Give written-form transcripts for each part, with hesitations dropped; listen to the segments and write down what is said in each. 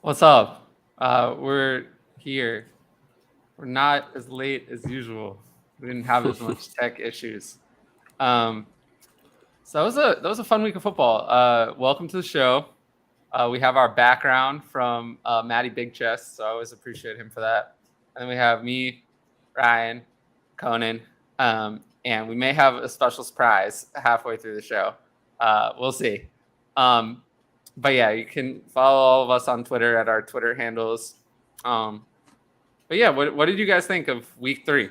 What's up? We're here. We're not as late as usual. We didn't have as much tech issues. So that was a fun week of football. Welcome to the show. We have our background from Matty Big Chest, so I always appreciate him for that. And then we have me, Ryan, Conan, and we may have a special surprise halfway through the show. We'll see. But yeah, you can follow all of us on Twitter at our Twitter handles. But yeah, what did you guys think of week 3?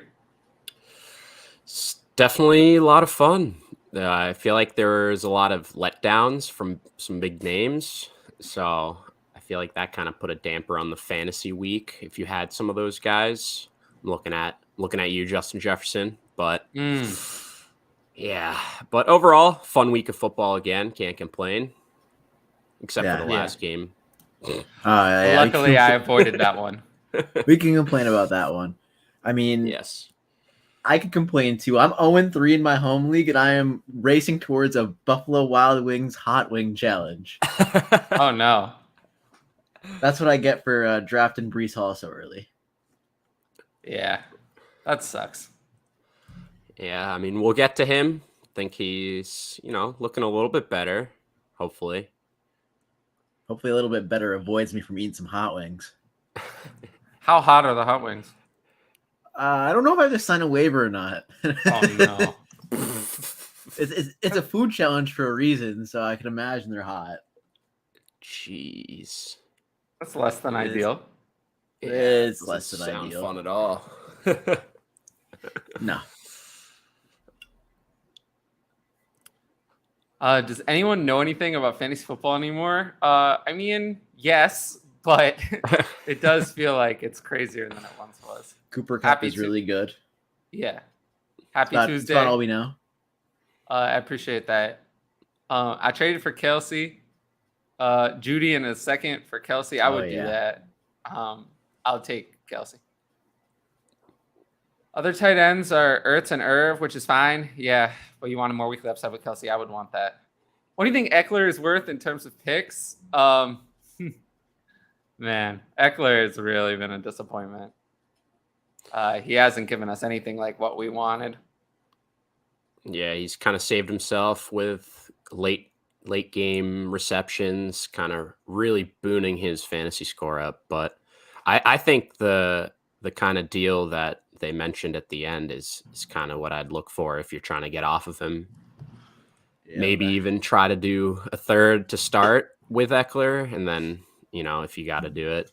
It's definitely a lot of fun. I feel like there's a lot of letdowns from some big names. So I feel like that kind of put a damper on the fantasy week. If you had some of those guys, I'm looking at you, Justin Jefferson. But yeah, but overall, fun week of football again. Can't complain. Except for the last game. Luckily, I avoided that one. We can complain about that one. I mean, yes, I could complain too. I'm 0-3 in my home league, and I am racing towards a Buffalo Wild Wings hot wing challenge. Oh, no. That's what I get for drafting Breece Hall so early. Yeah, that sucks. Yeah, I mean, we'll get to him. I think he's, looking a little bit better, hopefully. Hopefully a little bit better avoids me from eating some hot wings. How hot are the hot wings? I don't know if I have to sign a waiver or not. Oh, no. It's a food challenge for a reason, so I can imagine they're hot. Jeez. That's less than ideal. It's less than sound ideal. Fun at all. No. Does anyone know anything about fantasy football anymore? I mean, yes, but it does feel like it's crazier than it once was. Cooper Kupp is really good. Yeah. Happy Tuesday. That's about all we know. I appreciate that. I traded for Kelsey. Judy in a second for Kelsey. I would do that. I'll take Kelsey. Other tight ends are Ertz and Irv, which is fine. Yeah, but you want a more weekly upside with Kelsey. I would want that. What do you think Eckler is worth in terms of picks? Man, Eckler has really been a disappointment. He hasn't given us anything like what we wanted. Yeah, he's kind of saved himself with late game receptions, kind of really booning his fantasy score up. But I think the kind of deal that they mentioned at the end is kind of what I'd look for if you're trying to get off of him. Yeah, maybe even try to do a third to start with Eckler, and then, if you got to do it.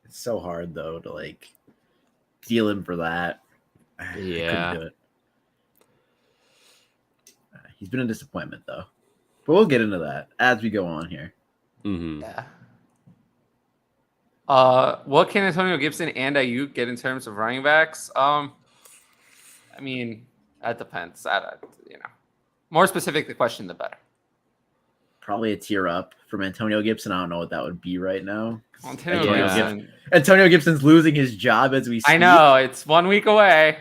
It's so hard, though, to, deal him for that. Yeah. I couldn't do it. He's been a disappointment, though. But we'll get into that as we go on here. Mm-hmm. Yeah. What can Antonio Gibson and Ayuk get in terms of running backs? I mean, that depends. More specific the question, the better. Probably a tier up from Antonio Gibson. I don't know what that would be right now. Antonio Gibson's losing his job as we speak. I know. It's 1 week away.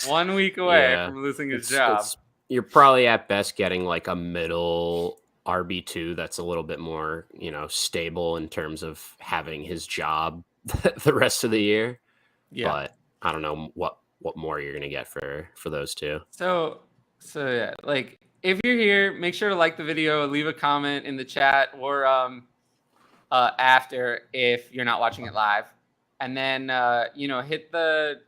1 week away from losing his job. You're probably at best getting a middle RB2 that's a little bit more, stable in terms of having his job the rest of the year. Yeah. But I don't know what more you're going to get for those two. So yeah, if you're here, make sure to like the video, leave a comment in the chat or after if you're not watching it live. And then, hit the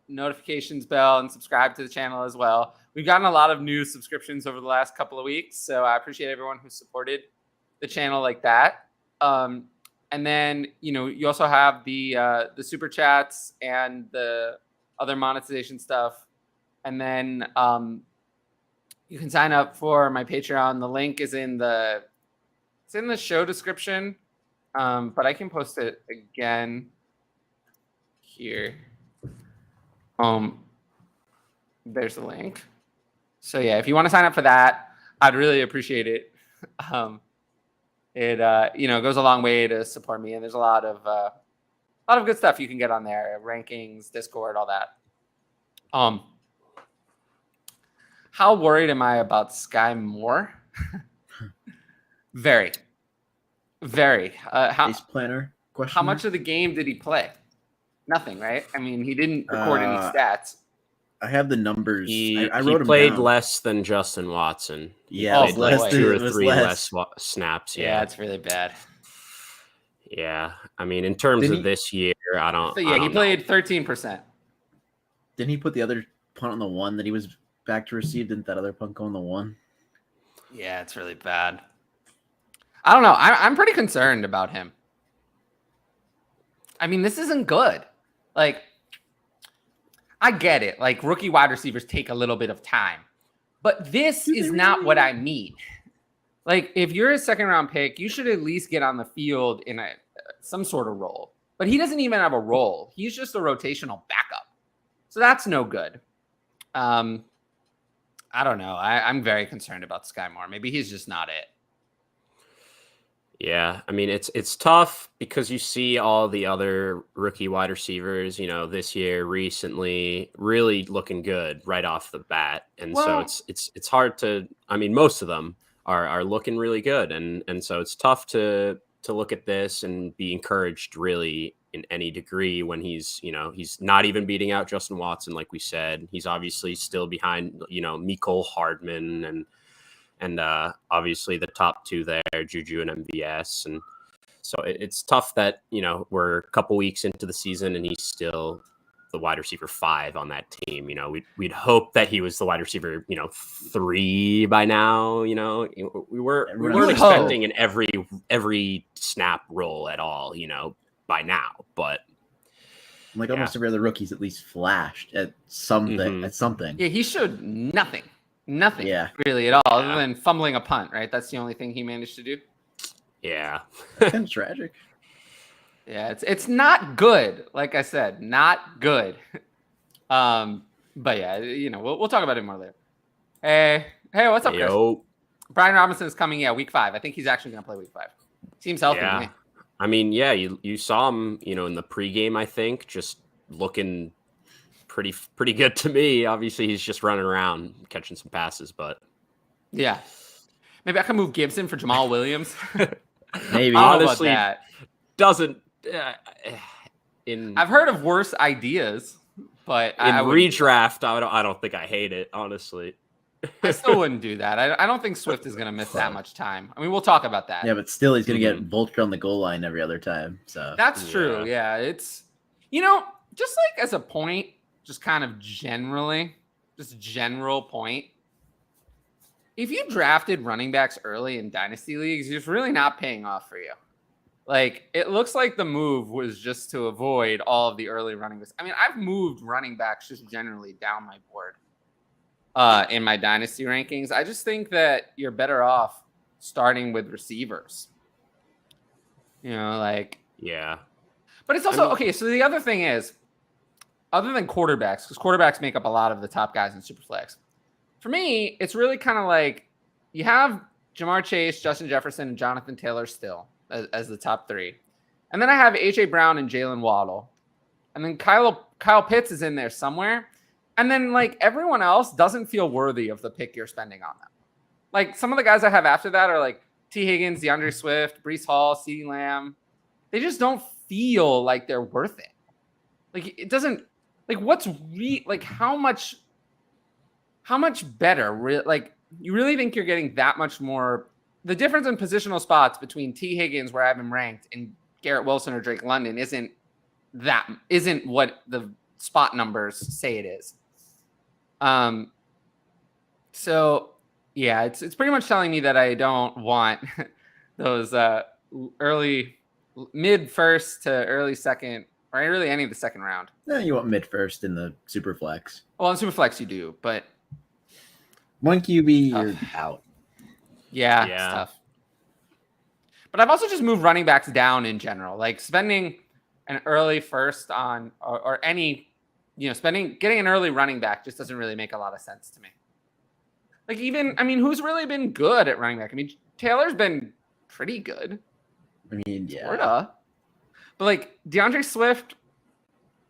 notifications bell and subscribe to the channel as well. We've gotten a lot of new subscriptions over the last couple of weeks, so I appreciate everyone who supported the channel like that. And then, you also have the super chats and the other monetization stuff. And then you can sign up for my Patreon. The link is in the show description, but I can post it again here. There's the link. So yeah, if you want to sign up for that, I'd really appreciate it. It goes a long way to support me, and there's a lot of good stuff you can get on there, rankings, Discord, all that. How worried am I about Skyy Moore? Very. Very. Ace planner question. How much of the game did he play? Nothing, right? I mean, he didn't record any stats. I have the numbers. He wrote them played down. less than Justin Watson. He Yeah, played like boy. 2 or It was 3 less. less snaps. Yeah, it's really bad. Yeah, I mean, in terms of this year, I don't. So, yeah, he played 13%. Didn't he put the other punt on the one that he was back to receive? Didn't that other punt go on the one? Yeah, it's really bad. I don't know. I'm pretty concerned about him. I mean, this isn't good. Like, I get it. Like, rookie wide receivers take a little bit of time. But this is not what I mean. Like, if you're a second-round pick, you should at least get on the field in some sort of role. But he doesn't even have a role. He's just a rotational backup. So that's no good. I don't know. I'm very concerned about Skyy Moore. Maybe he's just not it. Yeah, I mean, it's tough because you see all the other rookie wide receivers, this year recently really looking good right off the bat. And so it's hard to, I mean, most of them are looking really good. And so it's tough to look at this and be encouraged really in any degree when he's not even beating out Justin Watson, like we said. He's obviously still behind, Mecole Hardman and obviously the top 2 there, Juju and MVS. And so it's tough that, we're a couple weeks into the season and he's still the wide receiver 5 on that team. We'd hope that he was the wide receiver, 3 by now. We weren't expecting an every snap role at all, by now. But like almost every other rookie's at least flashed at something. Yeah, he showed nothing. Nothing really at all, other than fumbling a punt, right? That's the only thing he managed to do. Yeah. Kind of tragic. Yeah, it's not good. Like I said, not good. But yeah, we'll talk about it more later. Hey, what's up, Chris? Brian Robinson is coming, week 5. I think he's actually going to play week 5. Seems healthy to me. I mean, yeah, you saw him, in the pregame, I think, just looking pretty good to me. Obviously, he's just running around catching some passes, but yeah, maybe I can move Gibson for Jamal Williams. Maybe honestly, doesn't. I've heard of worse ideas, but in redraft, I don't think I hate it. Honestly, I still wouldn't do that. I don't think Swift is going to miss that much time. I mean, we'll talk about that. Yeah, but still, he's going to get vultured on the goal line every other time. So that's true. Yeah, it's just like as a point. Just kind of general point. If you drafted running backs early in dynasty leagues, it's really not paying off for you. Like, it looks like the move was just to avoid all of the early running backs. I mean, I've moved running backs just generally down my board in my dynasty rankings. I just think that you're better off starting with receivers. Yeah. But it's also, okay, so the other thing is, other than quarterbacks, because quarterbacks make up a lot of the top guys in Superflex. For me, it's really kind of like you have Jamar Chase, Justin Jefferson, and Jonathan Taylor still as the top 3. And then I have A.J. Brown and Jalen Waddle. And then Kyle Pitts is in there somewhere. And then, like, everyone else doesn't feel worthy of the pick you're spending on them. Like, some of the guys I have after that are like T. Higgins, DeAndre Swift, Breece Hall, CeeDee Lamb. They just don't feel like they're worth it. Like, it doesn't... Like, how much better? Like, you really think you're getting that much more? The difference in positional spots between T. Higgins, where I have him ranked, and Garrett Wilson or Drake London isn't what the spot numbers say it is. So yeah, it's pretty much telling me that I don't want those early mid first to early second. Or really any of the second round. No, you want mid first in the super flex. Well, in super flex you do, but 1 QB, you're out. Yeah, it's tough. But I've also just moved running backs down in general. Like spending an early first on or any, getting an early running back just doesn't really make a lot of sense to me. Like who's really been good at running back? I mean, Taylor's been pretty good. I mean, yeah. Sorta. But like DeAndre Swift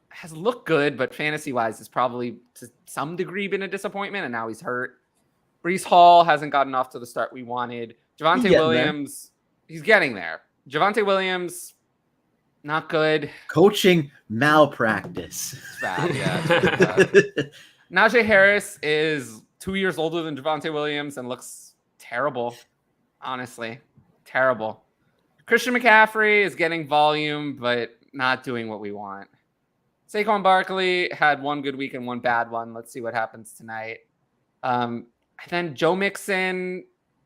has looked good, but fantasy-wise has probably to some degree been a disappointment, and now he's hurt. Breece Hall hasn't gotten off to the start we wanted. Javonte Williams, he's getting there. Javonte Williams, not good. Coaching malpractice. It's bad. Yeah. It's really bad. Najee Harris is 2 years older than Javonte Williams and looks terrible. Honestly, terrible. Christian McCaffrey is getting volume, but not doing what we want. Saquon Barkley had one good week and one bad one. Let's see what happens tonight. And then Joe Mixon,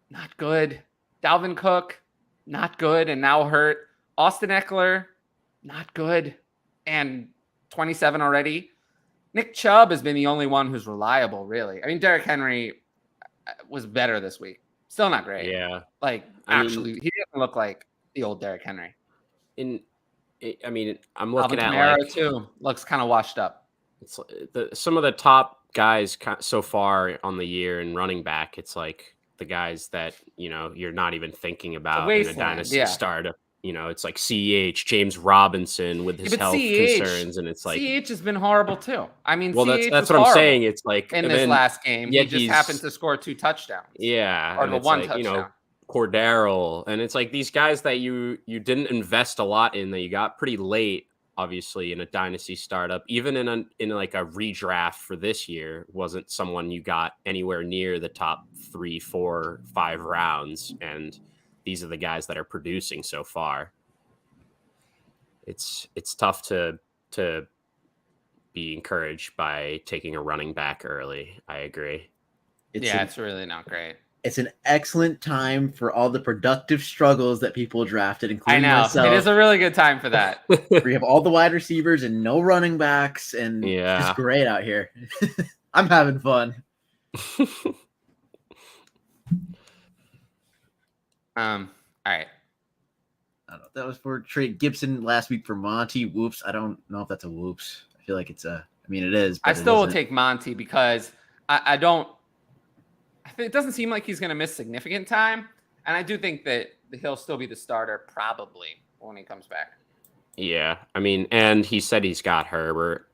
not good. Dalvin Cook, not good and now hurt. Austin Eckler, not good and 27 already. Nick Chubb has been the only one who's reliable, really. I mean, Derrick Henry was better this week. Still not great. Yeah. Like, actually, he doesn't look like the old Derrick Henry. I'm looking Alvin at Kamara, too. Looks kind of washed up. It's some of the top guys so far on the year in running back. It's like the guys that, you're not even thinking about in a dynasty startup. It's like CEH, James Robinson with his health concerns. And it's like CEH has been horrible, too. I mean, well, CEH that's what I'm saying. It's like in this last game, he just happened to score 2 touchdowns. Yeah. Or the one touchdown. Cordero, and it's like these guys that you didn't invest a lot in, that you got pretty late, obviously in a dynasty startup, even in like a redraft for this year, wasn't someone you got anywhere near the top 3, 4, 5 rounds, and these are the guys that are producing so far. It's tough to be encouraged by taking a running back early. I agree. It's really not great. It's an excellent time for all the productive struggles that people drafted, including myself. It is a really good time for that. We have all the wide receivers and no running backs, and it's great out here. I'm having fun. All right. I don't know. That was for Trey Gibson last week for Monty. Whoops. I don't know if that's a whoops. I feel like it is. But I still will take Monty because it doesn't seem like he's going to miss significant time. And I do think that he'll still be the starter probably when he comes back. Yeah. I mean, and he said he's got Herbert.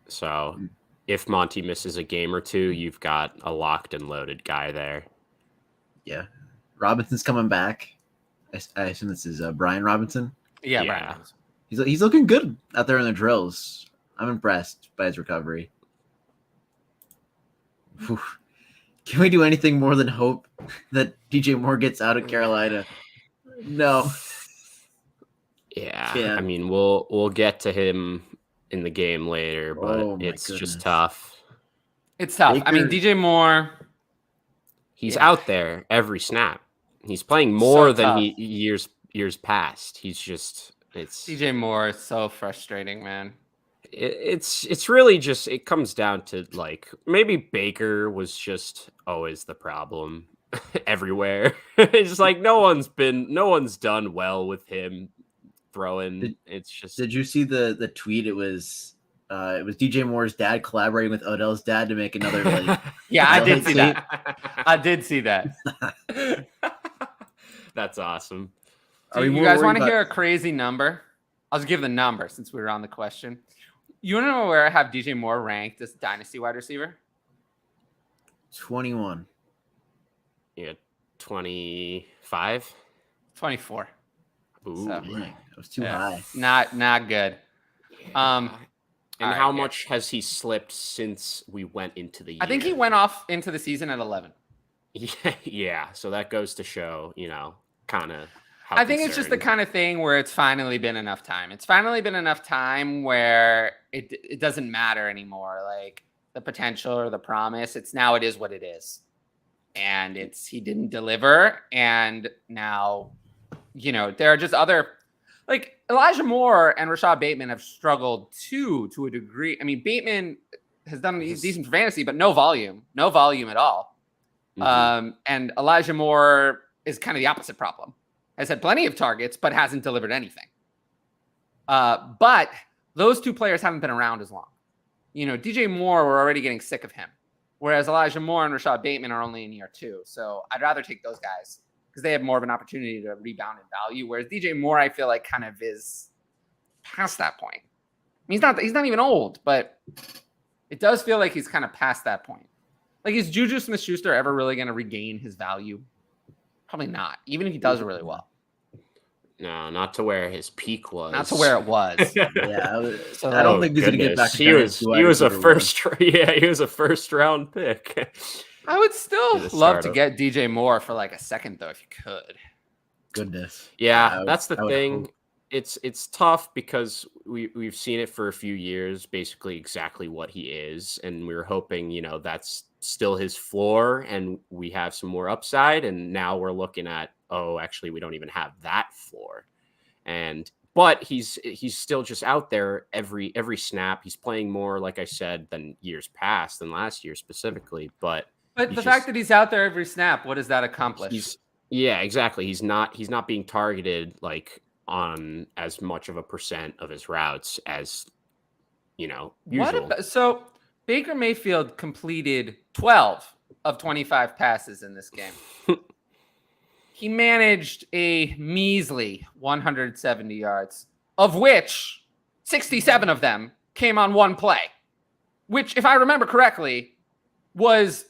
So if Monty misses a game or two, you've got a locked and loaded guy there. Yeah. Robinson's coming back. I assume this is Brian Robinson. Yeah. Brian Robinson. He's looking good out there in the drills. I'm impressed by his recovery. Whew. Can we do anything more than hope that DJ Moore gets out of Carolina? No. Yeah. I mean, we'll get to him in the game later, but it's just tough. It's tough. I mean, DJ Moore. He's out there every snap. He's playing more than years past. He's just DJ Moore is so frustrating, man. It's really just, it comes down to like maybe Baker was just always the problem everywhere. It's like no one's done well with him throwing. Did you see the tweet? It was DJ Moore's dad collaborating with Odell's dad to make another like yeah, I did see that. I did see that. That's awesome. So you guys want to hear a crazy number? I'll just give the number since we were on the question. You want to know where I have DJ Moore ranked as dynasty wide receiver? 21. Yeah, 25? 24. Ooh, so, that was too high. Not good. And how much has he slipped since we went into the year? I think he went off into the season at 11. Yeah. So that goes to show, kind of. I think it's just the kind of thing where it's finally been enough time. It's finally been enough time where it doesn't matter anymore. Like the potential or the promise. It is what it is. And he didn't deliver. And now, there are just other, like Elijah Moore and Rashad Bateman have struggled to a degree. I mean, Bateman has done decent for fantasy, but no volume at all. Mm-hmm. And Elijah Moore is kind of the opposite problem. Has had plenty of targets, but hasn't delivered anything. But those two players haven't been around as long. DJ Moore, we're already getting sick of him. Whereas Elijah Moore and Rashad Bateman are only in year 2. So I'd rather take those guys because they have more of an opportunity to rebound in value. Whereas DJ Moore, I feel like kind of is past that point. I mean, he's not even old, but it does feel like he's kind of past that point. Like, is Juju Smith-Schuster ever really going to regain his value? Probably not, even if he does really well. No, not to where his peak was. Not to where it was. Yeah, So I don't think he's gonna get back. He was a first. Yeah, he was a first round pick. I would still love to startup. get DJ Moore for like a second though, if you could. Goodness. Yeah, I would- that's the I would thing. hope. It's tough because we've seen it for a few years, basically exactly what he is, and we were hoping, that's still his floor, and we have some more upside. And now we're looking at, actually, we don't even have that floor. But he's still just out there every snap. He's playing more, like I said, than years past, than last year specifically. But the fact that he's out there every snap, what does that accomplish? Yeah, exactly. He's not being targeted like on as much of a percent of his routes as usual. So Baker Mayfield completed 12 of 25 passes in this game. He managed a measly 170 yards, of which 67 of them came on one play, which, if I remember correctly, was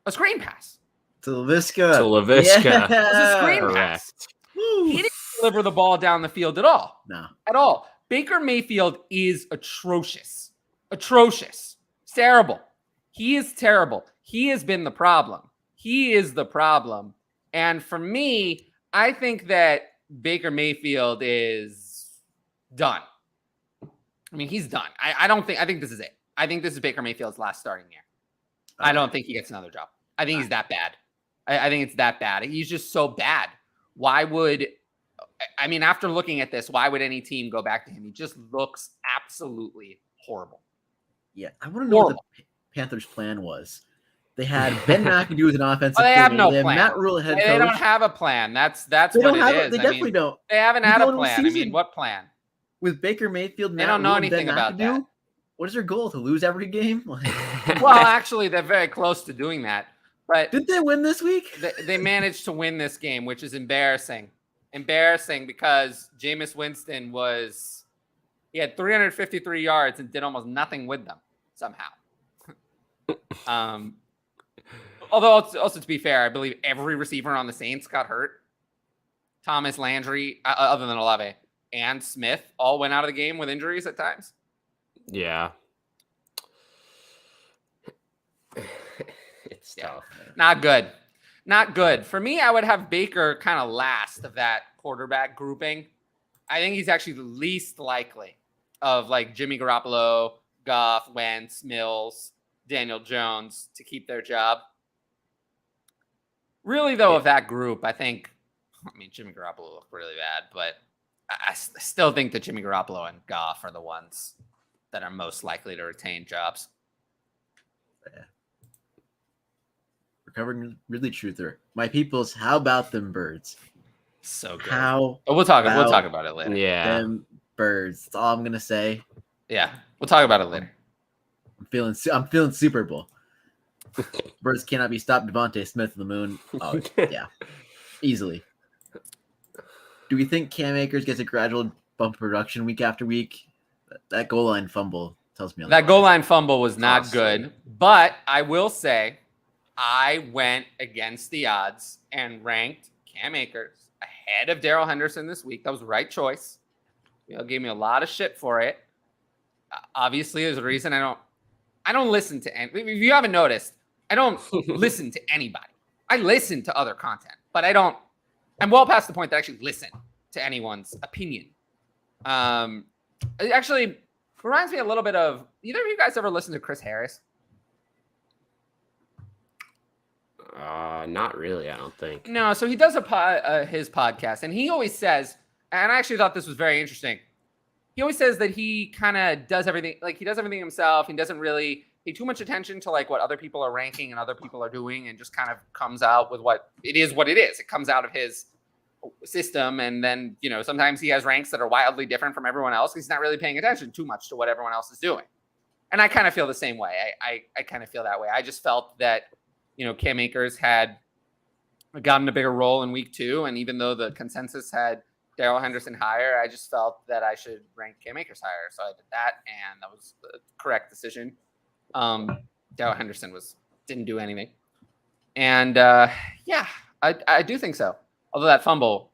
a screen pass. To LaVisca. Yeah. It was a screen pass. He didn't deliver the ball down the field at all. No. At all. Baker Mayfield is atrocious. Atrocious. Terrible. He is terrible. He has been the problem. He is the problem. And for me, I think that Baker Mayfield is done. I mean, he's done. I think this is it. I think this is Baker Mayfield's last starting year. I don't think he gets another job. I think he's that bad. I think it's that bad. He's just so bad. After looking at this, why would any team go back to him? He just looks absolutely horrible. Yeah, I want to know what the Panthers' plan was. They had Ben McAdoo as an offensive they have no plan. plan. Matt Rule head coach. They don't have a plan. That's what it is. They definitely don't. They haven't had a plan. What plan? With Baker Mayfield, they don't know anything about that. What is their goal? To lose every game? Well, actually, they're very close to doing that. But did they win this week? They managed to win this game, which is embarrassing. Embarrassing because Jameis Winston he had 353 yards and did almost nothing with them somehow. Although also to be fair, I believe every receiver on the Saints got hurt. Thomas, Landry, other than Olave, and Smith all went out of the game with injuries at times. Yeah. It's tough. Not good. Not good. For me, I would have Baker kind of last of that quarterback grouping. I think he's actually the least likely of like Jimmy Garoppolo, Goff, Wentz, Mills, Daniel Jones to keep their job. Really, though, of that group, Jimmy Garoppolo looked really bad, but I still think that Jimmy Garoppolo and Goff are the ones that are most likely to retain jobs. Yeah. Recovering really truther. My peoples, how about them birds? So good. We'll talk about it later. Yeah. Them birds. That's all I'm gonna say. Yeah. We'll talk about it later. I'm feeling Super Bowl. Birds cannot be stopped. Javonte Smith to the moon. Oh, yeah. Easily. Do we think Cam Akers gets a gradual bump of production week after week? That goal line fumble tells me a lot. That goal line fumble was not good, but I will say I went against the odds and ranked Cam Akers ahead of Darrell Henderson this week. That was the right choice. Gave me a lot of shit for it. Obviously, there's a reason I don't listen to any. If you haven't noticed, I don't listen to anybody. I listen to other content, but I don't. I'm well past the point that I actually listen to anyone's opinion. It actually reminds me a little bit of, either of you guys ever listen to Chris Harris? Not really, I don't think. No, so he does his podcast, and he always says, and I actually thought this was very interesting. He always says that he kind of does everything, like he does everything himself. He doesn't really pay too much attention to like what other people are ranking and other people are doing, and just kind of comes out with what it is. It comes out of his system, and then sometimes he has ranks that are wildly different from everyone else. He's not really paying attention too much to what everyone else is doing, and I kind of feel the same way. I kind of feel that way. I just felt that Cam Akers had gotten a bigger role in week 2, and even though the consensus had Darrell Henderson higher, I just felt that I should rank Cam Akers higher. So I did that, and that was the correct decision. Darrell Henderson didn't do anything. And I do think so. Although that fumble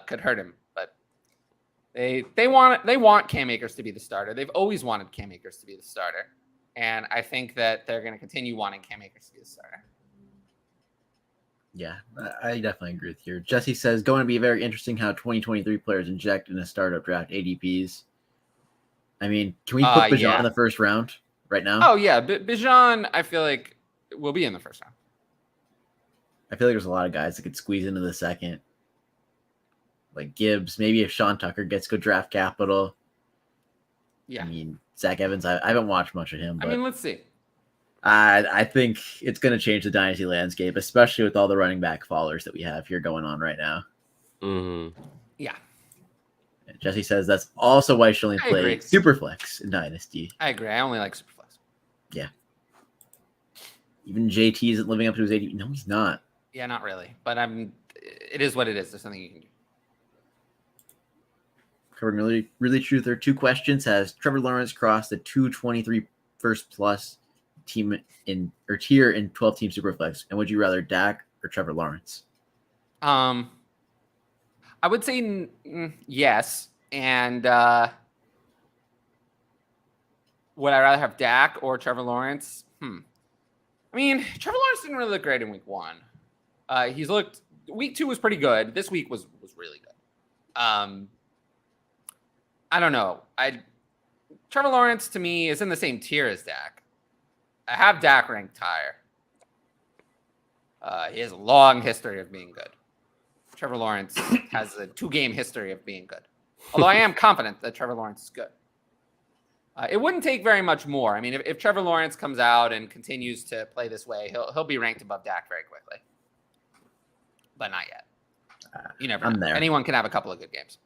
could hurt him, but They want Cam Akers to be the starter. They've always wanted Cam Akers to be the starter. And I think that they're going to continue wanting Cam Akers to be the starter. Yeah, I definitely agree with you. Jesse says, going to be very interesting how 2023 players inject in a startup draft ADPs. I mean, can we put Bijan in the first round right now? Oh, yeah. Bijan, I feel like, will be in the first round. I feel like there's a lot of guys that could squeeze into the second. Like Gibbs, maybe if Sean Tucker gets good draft capital. Yeah. I mean, Zach Evans, I haven't watched much of him. But I mean, let's see. I think it's going to change the dynasty landscape, especially with all the running back fallers that we have here going on right now. Mm-hmm. Yeah. And Jesse says that's also why she only played Superflex in Dynasty. I agree. I only like Superflex. Yeah. Even JT isn't living up to his 80. No, he's not. Yeah, not really. But it is what it is. There's something you can do. Covering really true. There are two questions. Has Trevor Lawrence crossed the 223 first plus team tier in 12 team Superflex? And would you rather Dak or Trevor Lawrence? I would say yes. And would I rather have Dak or Trevor Lawrence? I mean, Trevor Lawrence didn't really look great in week 1. He's looked week 2 was pretty good. This week was really good. I don't know. Trevor Lawrence to me is in the same tier as Dak. I have Dak ranked higher. He has a long history of being good. Trevor Lawrence has a 2-game history of being good. Although I am confident that Trevor Lawrence is good. It wouldn't take very much more. I mean, if Trevor Lawrence comes out and continues to play this way, he'll be ranked above Dak very quickly. But not yet. You never know. There. Anyone can have a couple of good games.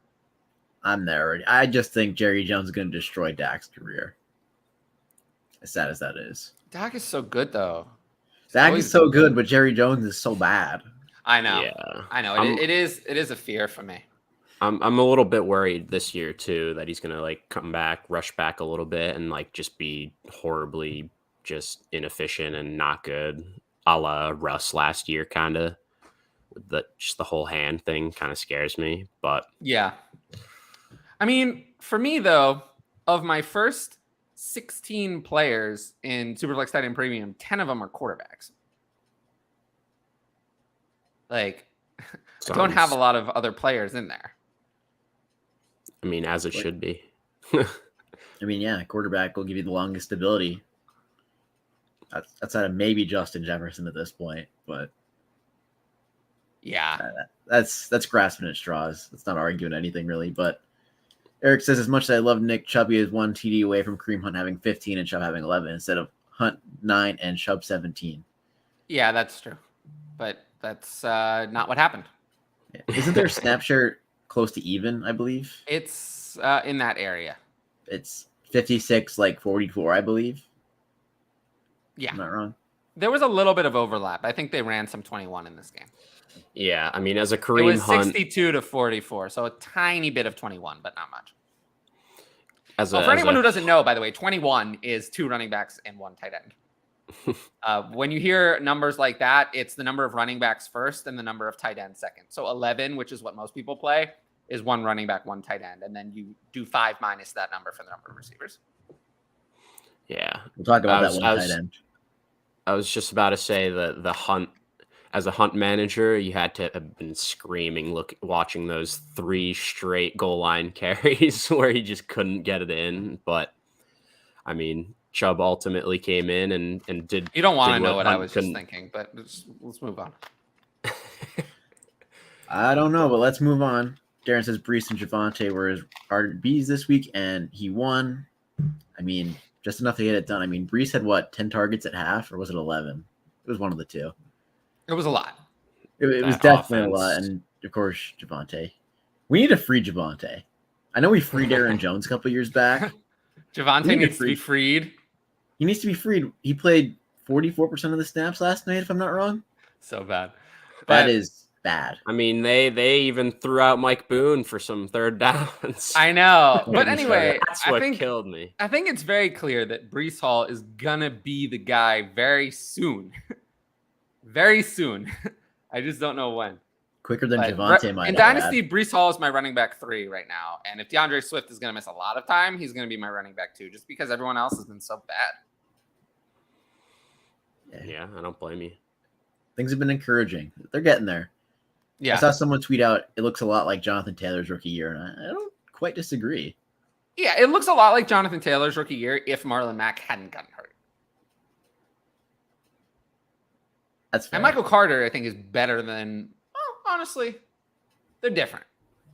I'm there already. I just think Jerry Jones is going to destroy Dak's career. As sad as that is. Dak is so good, though. Dak is so good, but Jerry Jones is so bad. I know. Yeah. I know. It is a fear for me. I'm a little bit worried this year too that he's gonna like come back, rush back a little bit, and like just be horribly just inefficient and not good, a la Russ last year, kind of. Just the whole hand thing kind of scares me, but yeah. I mean, for me though, of my first 16 players in Superflex Tight End Premium, 10 of them are quarterbacks. Like, I don't have a lot of other players in there. I mean, as it should be. I mean, yeah, quarterback will give you the longest stability. Outside of maybe Justin Jefferson at this point, but yeah, that's grasping at straws. That's not arguing anything really. But Eric says, as much as I love Nick, Chubb is 1 TD away from Kareem Hunt having 15 and Chubb having 11 instead of Hunt 9 and Chubb 17. Yeah, that's true, but that's not what happened. Yeah. Isn't there a snap share close to even? I believe it's in that area. It's 56, like 44, I believe. Yeah, I'm not wrong. There was a little bit of overlap. I think they ran some 21 in this game. Yeah, I mean, as a Kareem it was Hunt, 62 to 44, so a tiny bit of 21, but not much. For anyone who doesn't know, by the way, 21 is 2 running backs and 1 tight end. When you hear numbers like that, it's the number of running backs first and the number of tight ends second. So 11, which is what most people play, is 1 running back, 1 tight end, and then you do 5 minus that number for the number of receivers. Yeah, we'll talk about that 1 tight end. I was just about to say that the Hunt, as a Hunt manager, you had to have been screaming, watching those 3 straight goal line carries where he just couldn't get it in. But I mean, Chubb ultimately came in and did. You don't want to know what I was just thinking, but let's move on. I don't know, but let's move on. Darren says Breece and Javonte were his RBs this week, and he won. I mean, just enough to get it done. I mean, Breece had 10 targets at half, or was it 11? It was one of the two. It was a lot. It was definitely a lot, and of course, Javonte. We need to free Javonte. I know we freed Aaron Jones a couple years back. Javonte needs to be freed. He needs to be freed. He played 44% of the snaps last night, if I'm not wrong. So bad. That is bad. I mean, they even threw out Mike Boone for some 3rd downs. I know. But anyway, that's what killed me. I think it's very clear that Breece Hall is going to be the guy very soon. Very soon. I just don't know when. quicker than But Javonte might in add. Dynasty, Breece Hall is my running back 3 right now. And if DeAndre Swift is going to miss a lot of time, he's going to be my running back 2, just because everyone else has been so bad. Yeah, I don't blame you. Things have been encouraging. They're getting there. Yeah. I saw someone tweet out, it looks a lot like Jonathan Taylor's rookie year, and I don't quite disagree. Yeah, it looks a lot like Jonathan Taylor's rookie year if Marlon Mack hadn't gotten hurt. That's fair. And Michael Carter, I think, is better than, well, honestly, they're different.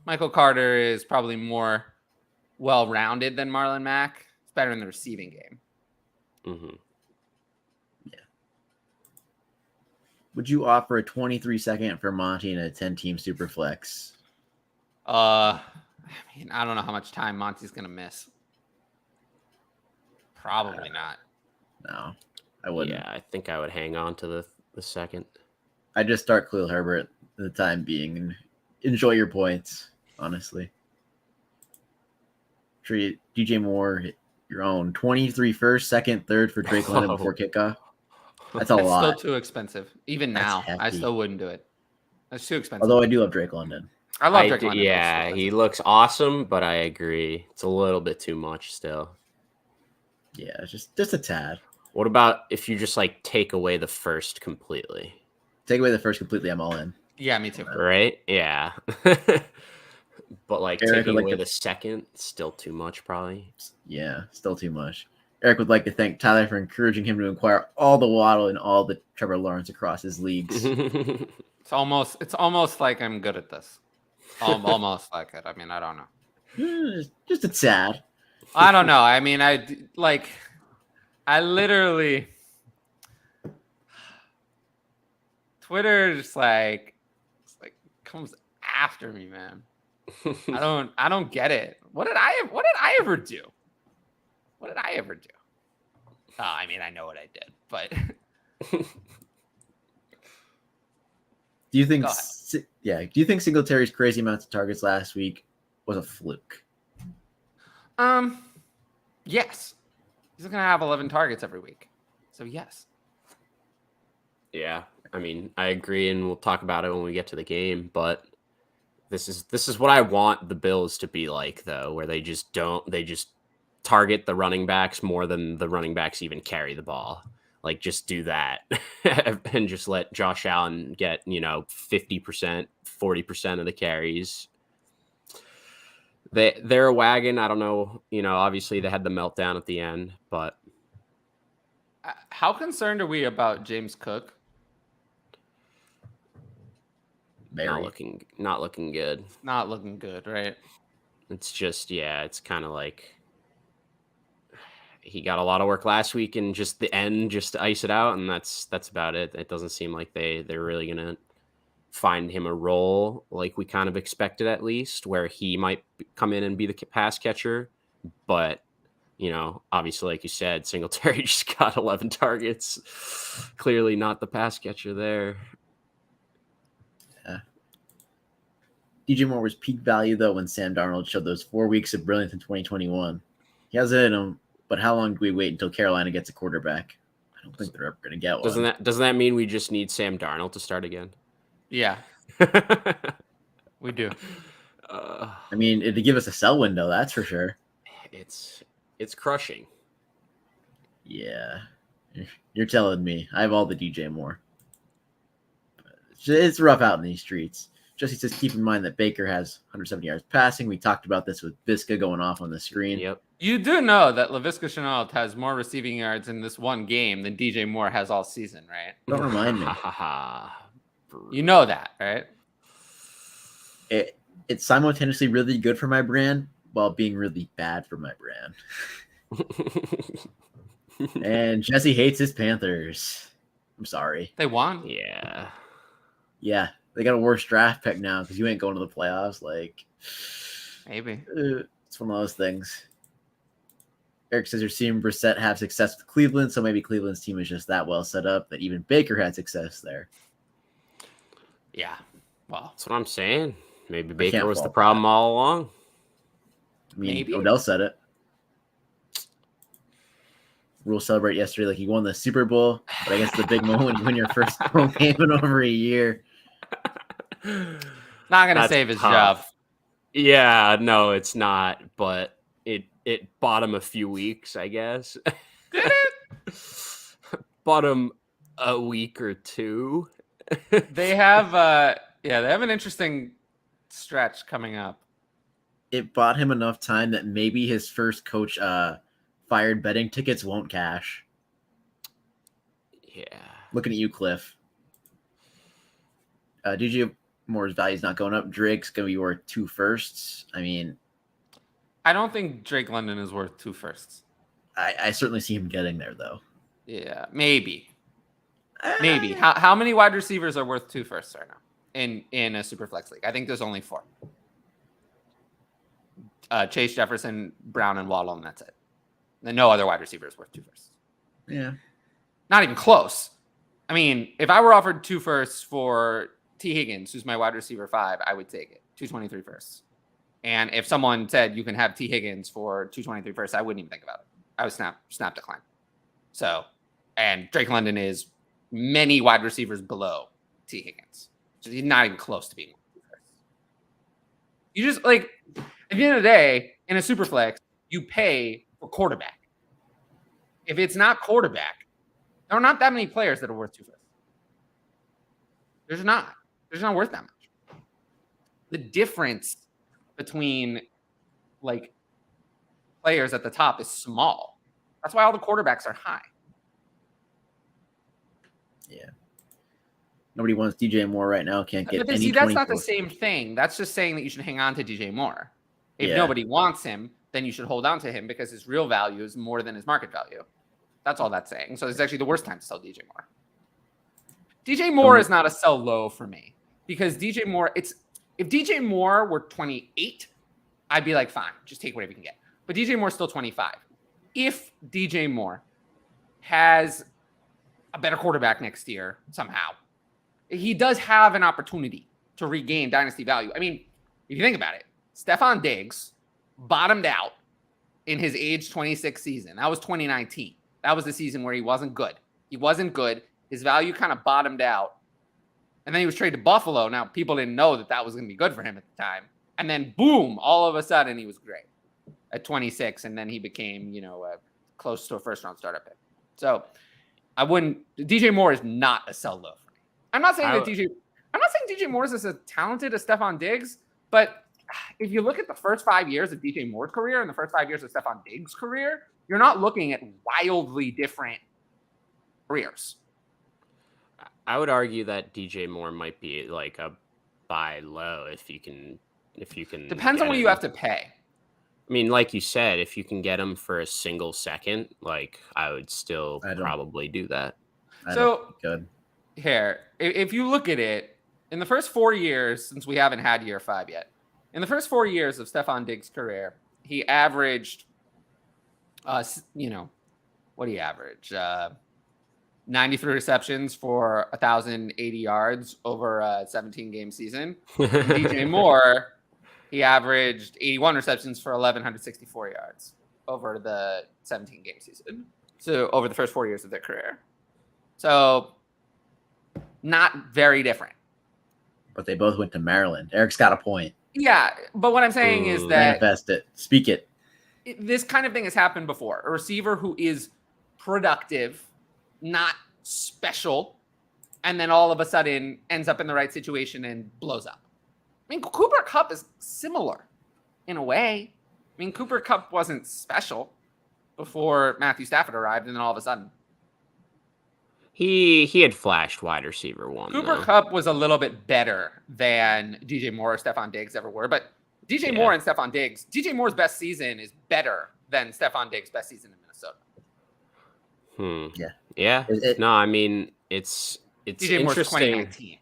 Michael Carter is probably more well-rounded than Marlon Mack. It's better in the receiving game. Mm-hmm. Would you offer a 23-second for Monty in a 10-team super flex? I mean, I don't know how much time Monty's going to miss. Probably not. No, I wouldn't. Yeah, I think I would hang on to the second. I just start Khalil Herbert for the time being and enjoy your points, honestly. Treat DJ Moore, your own 23 first, second, third for Drake London before kickoff. That's a lot. Still too expensive. Even That's now, hefty. I still wouldn't do it. That's too expensive. Although I do love Drake London. I love Drake London. Yeah, he looks awesome, but I agree. It's a little bit too much still. Yeah, just a tad. What about if you just like take away the first completely? Take away the first completely, I'm all in. Yeah, me too. Right? Yeah. But like Eric taking would like away to- the second, still too much probably. Yeah, still too much. Eric would like to thank Tyler for encouraging him to acquire all the Waddle and all the Trevor Lawrence across his leagues. It's almost like I'm good at this. Almost like it. I mean, I don't know. Just a tad. I don't know. I mean, I literally Twitter just like comes after me, man. I don't get it. What did I ever do? What did I ever do? Oh, I mean, I know what I did, but Do you think? Go ahead. Do you think Singletary's crazy amounts of targets last week was a fluke? yes. He's gonna have 11 targets every week. So yes. Yeah, I mean, I agree, and we'll talk about it when we get to the game. But this is what I want the Bills to be like, though, where they just target the running backs more than the running backs even carry the ball. Like, just do that, and just let Josh Allen get 50%, 40% of the carries. They're a wagon. I don't know. Obviously they had the meltdown at the end, but How concerned are we about James Cook? not looking good. Not looking good, right? It's just, it's kind of like he got a lot of work last week and just the end just to ice it out, and that's about it. It doesn't seem like they're really gonna find him a role like we kind of expected, at least, where he might come in and be the pass catcher. But obviously, like you said, Singletary just got 11 targets. Clearly not the pass catcher there. DJ Moore was peak value, though, when Sam Darnold showed those 4 weeks of brilliance in 2021. He has it in him, but how long do we wait until Carolina gets a quarterback? I don't think they're ever going to get one. Doesn't that mean we just need Sam Darnold to start again? Yeah, we do. I mean, it'd give us a sell window, that's for sure. It's crushing. Yeah, you're telling me. I have all the DJ Moore. It's rough out in these streets. Jesse says, keep in mind that Baker has 170 yards passing. We talked about this with Visca going off on the screen. Yep. You do know that Laviska Shenault has more receiving yards in this one game than DJ Moore has all season, right? Don't remind me. You know that, right? It's simultaneously really good for my brand while being really bad for my brand. And Jesse hates his Panthers. I'm sorry. They won. Yeah. Yeah, they got a worse draft pick now because you ain't going to the playoffs. Like, Maybe. It's one of those things. Eric says you're seeing Brissett have success with Cleveland, so maybe Cleveland's team is just that well set up that even Baker had success there. Yeah. Well, That's what I'm saying. Maybe Baker can't was the fault problem that. all along. I mean, Maybe. Odell said it. Rule celebrate yesterday like he won the Super Bowl, but I guess the big moment when you win your first home game in over a year. Not gonna save his job. Yeah, no, it's not. But it bought him a few weeks, I guess. Did it? Bought him a week or two. They have an interesting stretch coming up. It bought him enough time that maybe his first coach fired betting tickets won't cash. Yeah. Looking at you, Cliff. DJ Moore's value's not going up. Drake's going to be worth 2 firsts. I mean, I don't think Drake London is worth 2 firsts. I certainly see him getting there, though. Yeah, maybe. Maybe. How many wide receivers are worth 2 firsts right now in a super flex league? I think there's only 4. Chase, Jefferson, Brown, and Waddle, and that's it. And no other wide receivers worth 2 firsts. Yeah. Not even close. I mean, if I were offered 2 firsts for T. Higgins, who's my wide receiver 5, I would take it. 223 firsts. And if someone said you can have T. Higgins for 223 firsts, I wouldn't even think about it. I would snap decline. So, and Drake London is many wide receivers below T. Higgins. So he's not even close to being 2 firsts. You just, like, at the end of the day, in a super flex, you pay for quarterback. If it's not quarterback, there are not that many players that are worth 2 firsts. There's not. There's not worth that much. The difference between, like, players at the top is small. That's why all the quarterbacks are high. Yeah. Nobody wants DJ Moore right now. Can't get any. That's not the same thing. That's just saying that you should hang on to DJ Moore. If nobody wants him, then you should hold on to him because his real value is more than his market value. That's all that's saying. So it's actually the worst time to sell DJ Moore. DJ Moore is not a sell low for me because DJ Moore, if DJ Moore were 28, I'd be like, fine, just take whatever you can get. But DJ Moore's still 25. If DJ Moore has a better quarterback next year somehow, he does have an opportunity to regain dynasty value. I mean, if you think about it, Stephon Diggs bottomed out in his age 26 season. That was 2019. That was the season where he wasn't good. He wasn't good. His value kind of bottomed out. And then he was traded to Buffalo. Now, people didn't know that was going to be good for him at the time. And then, boom, all of a sudden, he was great at 26. And then he became, close to a first-round startup pick. So, DJ Moore is not a sell low for me. I'm not saying DJ Moore is as talented as Stephon Diggs, but if you look at the first 5 years of DJ Moore's career and the first 5 years of Stephon Diggs' career, you're not looking at wildly different careers. I would argue that DJ Moore might be like a buy low if you can. Depends on what you have to pay. I mean, like you said, if you can get him for a single second, like I would still probably do that. Good. Here, if you look at it, in the first 4 years, since we haven't had year 5 yet, in the first 4 years of Stephon Diggs' career, he averaged, what do you average? 93 receptions for 1,080 yards over a 17-game season. DJ Moore, he averaged 81 receptions for 1,164 yards over the 17-game season. So over the first 4 years of their career. So not very different. But they both went to Maryland. Eric's got a point. Yeah, but what I'm saying is that manifest it. Speak it. This kind of thing has happened before. A receiver who is productive, not special, and then all of a sudden ends up in the right situation and blows up. I mean, Cooper Kupp is similar in a way. I mean, Cooper Kupp wasn't special before Matthew Stafford arrived, and then all of a sudden. He had flashed wide receiver 1. Cooper Kupp was a little bit better than DJ Moore or Stephon Diggs ever were, but DJ Moore and Stephon Diggs, DJ Moore's best season is better than Stephon Diggs' best season in Minnesota. Yeah. No, I mean it's DJ Moore's interesting. 2019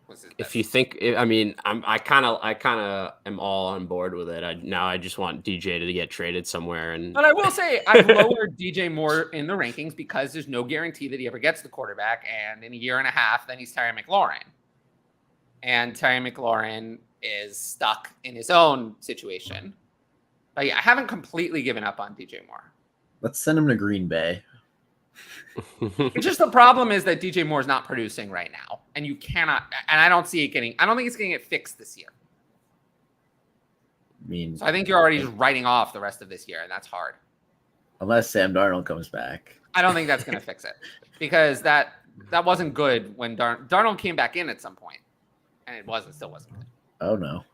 was his best. If you think, I mean, I kind of am all on board with it. I just want DJ to get traded somewhere. But I will say I've lowered DJ Moore in the rankings because there's no guarantee that he ever gets the quarterback. And in a year and a half, then he's Terry McLaurin. And Terry McLaurin is stuck in his own situation. But yeah, I haven't completely given up on DJ Moore. Let's send him to Green Bay. It's just the problem is that DJ Moore's not producing right now, and you cannot. And I don't see it getting. I don't think it's going to get fixed this year. I mean, So I think you're already just writing off the rest of this year, and that's hard. unless Sam Darnold comes back. I don't think that's going to fix it because that wasn't good when Darnold came back in at some point, and it still wasn't good. Oh no.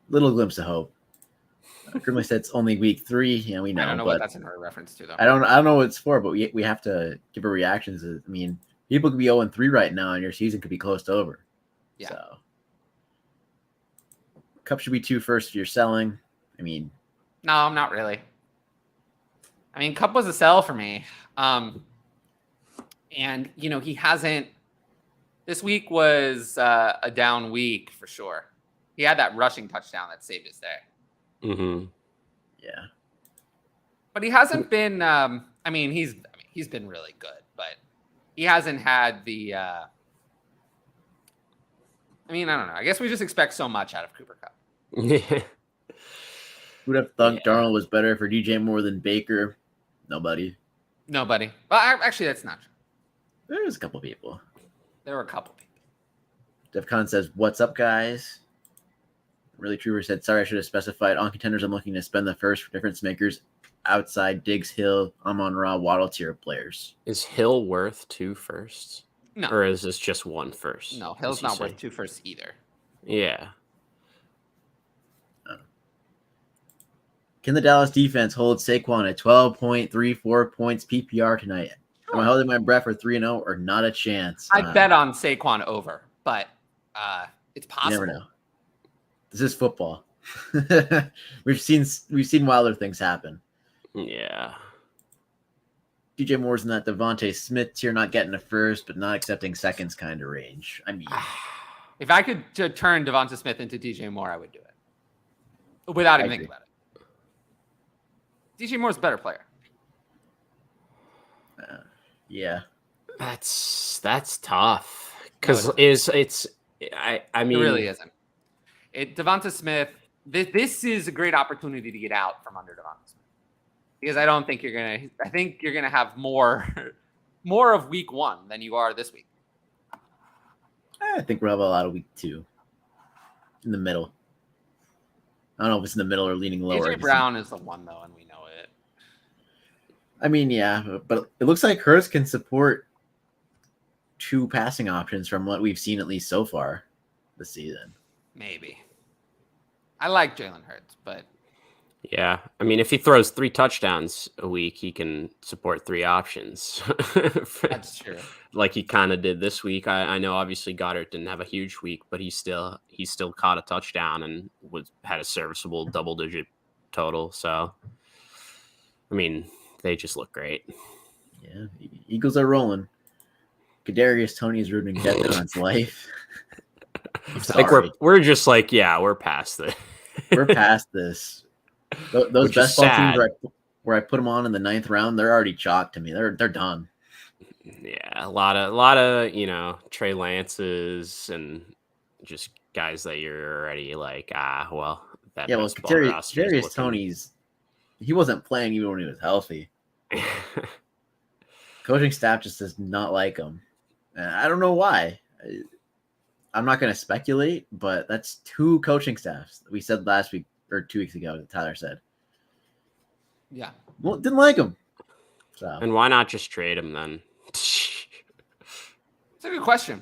Little glimpse of hope. Grimley said it's only week 3. Yeah, we know. I don't know but what that's in reference to though. I don't know what it's for, but we have to give our reactions. I mean, people could be 0-3 right now, and your season could be close to over. Yeah. So, Kupp should be 2 first if you're selling. I mean, No, I'm not really. I mean, Kupp was a sell for me. And, he hasn't. This week was a down week for sure. He had that rushing touchdown that saved his day. Mm-hmm. yeah. But he hasn't been. He's been really good, but he hasn't had the. I don't know. I guess we just expect so much out of Cooper Kupp. Yeah. Who'd have thought Darnold was better for DJ Moore than Baker? Nobody. Nobody. Well, actually, that's not true. There's a couple people. There were a couple people. DevCon says, "What's up, guys?" Really Trooper said, "Sorry, I should have specified. On contenders, I'm looking to spend the first for difference makers outside Diggs, Hill, Amon-Ra, Waddle tier players." Is Hill worth 2 firsts? No. Or is this just 1 first? No, Hill's not worth 2 firsts either. Yeah. Can the Dallas defense hold Saquon at 12.34 points PPR tonight? Am I holding my breath for 3-0 or not a chance? I bet on Saquon over, but it's possible. You never know. This is football. We've seen wilder things happen. Yeah. DJ Moore's in that Javonte Smith tier, not getting a first, but not accepting seconds kind of range. I mean, if I could turn Devonta Smith into DJ Moore, I would do it without even thinking about it. DJ Moore's a better player. yeah. That's tough. Because I mean, it really isn't. Devonta Smith, this is a great opportunity to get out from under Devonta Smith. Because I think you're gonna have more of week 1 than you are this week. I think we'll have a lot of week 2. In the middle. I don't know if it's in the middle or leaning lower. AJ Brown is the one though, and we know it. I mean, yeah, but it looks like Hurst can support 2 passing options from what we've seen at least so far this season. Maybe. I like Jalen Hurts, but yeah. I mean, if he throws 3 touchdowns a week, he can support 3 options. that's true. Like he kind of did this week. I know obviously Goddard didn't have a huge week, but he still caught a touchdown and had a serviceable double-digit total. So, I mean, they just look great. Yeah, Eagles are rolling. Kadarius Toney is ruining DevCon's life. Like we're just like, yeah, we're past this. We're past this. Those Which is best ball sad. teams where I put them on in the 9th round, they're already chalked to me. They're done. Yeah, a lot of Trey Lances and just guys that you're already like, well, that Yeah, well, best ball roster is Kadarius looking- Toney's he wasn't playing even when he was healthy. Coaching staff just does not like him. And I don't know why. I'm not going to speculate, but that's 2 coaching staffs. We said last week or 2 weeks ago that Tyler said. Yeah. Well, didn't like him. So And why not just trade him then? It's a good question.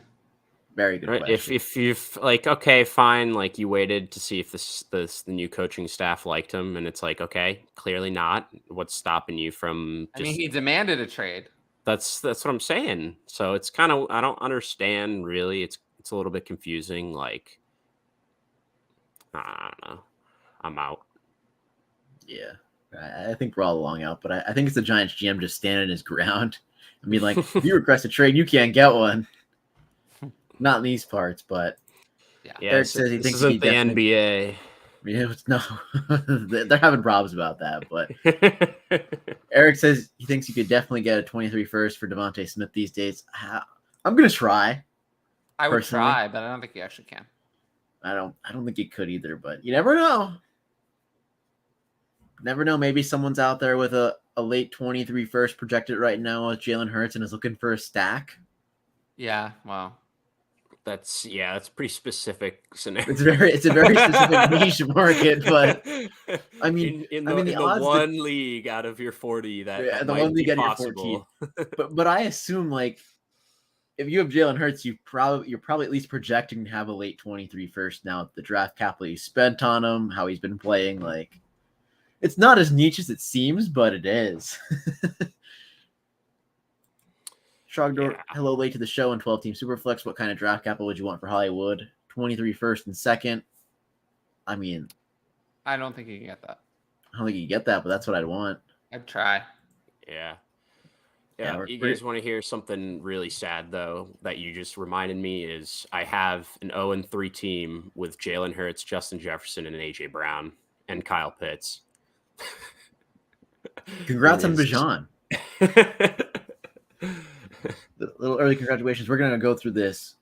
very good Right? question. If you've like, okay, fine, like you waited to see if the new coaching staff liked him, and it's like, okay, clearly not. What's stopping you from I just mean, he demanded a trade. that's what I'm saying. So it's kind of I don't understand really. It's a little bit confusing. Like I don't know. I'm out. Yeah. I think we're all along out, but I think it's the Giants GM just standing his ground. I mean, like, if you request a trade, you can't get one. Not in these parts, but Yeah, Eric says he this thinks isn't he the definitely- NBA. no, they're having problems about that. But Eric says he thinks you could definitely get a 23 first for Devontae Smith these days. I'm gonna try. I would Personally. try, but I don't think you actually can. I don't think you could either, but you never know. Never know. Maybe someone's out there with a a late 23 first projected right now with Jalen Hurts and is looking for a stack. Yeah, well, That's pretty specific scenario. It's a very specific niche market, but I mean, in the the odds one league out of your 40 that the might one be league out of your possible. 14. But I assume like if you have Jalen Hurts, you're probably at least projecting to have a late 23 first now. The draft capital you spent on him, how he's been playing, like it's not as niche as it seems, but it is. Trogdor, hello, late to the show in 12-team Superflex. What kind of draft capital would you want for Hollywood? 23 first and second. I mean, I don't think you can get that. I don't think you get that, but that's what I'd want. I'd try. Yeah. Yeah, You guys want to hear something really sad though that you just reminded me is I have an 0-3 team with Jalen Hurts, Justin Jefferson, and AJ Brown and Kyle Pitts. Congrats on Bijan. The little early congratulations. We're gonna go through this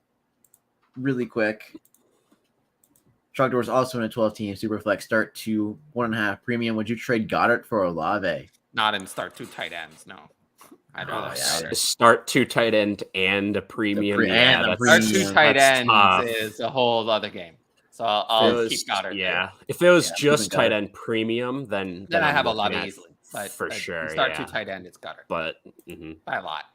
really quick. Trogdor is also in a 12-team Superflex. Start to 1.5 premium. Would you trade Goddard for Olave? Not in start 2 tight ends. No, I'd rather start 2 tight end and a premium. Start 2 tight ends is a whole other game. So I'll keep Goddard. Yeah, if it was just tight end premium, then I have a lot easily. But for sure, start 2 tight end, it's Goddard. But by a lot.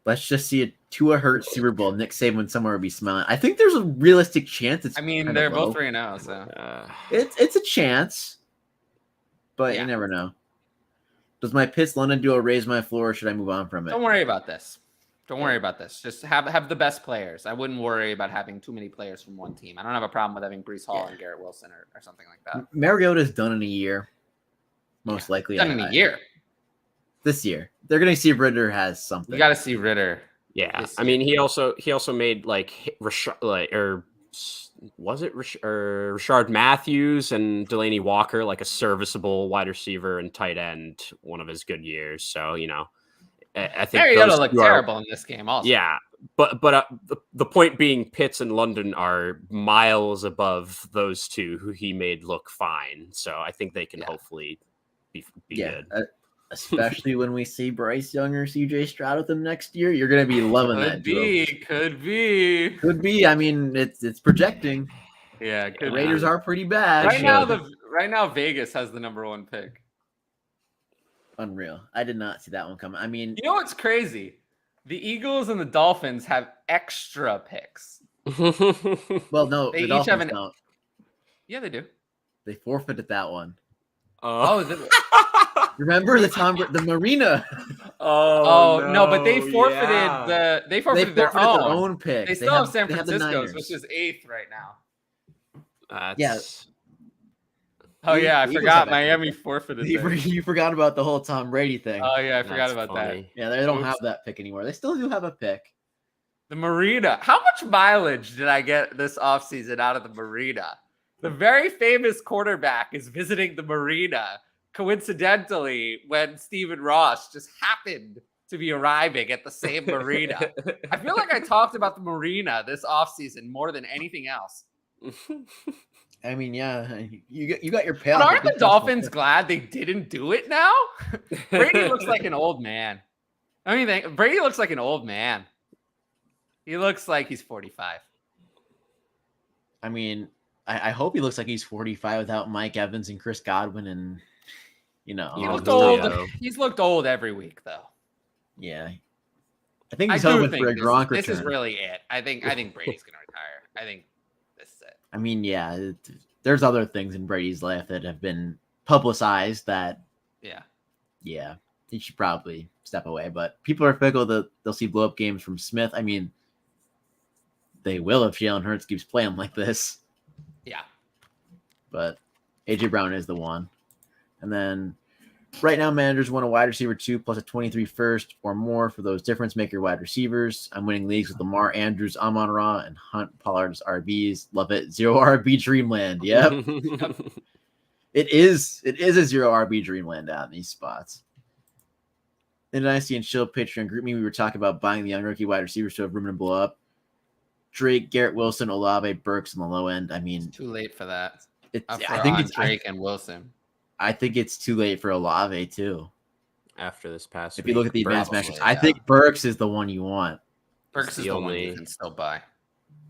Let's just see a Tua Hurts Super Bowl. Nick Saban somewhere would be smiling. I think there's a realistic chance. They're both 3-0, so it's a chance, but you never know. Does my Pitts London duo raise my floor, or should I move on from it? Don't worry about this. Just have the best players. I wouldn't worry about having too many players from one team. I don't have a problem with having Breece Hall and Garrett Wilson or something like that. Mariota's done in a year, most likely. Done in a year. This year, they're gonna see if Ritter has something. You got to see Ritter. Yeah, I mean, he also made like was it Rashard Matthews and Delaney Walker like a serviceable wide receiver and tight end one of his good years. So I think Mariota looked terrible in this game. Also, yeah, but the point being, Pitts and London are miles above those two who he made look fine. So I think they can hopefully be good. Especially when we see Bryce Young or CJ Stroud with him next year, you're gonna be loving that. Could be. I mean, it's projecting. Yeah, the Raiders are pretty bad right now. Vegas has the number 1 pick. Unreal. I did not see that one coming. I mean, you know what's crazy? The Eagles and the Dolphins have extra picks. Well, no, they the each Dolphins have don't. Yeah, they do. They forfeited that one. Remember the Marina? No, but they forfeited they forfeited their own pick. They still have San Francisco's, which is 8th right now. Yes. Oh yeah, I forgot Miami forfeited. You forgot about the whole Tom Brady thing. Oh yeah, I forgot about that. Yeah, they don't have that pick anymore. They still do have a pick. The Marina. How much mileage did I get this offseason out of the Marina? The very famous quarterback is visiting the Marina, coincidentally, when Stephen Ross just happened to be arriving at the same Marina. I feel like I talked about the Marina this offseason more than anything else. I mean, yeah, you got your payoff. But aren't the Dolphins glad they didn't do it now? Brady looks like an old man. I mean, Brady looks like an old man. He looks like he's 45. I mean, I hope he looks like he's 45 without Mike Evans and Chris Godwin and, He looked old. He's looked old every week, though. Yeah. I think he's hoping for a Gronk return. This is really it. I think Brady's going to retire. I think this is it. I mean, yeah, there's other things in Brady's life that have been publicized that, yeah, he should probably step away. But people are fickle that they'll see blow-up games from Smith. I mean, they will if Jalen Hurts keeps playing like this. Yeah. But AJ Brown is the one. And then right now, managers want a wide receiver 2 plus a 23 first or more for those difference maker wide receivers. I'm winning leagues with Lamar, Andrews, Amon-Ra, and Hunt Pollard's RBs. Love it. 0 RB dreamland. Yep. It is a 0 RB dreamland out in these spots. In Dynasty and Shield Patreon group me, we were talking about buying the young rookie wide receivers to have room to blow up. Drake, Garrett Wilson, Olave, Burks on the low end. I mean, it's too late for that. I think it's Drake and Wilson. I think it's too late for Olave too. After this past If week, you look at the advanced Probably, measures, yeah. I think Burks is the one you want. Burks is the the one only- you can still buy.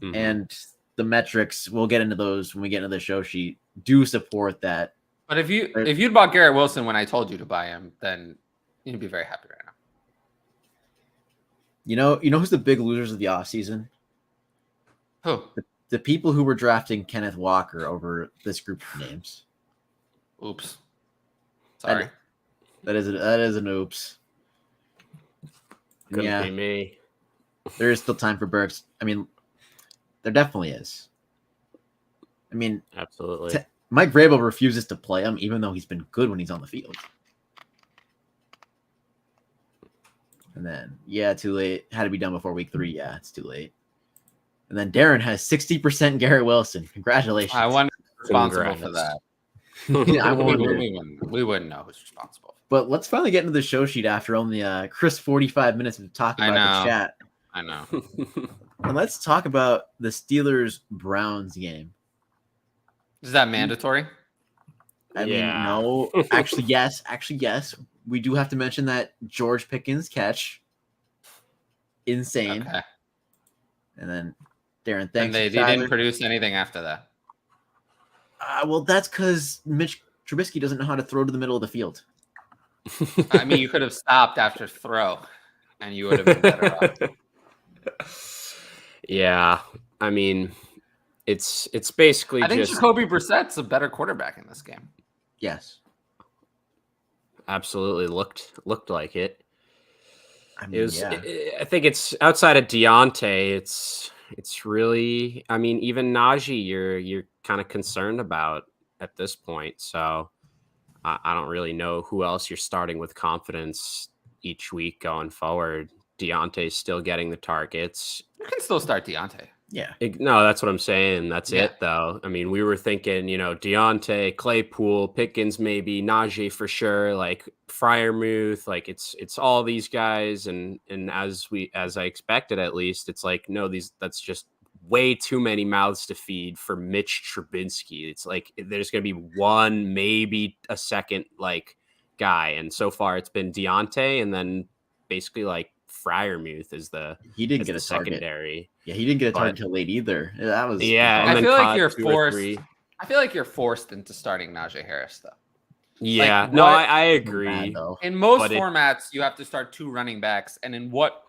Mhm. And the metrics, we'll get into those when we get into the show sheet, do support that. But if you'd bought Garrett Wilson when I told you to buy him, then you'd be very happy right now. You know who's the big losers of the offseason? Who? The people who were drafting Kenneth Walker over this group of names. Oops. Sorry. That is an oops. Couldn't be me. There is still time for Burks. I mean, there definitely is. I mean, Absolutely. Mike Vrabel refuses to play him, even though he's been good when he's on the field. And then, too late. Had to be done before week 3. Yeah, it's too late. And then Darren has 60% Garrett Wilson. Congratulations. I wonder who's responsible Congrats. for that. I wonder. We wouldn't know who's responsible. But let's finally get into the show sheet after only Chris 45 minutes of talking I about the know. chat. I know. And let's talk about the Steelers-Browns game. Is that mandatory? I mean, Yeah. no. Actually, yes. We do have to mention that George Pickens catch. Insane. Okay. And then Darren, And thanks. they didn't produce anything after that. Well, that's because Mitch Trubisky doesn't know how to throw to the middle of the field. I mean, you could have stopped after throw, and you would have been better off. Yeah, I mean, it's basically I think just Jacoby Brissett's a better quarterback in this game. Yes. absolutely looked like it. I It mean, was. yeah. I think it's outside of Deontay. It's really. I mean, even Najee, you're kind of concerned about at this point. So I don't really know who else you're starting with confidence each week going forward. Deontay's still getting the targets. You can still start Deontay. Yeah. No, that's what I'm saying. That's Yeah. it, though. I mean, we were thinking, Deontay, Claypool, Pickens, maybe Najee for sure, like Freiermuth, like it's all these guys, and as I expected, at least, it's like no, that's just way too many mouths to feed for Mitch Trubisky. It's like there's gonna be one, maybe a second like guy, and so far it's been Deontay, and then basically like Freiermuth is He didn't as get the a target. secondary. Yeah, he didn't get a target But- until late either. That was Yeah, and I then feel like Todd, you're 2 or forced. 3. I feel like you're forced into starting Najee Harris, though. Yeah, Like, no, what- I bad, agree. though. In most But it- formats, you have to start 2 running backs, and in what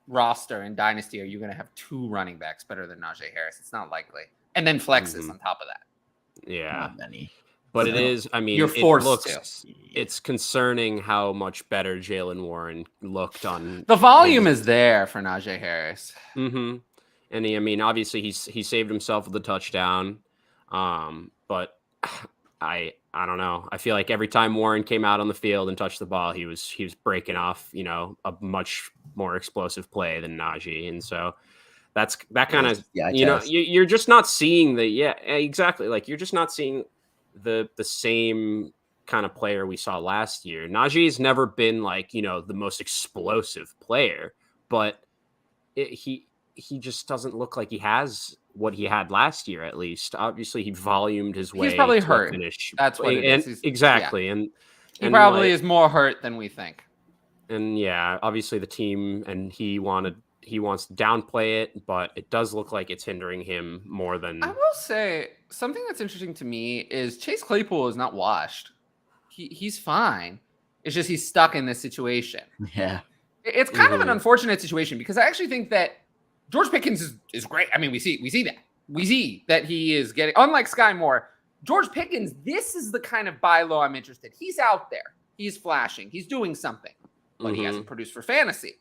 roster in Dynasty are you going to have 2 running backs better than Najee Harris? It's not likely. And then flexes Mhm. on top of that. Yeah, Not many. but it So, is. I mean, You're forced it looks. to. It's concerning how much better Jalen Warren looked on. The volume is there for Najee Harris. Mm-hmm. And I mean, obviously, he saved himself with a touchdown. But I don't know. I feel like every time Warren came out on the field and touched the ball, he was breaking off, a much more explosive play than Najee, and so that kind of you're just not seeing exactly, like you're just not seeing the same kind of player we saw last year. Najee's never been like the most explosive player, but he just doesn't look like he has what he had last year. At least, obviously, he volumed his way. He's probably to a hurt. finish. That's what it is. Exactly, He and probably is more hurt than we think. And yeah, obviously the team and he wants to downplay it, but it does look like it's hindering him more than. I will say something that's interesting to me is Chase Claypool is not washed. He's fine. It's just he's stuck in this situation. Yeah. It's kind of an unfortunate situation because I actually think that George Pickens is great. I mean, we see that. We see that he is getting, unlike Skyy Moore, George Pickens, this is the kind of buy low I'm interested. He's out there. He's flashing. He's doing something, but he hasn't produced for fantasy.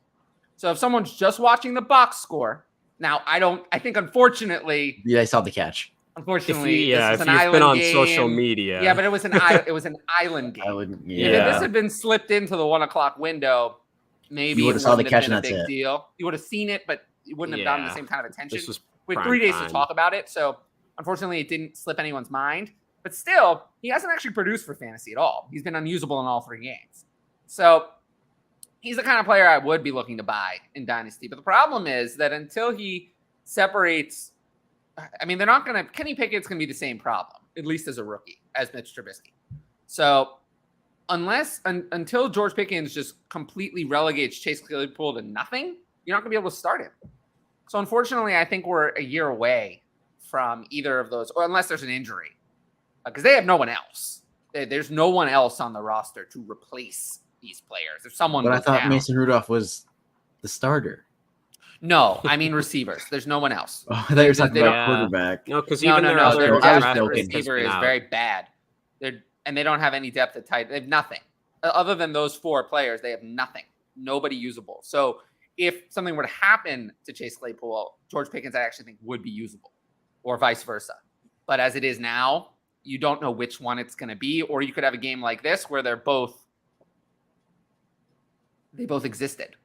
So if someone's just watching the box score, now I think unfortunately. Yeah, I saw the catch. Unfortunately, if this was an you've island been on game. social media. Yeah, but it was an island game. If this had been slipped into the 1 o'clock window, maybe you would it have saw the wouldn't have catch been and a that's big it. deal. You would have seen it, but you wouldn't have gotten the same kind of attention. This was We had prime 3 days time. to talk about it, so unfortunately it didn't slip anyone's mind. But still, he hasn't actually produced for fantasy at all. He's been unusable in all 3 games. So he's the kind of player I would be looking to buy in Dynasty. But the problem is that until he separates, I mean, they're not going to, Kenny Pickett's going to be the same problem, at least as a rookie, as Mitch Trubisky. So until George Pickens just completely relegates Chase Claypool to nothing, you're not going to be able to start him. So unfortunately, I think we're a year away from either of those, or unless there's an injury, because they have no one else. There's no one else on the roster to replace these players. If someone, But I goes thought down, Mason Rudolph was the starter. No, I mean receivers. There's no one else. Oh, I thought you were talking They about don't- quarterback. No, because No, even their no. other Their I was depth at joking. receiver is very bad. And they don't have any depth at tight. They have nothing. Other than those 4 players, they have nothing. Nobody usable. So if something were to happen to Chase Claypool, George Pickens, I actually think would be usable, or vice versa. But as it is now, you don't know which one it's going to be, or you could have a game like this where they both existed,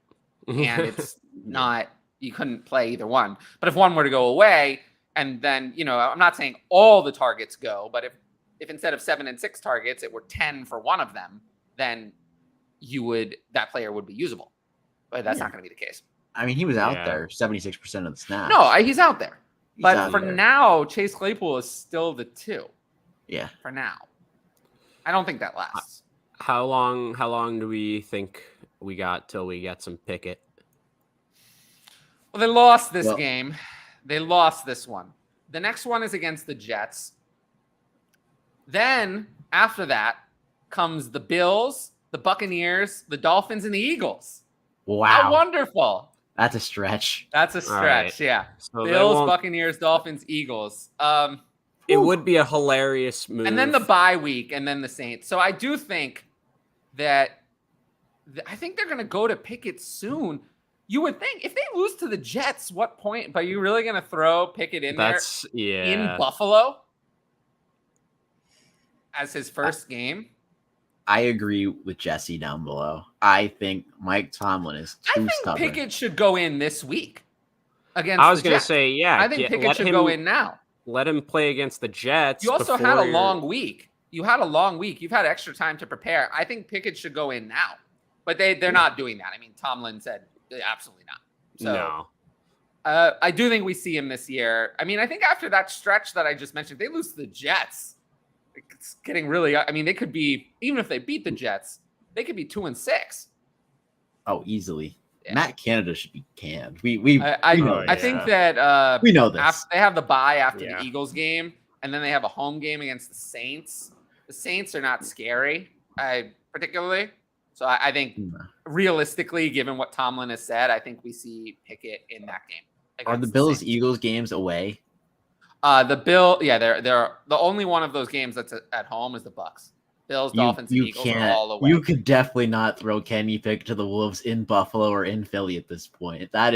and it's not, you couldn't play either one. But if one were to go away, and then, I'm not saying all the targets go, but if instead of 7 and 6 targets, it were 10 for one of them, then that player would be usable. But that's not going to be the case. I mean, he was out there 76% of the snaps. No, he's out there. He's But out for there. now, Chase Claypool is still the 2. Yeah. For now. I don't think that lasts. How long do we think we got till we get some Pickett? Well, they lost this game. They lost this one. The next one is against the Jets. Then, after that, comes the Bills, the Buccaneers, the Dolphins, and the Eagles. Wow. How wonderful. That's a stretch. That's a stretch, right. yeah. So Bills, Buccaneers, Dolphins, Eagles. It would be a hilarious move. And then the bye week, and then the Saints. So I do think that I think they're going to go to Pickett soon. You would think if they lose to the Jets, what point? But are you really going to throw Pickett in in Buffalo as his first game? I agree with Jesse down below. I think Mike Tomlin is too stubborn. Pickett should go in this week against I was the going to Jets. say, yeah. I think Pickett should go in now. Let him play against the Jets. You also had a long week. You've had extra time to prepare. I think Pickett should go in now. But they're not doing that. I mean, Tomlin said absolutely not. So, no. I do think we see him this year. I mean, I think after that stretch that I just mentioned, they lose to the Jets. It's getting really. I mean, they could be, even if they beat the Jets, they could be 2-6. Oh, easily. Yeah. Matt Canada should be canned. We know I think that we know this. they have the bye after the Eagles game, and then they have a home game against the Saints. The Saints are not scary, particularly. So I think realistically, given what Tomlin has said, I think we see Pickett in that game. Are the Bills Eagles games away? They're the only one of those games that's at home is the Bucs. Bills, Dolphins, and Eagles are all away. You could definitely not throw Kenny Pickett to the Wolves in Buffalo or in Philly at this point. That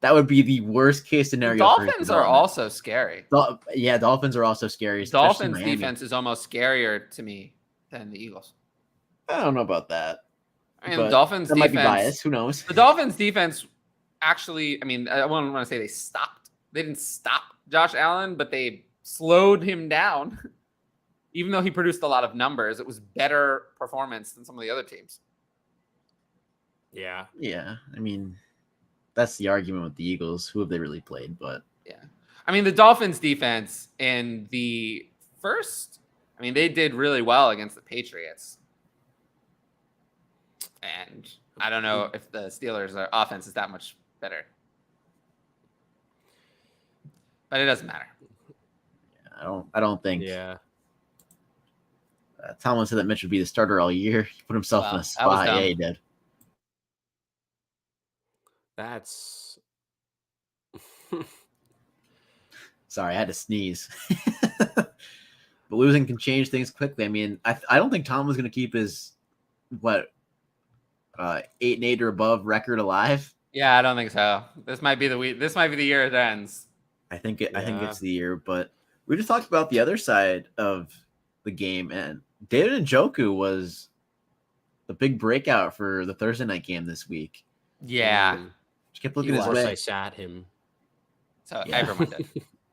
would be the worst case scenario. Dolphins are also scary. Dolphins are also scary. Dolphins defense is almost scarier to me than the Eagles. I don't know about that. I mean, the Dolphins that defense might be biased. Who knows? The Dolphins defense actually, I mean, I wouldn't want to say they stopped. They didn't stop Josh Allen, but they slowed him down. Even though he produced a lot of numbers, it was better performance than some of the other teams. Yeah. Yeah. I mean, that's the argument with the Eagles. Who have they really played? But yeah. I mean, the Dolphins defense in the first, I mean, they did really well against the Patriots. And I don't know if the Steelers' offense is that much better. But it doesn't matter. I don't think. Yeah. Tomlin said that Mitch would be the starter all year. He put himself in a spot. Yeah, he did. That's. Sorry, I had to sneeze. But losing can change things quickly. I mean, I don't think Tomlin's going to keep his 8-8 or above record alive. Yeah, I don't think so. This might be the week. This might be the year it ends. I think it's the year. But we just talked about the other side of the game, and David Njoku was the big breakout for the Thursday night game this week. Yeah. Just kept looking his way. I sat him. So everyone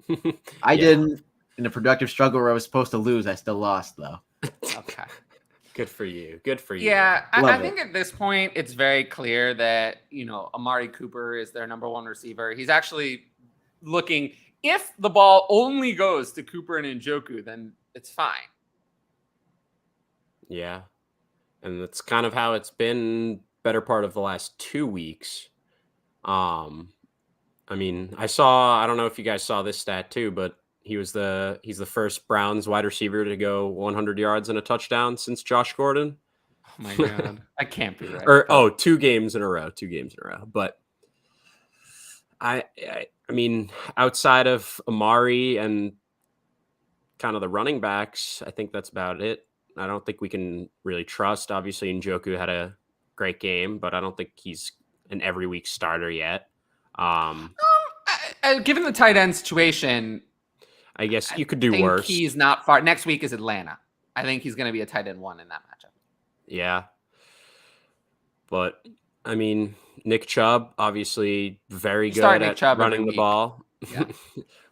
did. I didn't. In a productive struggle where I was supposed to lose, I still lost, though. Okay. Good for you. Good for you. Yeah, I think at this point, it's very clear that, Amari Cooper is their number one receiver. He's actually looking, if the ball only goes to Cooper and Njoku, then it's fine. Yeah. And that's kind of how it's been better part of the last 2 weeks. I mean, I don't know if you guys saw this stat too, but he's the first Browns wide receiver to go 100 yards and a touchdown since Josh Gordon. Oh my god, that can't be right. Or 2 games in a row, But I mean, outside of Amari and kind of the running backs, I think that's about it. I don't think we can really trust. Obviously, Njoku had a great game, but I don't think he's an every week starter yet. Given the tight end situation, I guess you could do think worse. He's not far. Next week is Atlanta. I think he's going to be a tight end 1 in that matchup. Yeah. But, I mean, Nick Chubb, obviously very good at running the ball. Yeah.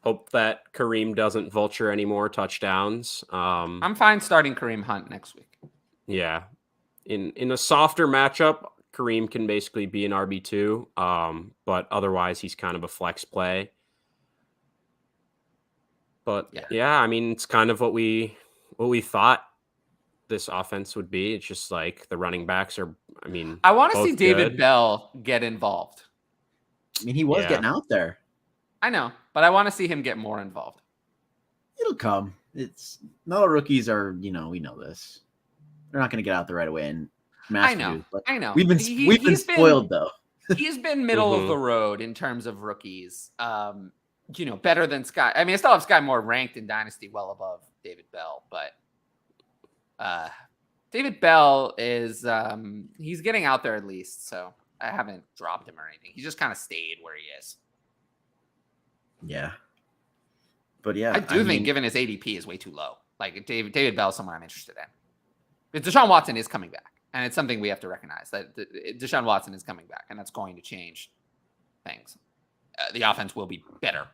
Hope that Kareem doesn't vulture any more touchdowns. I'm fine starting Kareem Hunt next week. Yeah. In a softer matchup, Kareem can basically be an RB2, but otherwise he's kind of a flex play. But yeah, I mean, it's kind of what we thought this offense would be. It's just like the running backs are, I mean, I want to see David good. Bell get involved. I mean, he was getting out there. I know, but I want to see him get more involved. It'll come. It's not all rookies are, we know this. They're not going to get out there right away and I know. We've been spoiled though. He's been middle of the road in terms of rookies. Better than Skyy. I mean, I still have Skyy Moore ranked in Dynasty well above David Bell, but David Bell is he's getting out there at least, so I haven't dropped him or anything. He just kind of stayed where he is. Yeah. But yeah, I think given his ADP is way too low. Like David Bell is someone I'm interested in. Deshaun Watson is coming back, and it's something we have to recognize that Deshaun Watson is coming back, and that's going to change things. The offense will be better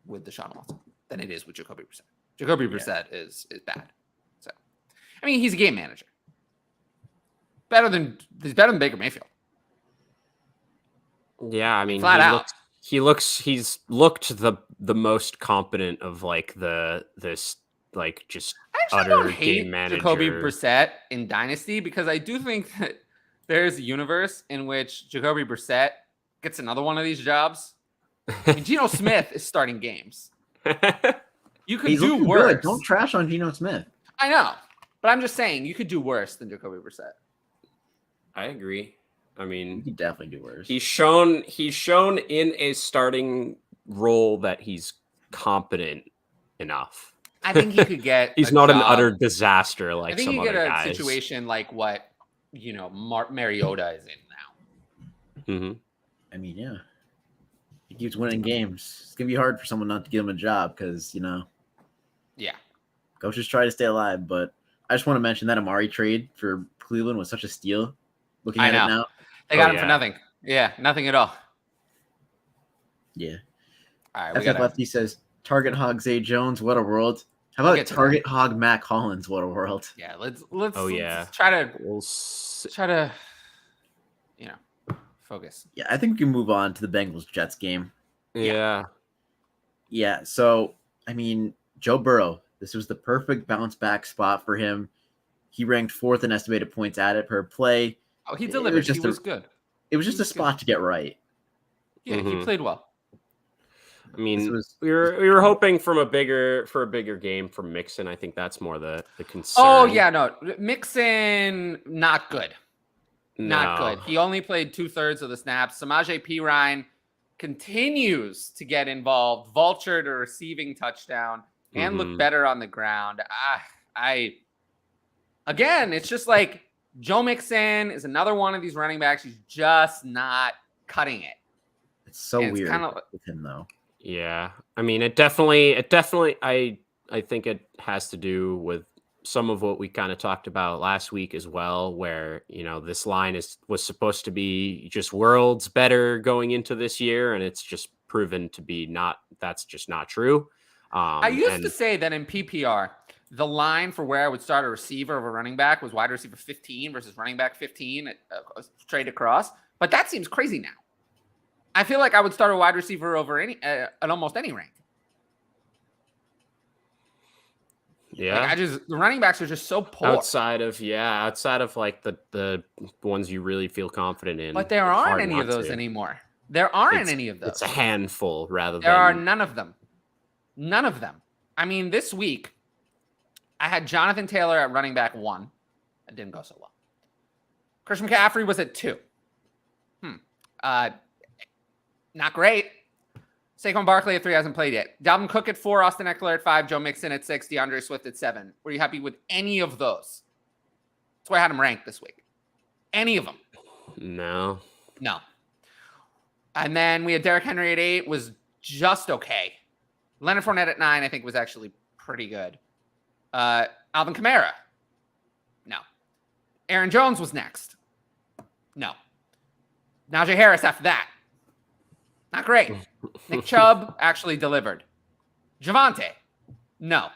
with Deshaun Watson than it is with Jacoby Brissett. Jacoby Brissett is bad. So, I mean, he's a game manager. He's better than Baker Mayfield. Yeah, I mean, flat out. He's looked the most competent of like this just utter game manager. Jacoby Brissett in Dynasty, because I do think that there's a universe in which Jacoby Brissett gets another one of these jobs. I mean, Geno Smith is starting games. You could do worse. Good. Don't trash on Geno Smith. I know, but I'm just saying you could do worse than Jacoby Brissett. I agree. I mean, you could definitely do worse. He's shown in a starting role that he's competent enough. I think he could get. He's not an utter disaster like I think some you other get a guys. situation like what Mariota is in now. Mm-hmm. I mean, yeah, he keeps winning games. It's gonna be hard for someone not to give him a job because yeah, coaches try to stay alive. But I just want to mention that Amari trade for Cleveland was such a steal. Looking at it now, they got him for nothing. Yeah, nothing at all. Yeah. All right, FF Lefty says Target Hog Zay Jones. What a world. How about Target Hog Mac Hollins? What a world. Yeah, let's try to focus. Yeah, I think we can move on to the Bengals Jets game. Yeah. Yeah, so I mean, Joe Burrow, this was the perfect bounce back spot for him. He ranked 4th in estimated points added per play. Oh, he delivered. He was good. It was just a spot to get right. Yeah, he played well. I mean, we were hoping for a bigger game from Mixon. I think that's more the concern. Oh yeah, no, Mixon not good. Not good. He only played 2/3 of the snaps. Samaje Perine continues to get involved, vultured a receiving touchdown, and look better on the ground. Again, it's just like Joe Mixon is another one of these running backs. He's just not cutting it. It's so weird with him though. Yeah, I mean, it definitely. I think it has to do with some of what we kind of talked about last week as well, where this line was supposed to be just worlds better going into this year, and it's just proven to be not. That's just not true. I used to say that in PPR, the line for where I would start a receiver of a running back was wide receiver 15 versus running back 15 straight across, but that seems crazy now. I feel like I would start a wide receiver over at almost any rank. Yeah. The running backs are just so poor. Outside of like the ones you really feel confident in. But there aren't any of those anymore. There aren't any of those. It's a handful rather than. There are none of them. None of them. I mean, this week, I had Jonathan Taylor at running back 1. It didn't go so well. Christian McCaffrey was at 2. Not great. Saquon Barkley at 3 hasn't played yet. Dalvin Cook at 4, Austin Eckler at 5, Joe Mixon at 6, DeAndre Swift at 7. Were you happy with any of those? That's where I had them ranked this week. Any of them? No. And then we had Derrick Henry at 8, was just okay. Leonard Fournette at 9, I think was actually pretty good. Alvin Kamara? No. Aaron Jones was next? No. Najee Harris after that? Not great. Nick Chubb actually delivered. Javonte? No.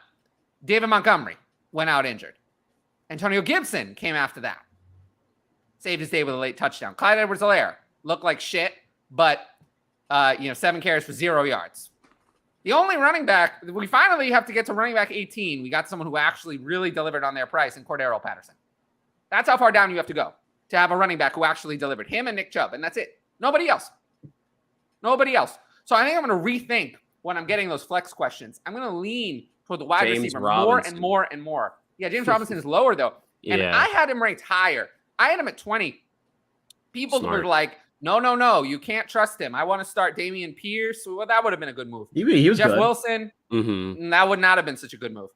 David Montgomery went out injured. Antonio Gibson came after that. Saved his day with a late touchdown. Clyde Edwards-Helaire looked like shit, but 7 carries for 0 yards. The only running back, we finally have to get to running back 18. We got someone who actually really delivered on their price in Cordero Patterson. That's how far down you have to go to have a running back who actually delivered. Him and Nick Chubb, and that's it. Nobody else. So I think I'm going to rethink when I'm getting those flex questions. I'm going to lean toward the wide receiver Robinson. more and more. Yeah, James Robinson is lower, though. And I had him ranked higher. I had him at 20. People were like, no, you can't trust him. I want to start Dameon Pierce. Well, that would have been a good move. He was Jeff good. Wilson, that would not have been such a good move.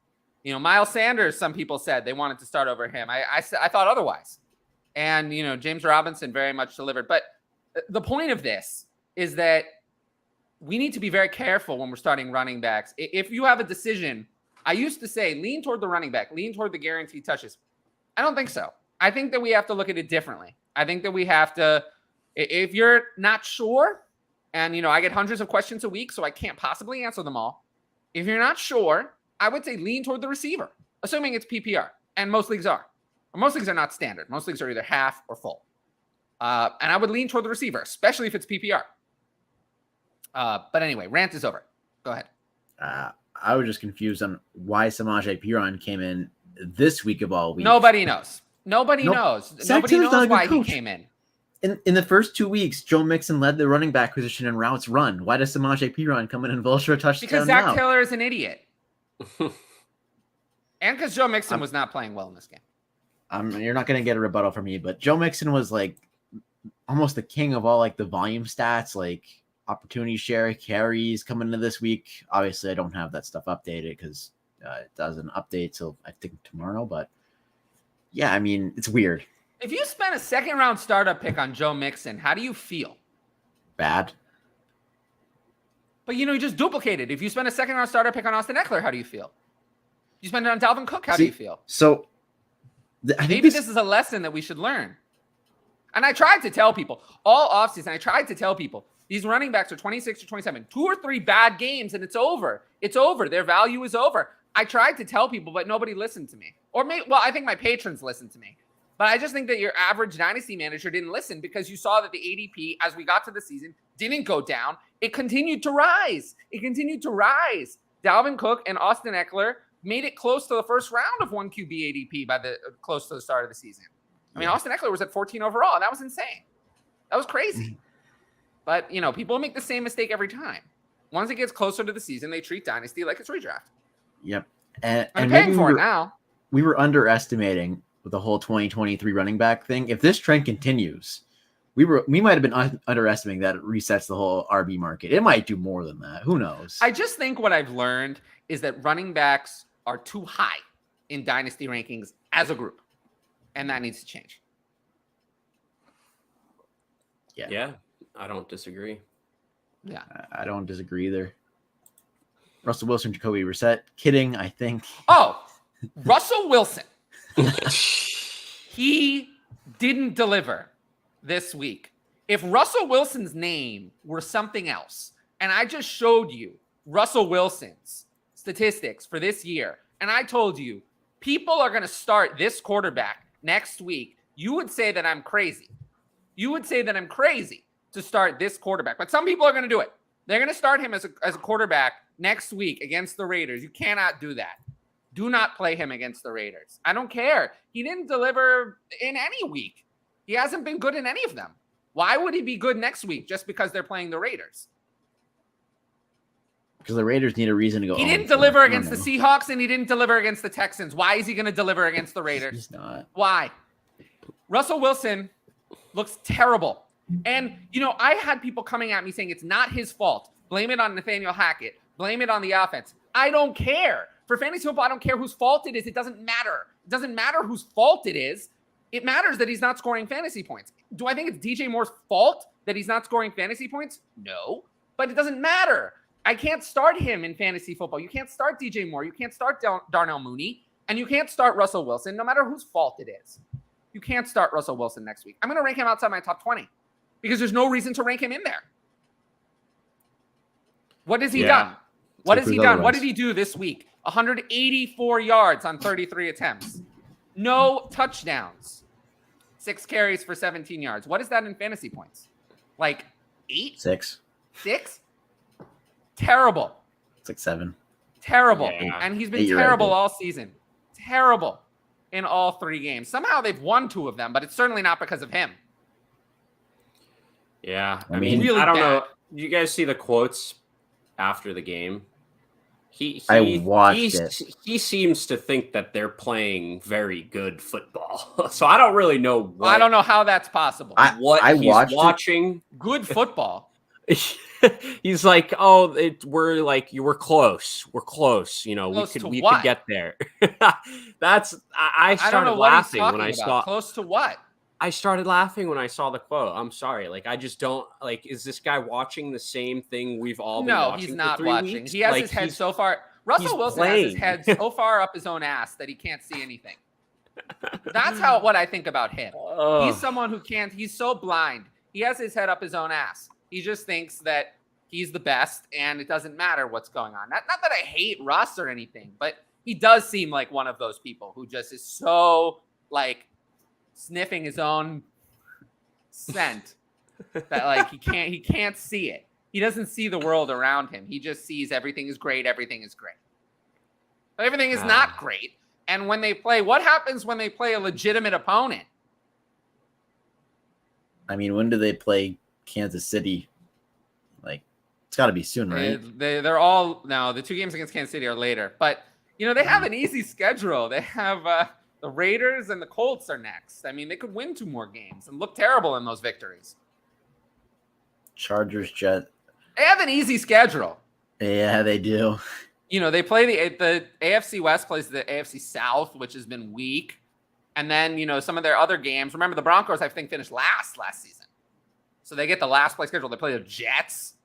Miles Sanders, some people said they wanted to start over him. I thought otherwise. And, James Robinson very much delivered. But the point of this is that we need to be very careful when we're starting running backs. If you have a decision, I used to say, lean toward the running back, lean toward the guaranteed touches. I don't think so. I think that we have to look at it differently. I think that we have to, if you're not sure, and, I get hundreds of questions a week, so I can't possibly answer them all. If you're not sure, I would say lean toward the receiver, assuming it's PPR. And most leagues are. Most leagues are not standard. Most leagues are either half or full. And I would lean toward the receiver, especially if it's PPR. But anyway, rant is over. Go ahead. I was just confused on why Samaje Perine came in this week of all weeks. Nobody knows. Nobody knows why he came in. In the first 2 weeks, Joe Mixon led the running back position in routes run. Why does Samaje Perine come in and vulture a touchdown because Zach Taylor is an idiot. And because Joe Mixon was not playing well in this game. You're not going to get a rebuttal from me, but Joe Mixon was like almost the king of all like the volume stats, like opportunity share, carries coming into this week. Obviously, I don't have that stuff updated because it doesn't update till I think tomorrow. But yeah, I mean, it's weird. If you spent a second-round startup pick on Joe Mixon, how do you feel? Bad. But, you just duplicated. If you spend a second-round startup pick on Austin Eckler, how do you feel? You spend it on Dalvin Cook, how do you feel? So, I think this is a lesson that we should learn. And I tried to tell people, all offseason, these running backs are 26 or 27. 2 or 3 bad games, and it's over. It's over. Their value is over. I tried to tell people, but nobody listened to me. I think my patrons listened to me. But I just think that your average dynasty manager didn't listen because you saw that the ADP, as we got to the season, didn't go down. It continued to rise. Dalvin Cook and Austin Eckler made it close to the first round of 1 QB ADP close to the start of the season. I mean, Austin Eckler was at 14 overall, and that was insane. That was crazy. But, people make the same mistake every time. Once it gets closer to the season, they treat dynasty like it's redraft. Yep. And paying for it now. We were underestimating the whole 2023 running back thing. If this trend continues, we might have been underestimating that it resets the whole RB market. It might do more than that. Who knows? I just think what I've learned is that running backs are too high in dynasty rankings as a group, and that needs to change. Yeah, I don't disagree. Yeah, I don't disagree either. Russell Wilson, Jacoby Brissett. Kidding, I think. Oh, Russell Wilson. He didn't deliver this week. If Russell Wilson's name were something else, and I just showed you Russell Wilson's statistics for this year, and I told you people are going to start this quarterback next week, you would say that I'm crazy. You would say that I'm crazy to start this quarterback. But some people are going to do it. They're going to start him as a quarterback next week against the Raiders. You cannot do that. Do not play him against the Raiders. I don't care. He didn't deliver in any week. He hasn't been good in any of them. Why would he be good next week just because they're playing the Raiders? Because the Raiders need a reason to go. He didn't deliver against the Seahawks, and he didn't deliver against the Texans. Why is he going to deliver against the Raiders? He's not. Why? Russell Wilson looks terrible. And, I had people coming at me saying it's not his fault. Blame it on Nathaniel Hackett. Blame it on the offense. I don't care. For fantasy football, I don't care whose fault it is. It doesn't matter. It doesn't matter whose fault it is. It matters that he's not scoring fantasy points. Do I think it's DJ Moore's fault that he's not scoring fantasy points? No. But it doesn't matter. I can't start him in fantasy football. You can't start DJ Moore. You can't start Darnell Mooney. And you can't start Russell Wilson, no matter whose fault it is. You can't start Russell Wilson next week. I'm going to rank him outside my top 20 because there's no reason to rank him in there. What has he done? What has he done? What did he do this week? 184 yards on 33 attempts. No touchdowns. 6 carries for 17 yards. What is that in fantasy points? Like 8? 6. 6? Terrible. It's like 7. Terrible. Yeah. And he's been terrible all season. Terrible in all 3 games. Somehow they've won 2 of them, but it's certainly not because of him. Yeah. I mean, mean, really I don't bad. know. You guys see the quotes after the game? I watched it. He seems to think that they're playing very good football. So I don't really know I don't know how that's possible. I he's watched watching. Good football. He's like, oh, we're close. We're close. Close to we what? could get there. That's I I don't started know what he's laughing when talking I about. saw. Close to what? I started laughing when I saw the quote. I'm sorry. I just don't is this guy watching the same thing we've all been watching? No, he's for not 3 watching. weeks? He has his head so far. Russell Wilson has his head so far up his own ass that he can't see anything. That's what I think about him. He's someone who can't. He's so blind. He has his head up his own ass. He just thinks that he's the best, and it doesn't matter what's going on. Not that I hate Russ or anything, but he does seem like one of those people who just is so sniffing his own scent that he can't see it. He doesn't see the world around him. He just sees everything is great. Everything is great. But everything is not great. And when they play, what happens when they play a legitimate opponent? I mean, when do they play Kansas City? It's got to be soon, right? They're all now. The 2 games against Kansas City are later, but they have an easy schedule. They have the Raiders and the Colts are next. I mean, they could win 2 more games and look terrible in those victories. Chargers, Jets. They have an easy schedule. Yeah, they do. They play the AFC West plays the AFC South, which has been weak. And then, some of their other games. Remember, the Broncos, I think, finished last season. So they get the last place schedule. They play the Jets.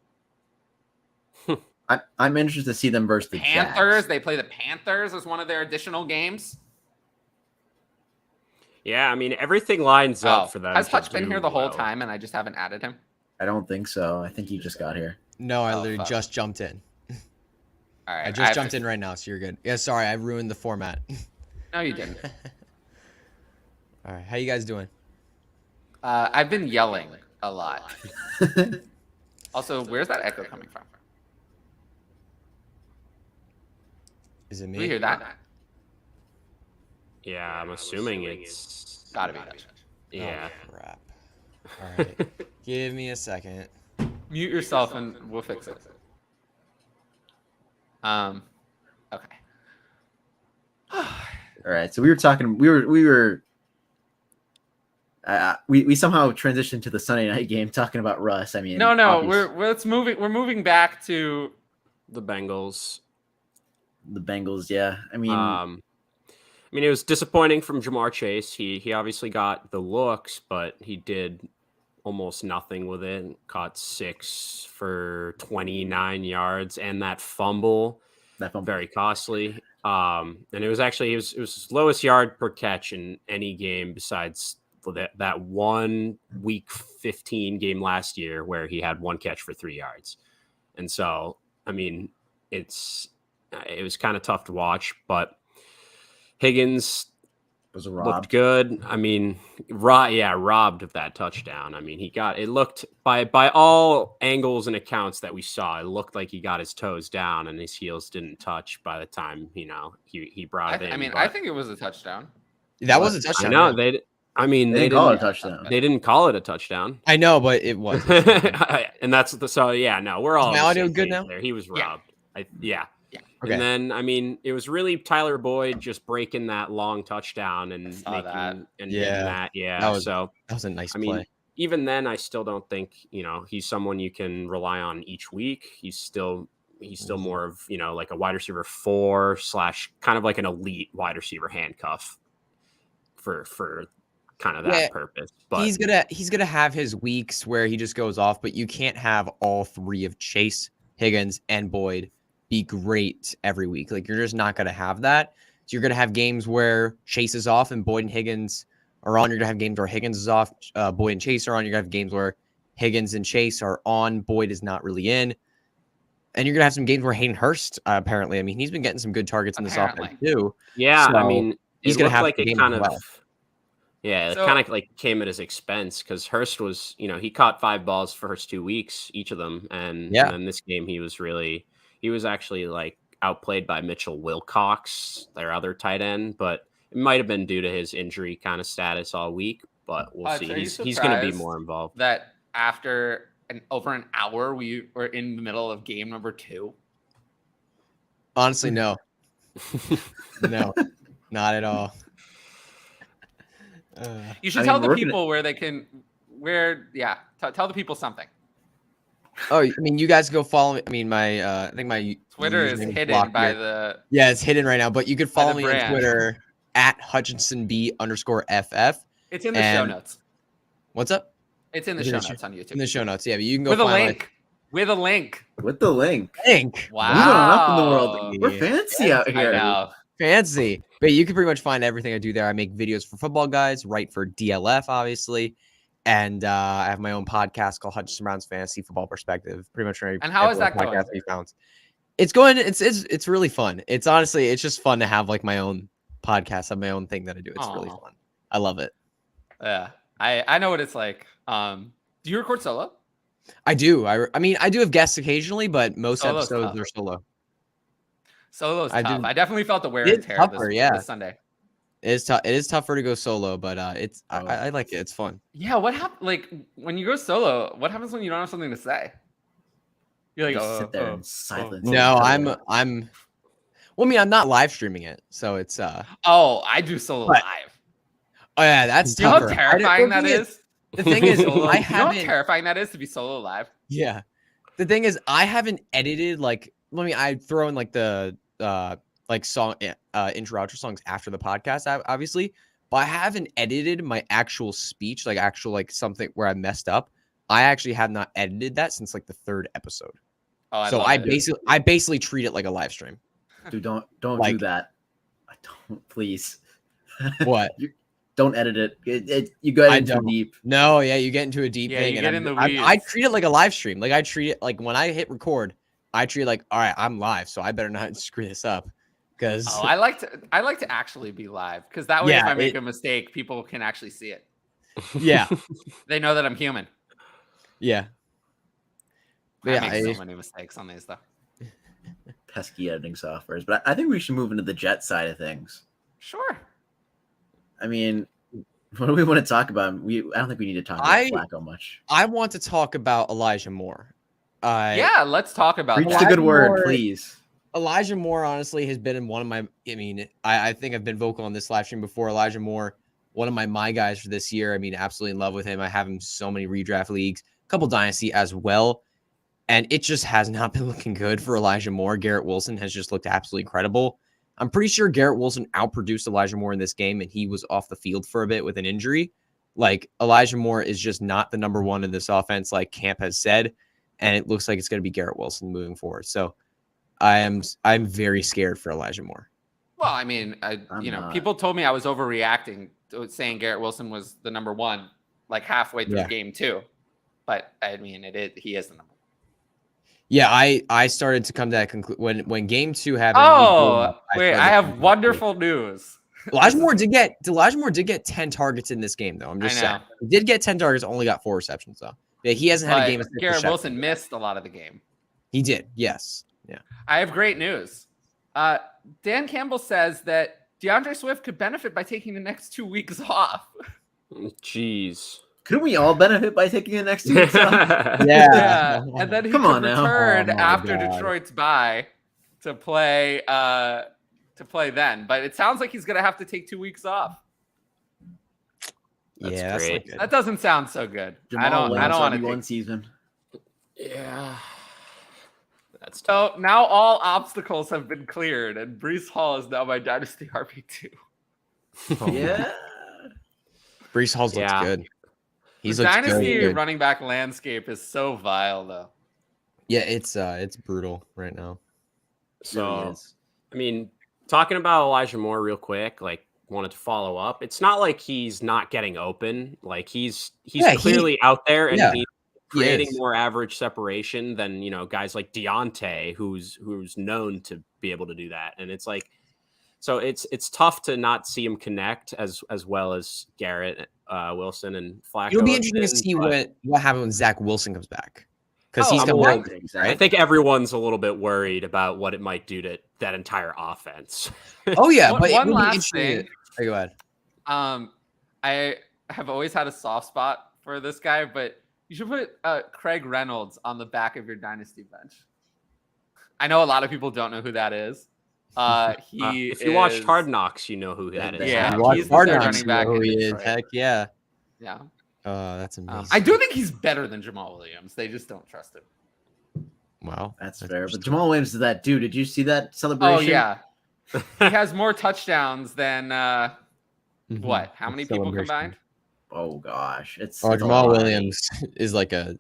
I'm interested to see them versus the Panthers. Jags. They play the Panthers as one of their additional games. Yeah, I mean, everything lines up for them. Has to Hutch been do here the whole well. time, and I just haven't added him? I don't think so. I think he just got here. No, I literally just jumped in. All right. I just jumped in right now, so you're good. Yeah, sorry, I ruined the format. No, you didn't. All right, how you guys doing? I've been yelling a lot. Also, where's that echo coming from? Is it me? Do we hear that? Yeah, I'm assuming it's Gotta be Hutch. yeah. Oh, crap. All right, give me a second. Mute yourself and we'll fix it. Okay. All right. So we were talking. We somehow transitioned to the Sunday night game talking about Russ. I mean, No, we're moving back to The Bengals. the Bengals. Yeah. I mean, it was disappointing from Jamar Chase. He obviously got the looks, but he did almost nothing with it. Caught 6 for 29 yards, and that fumble, very costly. And it was his lowest yard per catch in any game besides that one week 15 game last year where he had 1 catch for 3 yards. And so, I mean, it was kind of tough to watch, but Higgins Was looked robbed. good. I mean, robbed of that touchdown. I mean, it looked by all angles and accounts that we saw, it looked like he got his toes down and his heels didn't touch by the time, he brought it in. I mean, but I think it was a touchdown. That was a I touchdown. know Yeah. They didn't call it a touchdown. They didn't call it a touchdown. I know, but it was. And we're all my on the audio same good page now? there. He was Yeah. robbed. Yeah. Okay. And then, I mean, it was really Tyler Boyd just breaking that long touchdown and Saw that. getting Yeah. that. Yeah. That was- So, That was a nice I play. mean, even then, I still don't think, he's someone you can rely on each week. He's still more of, like a wide receiver 4 / kind of like an elite wide receiver handcuff for kind of that purpose. But he's gonna have his weeks where he just goes off, but you can't have all 3 of Chase, Higgins, and Boyd be great every week. Like, you're just not gonna have that. So you're gonna have games where Chase is off and Boyd and Higgins are on. You're gonna have games where Higgins is off, Boyd and Chase are on. You're gonna have games where Higgins and Chase are on, Boyd is not really in. And you're gonna have some games where Hayden Hurst, apparently, I mean, he's been getting some good targets in this offense too. yeah, I So, mean, he's it gonna looked have like the it game kind as of well. Yeah, it So- kind of like came at his expense because Hurst was, he caught 5 balls for his 2 weeks, each of them, and then this game he was actually like outplayed by Mitchell Wilcox, their other tight end, but it might have been due to his injury kind of status all week. But we'll see. Are you He's going to be surprised more involved. That after over an hour, we were in the middle of game number 2. Honestly, no. No, not at all. You should I mean, tell the we're gonna- people tell the people something. Oh, I mean, you guys go follow me. I mean, I think my Twitter is username hidden blocked by here. the. Yeah, it's hidden right now, but you could follow the me on brand. Twitter at @HutchinsonB_FF. It's in the show And- notes. What's up? It's in the It's in show the notes on YouTube. In the show notes. Yeah, but you can go With a find my link. With a link. With the link. link. Wow. Moving on up in the world. We're Yeah. fancy out I here. know. Fancy. But you can pretty much find everything I do there. I make videos for football guys, write for DLF, obviously. And I have my own podcast called Hutchinson Brown's Fantasy Football Perspective. Pretty much And how is that going? podcast we found. It's going. It's really fun. It's honestly, it's just fun to have like my own podcast, have my own thing that I do. It's really Aw. fun. I love it. Yeah. I know what it's like. Do you record solo? I do. I mean, I do have guests occasionally, but most Solo's episodes tough. are solo. Solo's I tough. do- I definitely felt the wear It's and tear tougher, this Sunday. It is tough. It is tougher to go solo, but it's Oh. I like it. It's fun. Yeah, what happened? Like when you go solo, what happens when you don't have something to say? You're like, Just sit there in silence. No, I'm. Well, I mean, I'm not live streaming it, so it's Oh, I do solo But- live. Oh yeah, that's Do you know how tougher. terrifying that is? The thing is, Solo- I you know how haven't. terrifying that is to be solo live. Yeah, the thing is, I haven't edited like. I throw in like the like song intro outro songs after the podcast, obviously, but I haven't edited my actual speech, like actual like something where I messed up. I actually have not edited that since like the 3rd episode. Oh, So love I it. basically treat it like a live stream. Dude, don't Like- do that. Don't, please. What? Don't edit it. You go I in too don't. deep. No, yeah, you get into a deep Yeah, thing. you and get I'm- in the I weeds. treat it like a live stream. Like I treat it like when I hit record, I treat it like, all right, I'm live, so I better not screw this up. Because Oh, I like to actually be live because that way, if Yeah, I make a mistake, people can actually see it. yeah, They know that I'm human. yeah. But I yeah, make so many mistakes on these stuff. Pesky editing softwares. But I think we should move into the Jet side of things. Sure. I mean, what do we want to talk about? I don't think we need to talk about Flacco much. I want to talk about Elijah Moore. Yeah, let's talk about Preach that. the good word, Moore- please. Elijah Moore, honestly, has been in one of my. I mean, I think I've been vocal on this live stream before. Elijah Moore, one of my guys for this year. I mean, absolutely in love with him. I have him so many redraft leagues, a couple dynasty as well, and it just has not been looking good for Elijah Moore. Garrett Wilson has just looked absolutely incredible. I'm pretty sure Garrett Wilson outproduced Elijah Moore in this game, and he was off the field for a bit with an injury. Like Elijah Moore is just not the number one in this offense, like Camp has said, and it looks like it's going to be Garrett Wilson moving forward. So. I'm very scared for Elijah Moore. Well, I mean, people told me I was overreacting to saying Garrett Wilson was the number one, like halfway through game 2. But I mean, he is the number one. Yeah, I started to come to that conclusion when game 2 happened. Oh, wait, I have started- wonderful news. Elijah Moore did get 10 targets in this game, though. I'm just saying. He did get 10 targets, only got 4 receptions, though. Yeah, he hasn't had a game of 6 Garrett receptions. Wilson missed a lot of the game. He did, yes. Yeah. I have great news. Dan Campbell says that DeAndre Swift could benefit by taking the next 2 weeks off. Jeez. Couldn't we all benefit by taking the next 2 weeks off? Yeah. And then he Come could on now. return Oh my after God. Detroit's bye to play then. But it sounds like he's gonna have to take 2 weeks off. That's That's great. not good. That doesn't sound so good. I don't want to one season. Yeah. That's So now all obstacles have been cleared, and Breece Hall is now my Dynasty RB2. Yeah. Breece Hall looks Yeah. good. The He's Dynasty good. running back landscape is so vile, though. Yeah, it's brutal right now. So, I mean, talking about Elijah Moore real quick, like wanted to follow up. It's not like he's not getting open. Like he's clearly out there and he's creating more average separation than, guys like Deontay, who's known to be able to do that. And it's like, so it's tough to not see him connect as well as Garrett Wilson and Flacco. It'll be interesting to see what happens when Zach Wilson comes back. Because he's coming back. I think everyone's a little bit worried about what it might do to that entire offense. Oh yeah, but one last thing. Go ahead. I have always had a soft spot for this guy, but you should put Craig Reynolds on the back of your dynasty bench. I know a lot of people don't know who that is. If you watched Hard Knocks, you know who that is. Yeah, he's Hard Knocks. running back. Who he is? Heck yeah. Yeah. That's amazing. I do think he's better than Jamal Williams. They just don't trust him. Wow, that's fair. But Jamal Williams is that dude. Did you see that celebration? Oh yeah, he has more touchdowns than what? How many people combined? Oh gosh, it's Jamal Williams is like a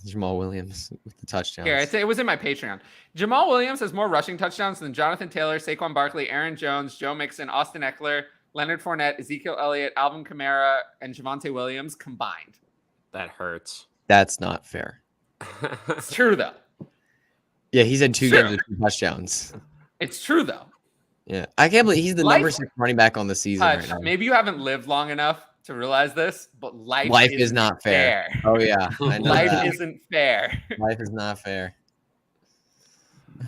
Jamal Williams with the touchdowns. Here, it was in my Patreon. Jamal Williams has more rushing touchdowns than Jonathan Taylor, Saquon Barkley, Aaron Jones, Joe Mixon, Austin Eckler, Leonard Fournette, Ezekiel Elliott, Alvin Kamara, and Javonte Williams combined. That hurts. That's not fair. It's true though. Yeah, he's had 2 games with 2 touchdowns. It's true though. Yeah, I can't believe he's the number 6 running back on the season right now. Maybe you haven't lived long enough to realize this, but life is not fair. Oh yeah, I know life isn't fair. Life is not fair.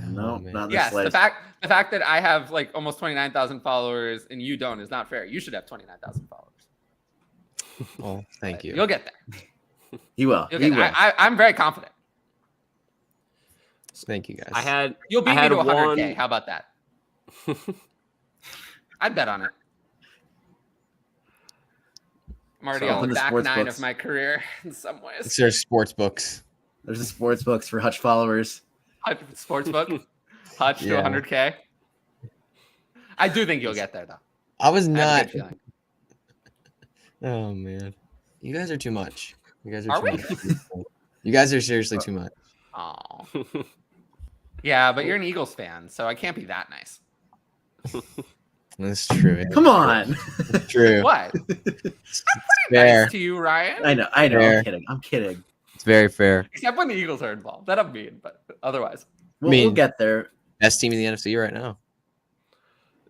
No, not yes. this The fact that I have like almost 29,000 followers and you don't is not fair. You should have 29,000 followers. Well, thank you. You'll get there. He will. He will. I'm very confident. Thank you, guys. You'll beat me to 100K. How about that? I'd bet on it. I'm already on the back 9 of my career in some ways. There's sports books. There's the sports books for Hutch followers. Sportsbook, Hutch to 100K. I do think you'll get there though. I was not. Oh man, you guys are too much. You guys are too much. You guys are seriously too much. Oh. Yeah, but you're an Eagles fan, so I can't be that nice. That's true. Come on. That's true. What? I'm pretty fair. nice to you, Ryan. I know. Fair. I'm kidding. It's very fair. Except when the Eagles are involved. That I'm mean, but otherwise. We'll get there. Best team in the NFC right now.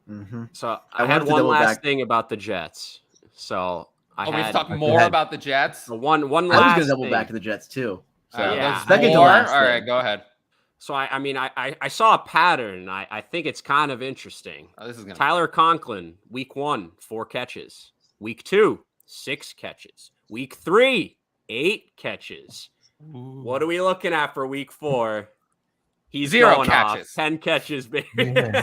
Mm-hmm. So I had one last thing about the Jets. So we have to talk more about the Jets. One last. I was going to double back to the Jets too. So second to last. All right, go ahead. So I saw a pattern. I think it's kind of interesting. This is Tyler Conklin, week 1, 4 catches. Week 2, 6 catches. Week 3, 8 catches. Ooh. What are we looking at for week 4? He's 0 going catches. Off. 10 catches, baby.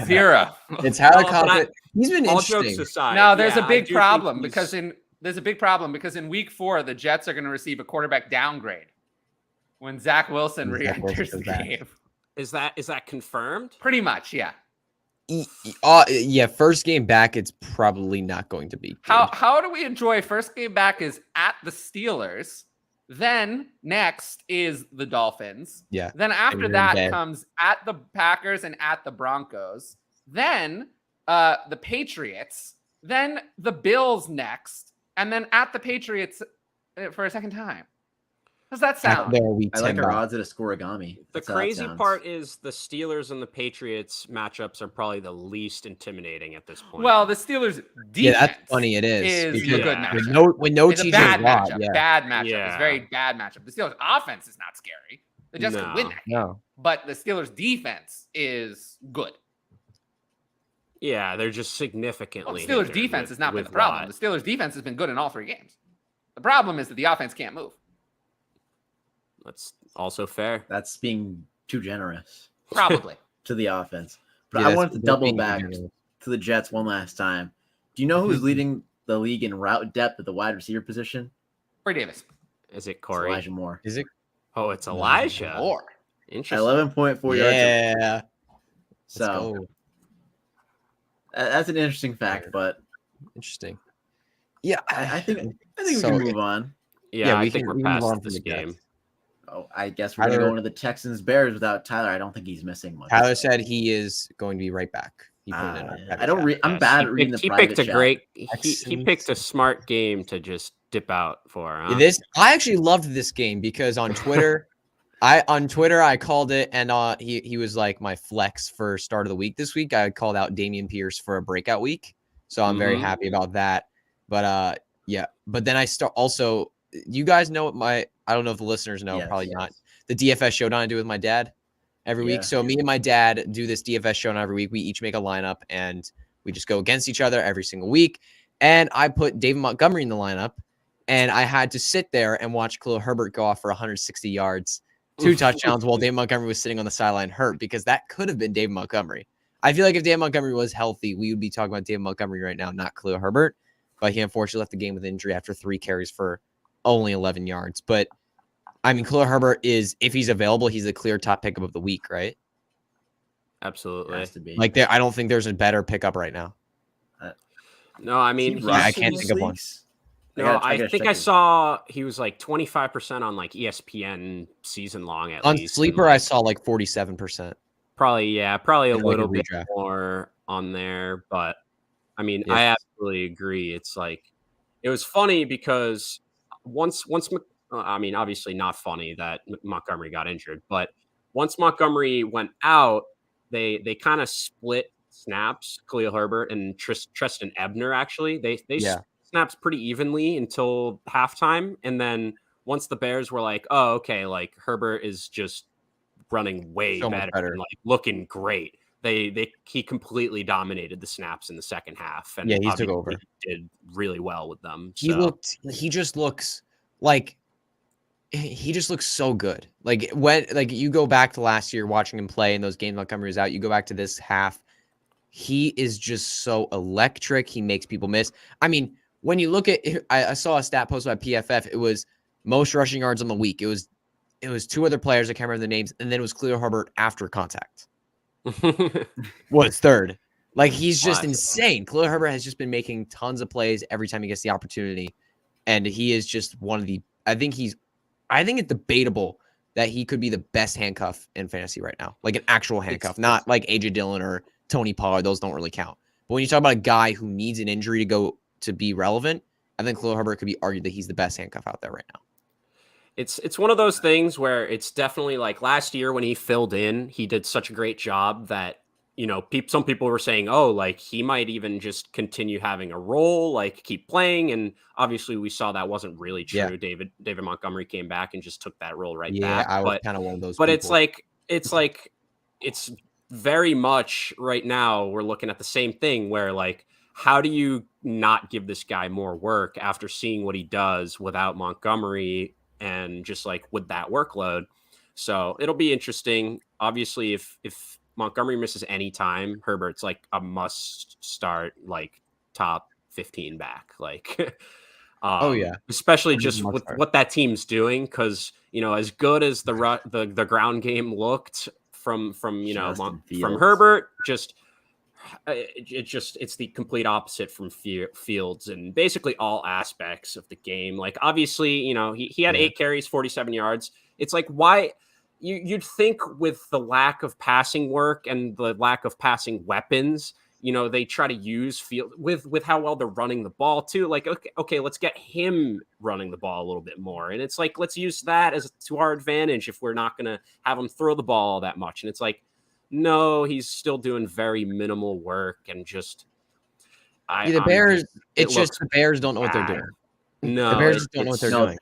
0. It's Tyler Conklin. He's been all interesting. jokes aside. Now there's a big problem because in week 4 the Jets are going to receive a quarterback downgrade when Zach Wilson re-enters the game. Is that confirmed? Pretty much, yeah. Yeah, first game back, it's probably not going to be good. How do we enjoy first game back is at the Steelers, then next is the Dolphins. Yeah. Then after that comes at the Packers and at the Broncos. Then the Patriots. Then the Bills next. And then at the Patriots for a second time. How's that sound? They're a week I like 10 our back. odds at a scoregami. The That's how that crazy sounds. part is the Steelers and the Patriots matchups are probably the least intimidating at this point. Well, the Steelers defense Yeah, that's funny. It is a good Yeah. matchup. With no It's a TJ bad Watt. matchup. Yeah. Bad matchup. It's Yeah. a very bad matchup. The Steelers offense is not scary. The Jets could win No. that. No. But the Steelers defense is good. Yeah, they're just Well, significantly. the Steelers hindered defense with- has not been with the problem. Watt. The Steelers defense has been good in all 3 games. The problem is that the offense can't move. That's also fair. That's being too generous Probably. to the offense. But Yeah, I that's- wanted to that's double being back generous. to the Jets one last time. Do you know who's leading the league in route depth at the wide receiver position? Corey Davis. Is it It's Corey? Elijah Moore. Is it? Oh, it's Elijah. Or Interesting. 11.4 yards. Yeah. So Let's go. That's an interesting fact, but Interesting. Yeah, I think we So- can move on. Yeah, I we think can we're move on past from this the game. Jets. Oh, I guess we're gonna go Tyler- into the Texans Bears without Tyler. I don't think he's missing much. Tyler said he is going to be right back. He put it in our private I don't. chat. I'm Yes, bad he at reading picked- the He private picked a chat. great. He Texans. picked a smart game to just dip out for. Huh? I actually loved this game because on Twitter, I called it, and he was like my flex for start of the week this week. I called out Dameon Pierce for a breakout week, so I'm very Mhm. happy about that. But yeah. But then I start also. You guys know what I don't know if the listeners know, Yes, probably yes. not. The DFS showdown I do with my dad every Yeah. week. So me and my dad do this DFS showdown every week. We each make a lineup and we just go against each other every single week. And I put David Montgomery in the lineup, and I had to sit there and watch Khalil Herbert go off for 160 yards, 2 touchdowns, while David Montgomery was sitting on the sideline hurt, because that could have been David Montgomery. I feel like if David Montgomery was healthy, we would be talking about David Montgomery right now, not Khalil Herbert. But he unfortunately left the game with injury after 3 carries for only 11 yards. But I mean, Khalil Herbert is, if he's available, he's the clear top pickup of the week, right? Absolutely. Has to be. Like, I don't think there's a better pickup right now. No, I mean, He he's- I rushed can't in think of one. leagues? No, gotta I think check I his- saw he was like 25% on like ESPN season long at On least. and, Sleeper, I like, saw like 47%. probably a In, like, a little bit redraft. more on there, but I mean, Yeah. I absolutely agree. It's like it was funny because I mean, obviously not funny that Montgomery got injured, but once Montgomery went out, they kind of split snaps. Khalil Herbert and Tristan Ebner actually they Yeah. snaps pretty evenly until halftime, and then once the Bears were like, oh, okay, like Herbert is just running way So much better, better. and like looking great. He completely dominated the snaps in the second half, and Yeah, he took obviously over. did really well with them. He So just looks like he just looks so good. Like when you go back to last year watching him play in those games Montgomery was out, you go back to this half, he is just so electric. He makes people miss. I mean, when you look at I saw a stat post by PFF, it was most rushing yards on the week. It was 2 other players, I can't remember the names, and then it was Khalil Herbert after contact. Was third. Like, he's just Classic. insane. Khalil Herbert has just been making tons of plays every time he gets the opportunity. And he is just one of the I think it's debatable that he could be the best handcuff in fantasy right now. Like an actual handcuff, not like AJ Dillon or Tony Pollard. Those don't really count. But when you talk about a guy who needs an injury to be relevant, I think Khalil Herbert could be argued that he's the best handcuff out there right now. It's one of those things where it's definitely like last year when he filled in, he did such a great job that, you know, some people were saying, oh, like he might even just continue having a role, like keep playing. And obviously we saw that wasn't really true. Yeah. David Montgomery came back and just took that role right Yeah, back. I was But kind of one of those But people. it's very much right now we're looking at the same thing where like, how do you not give this guy more work after seeing what he does without Montgomery and just like with that workload? So it'll be interesting. Obviously, if Montgomery misses any time, Herbert's like a must start, like top 15 back. Like, Oh, yeah. especially Herbert's a just must with start. what that team's doing, because you know, as good as the ground game looked from Justin from Fields. Herbert, it's the complete opposite from Fields and basically all aspects of the game. Like obviously, you know, he had 8 carries, 47 yards. It's like, why you'd think with the lack of passing work and the lack of passing weapons, they try to use Field with how well they're running the ball too. Like, okay, let's get him running the ball a little bit more. And it's like, let's use that as to our advantage if we're not going to have him throw the ball that much. And it's like, no, he's still doing very minimal work and just. The Bears, the Bears don't know what they're doing. No, the Bears don't know what they're doing.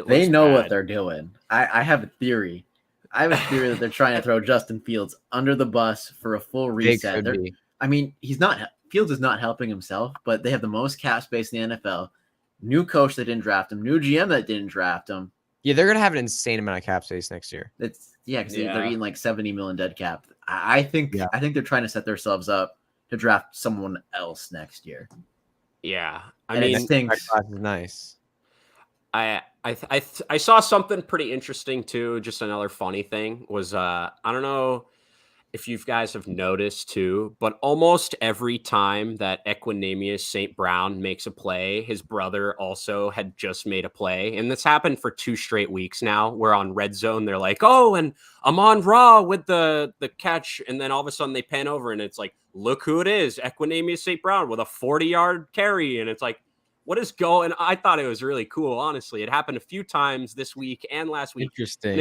They know what they're doing. I have a theory. I have a theory that they're trying to throw Justin Fields under the bus for a full reset. I mean, Fields is not helping himself, but they have the most cap space in the NFL. New coach that didn't draft him, new GM that didn't draft him. Yeah, they're gonna have an insane amount of cap space next year. Because they're eating like 70 million dead cap. I think they're trying to set themselves up to draft someone else next year. Yeah, I think that class is nice. I saw something pretty interesting too. Just another funny thing was I don't know if you guys have noticed too, but almost every time that Equanimeous St. Brown makes a play, his brother also had just made a play. And this happened for 2 straight weeks now. We're on Red Zone. They're like, oh, and Amon-Ra with the catch. And then all of a sudden they pan over and it's like, look who it is. Equanimeous St. Brown with a 40-yard carry. And it's like, what is going? I thought it was really cool. Honestly, it happened a few times this week and last week. Interesting. And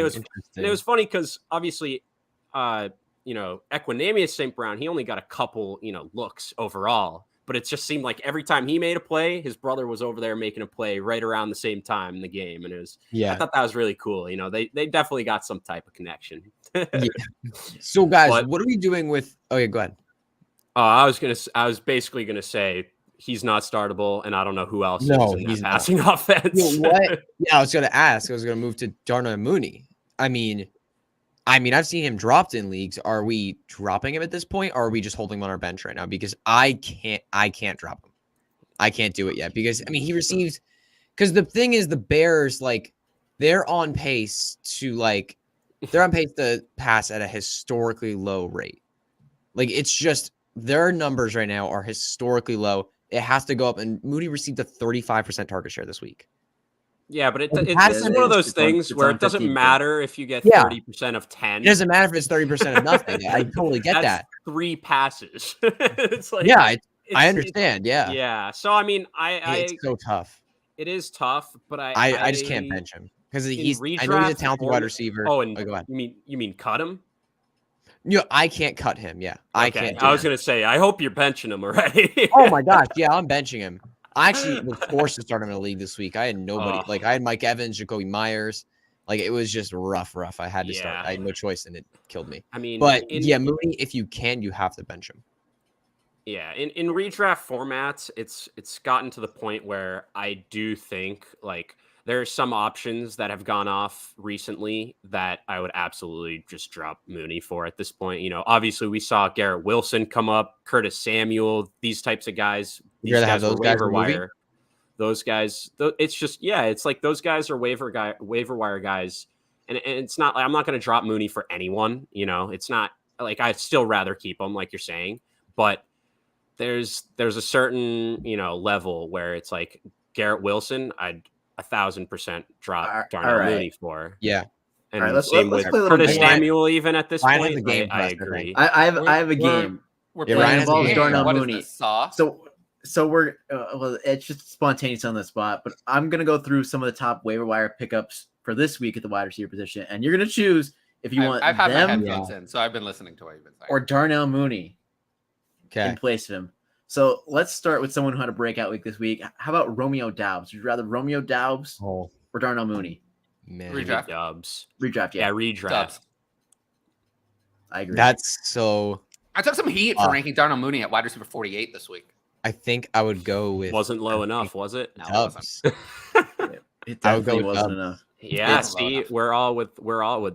it was funny because obviously, Equanimeous St. Brown, he only got a couple, looks overall, but it just seemed like every time he made a play, his brother was over there making a play right around the same time in the game. And I thought that was really cool. They definitely got some type of connection. Yeah. So guys, what are we doing with, okay, go ahead. I was basically going to say, he's not startable, and I don't know who else is in that passing offense. What? Yeah, I was going to ask. I was going to move to Darnell Mooney. I mean, I've seen him dropped in leagues. Are we dropping him at this point, or are we just holding him on our bench right now? Because I can't drop him. I can't do it yet because he receives. Because the thing is, the Bears they're on pace to pass at a historically low rate. It's just their numbers right now are historically low. It has to go up, and Mooney received a 35% target share this week. Yeah, but it's one of those things where it doesn't matter if you get 30% of 10. It doesn't matter if it's 30% of nothing. I totally get that. 3 passes. It's like, I understand. Yeah. So it's so tough. It is tough, but I just can't bench him because I know he's a talented wide receiver. Oh, and go ahead. You mean cut him? I can't cut him. Yeah, I can't. I was gonna say, I hope you're benching him already. Oh my gosh, yeah, I'm benching him. I actually was forced to start him in a league this week. I had nobody. I had Mike Evans, Jacoby Myers. It was just rough. I had to start. I had no choice, and it killed me. Mooney, if you can, you have to bench him. Yeah, in redraft formats, it's gotten to the point where I do think there are some options that have gone off recently that I would absolutely just drop Mooney for at this point. Obviously we saw Garrett Wilson come up, Curtis Samuel, these types of guys. You're gonna have those guys waiver wire. Those guys, it's just it's like those guys are waiver wire guys, and it's not. I'm not going to drop Mooney for anyone. It's not I'd still rather keep him, like you're saying, but there's a certain level where it's like Garrett Wilson, I'd 1,000% drop Darnell Mooney for. Yeah. And let's with Curtis Samuel even at this point. I agree. I have a game. We're playing involves Darnell Mooney. So we're it's just spontaneous on the spot, but I'm gonna go through some of the top waiver wire pickups for this week at the wide receiver position, and you're gonna choose if you want I've had them my headphones in, so I've been listening to what you've been saying. or Darnell Mooney in place of him. So let's start with someone who had a breakout week this week. How about Romeo Doubs? Would you rather Romeo Doubs or Darnell Mooney? Man, Redraft. Doubs. Redraft, yeah. Yeah, redraft. Doubs. I agree. That's so. I took some heat for ranking Darnell Mooney at wide receiver 48 this week. I think I would go with. Wasn't low enough, was it? No, Doubs. It I would go definitely with wasn't Doubs. enough. Yeah, see, we're all with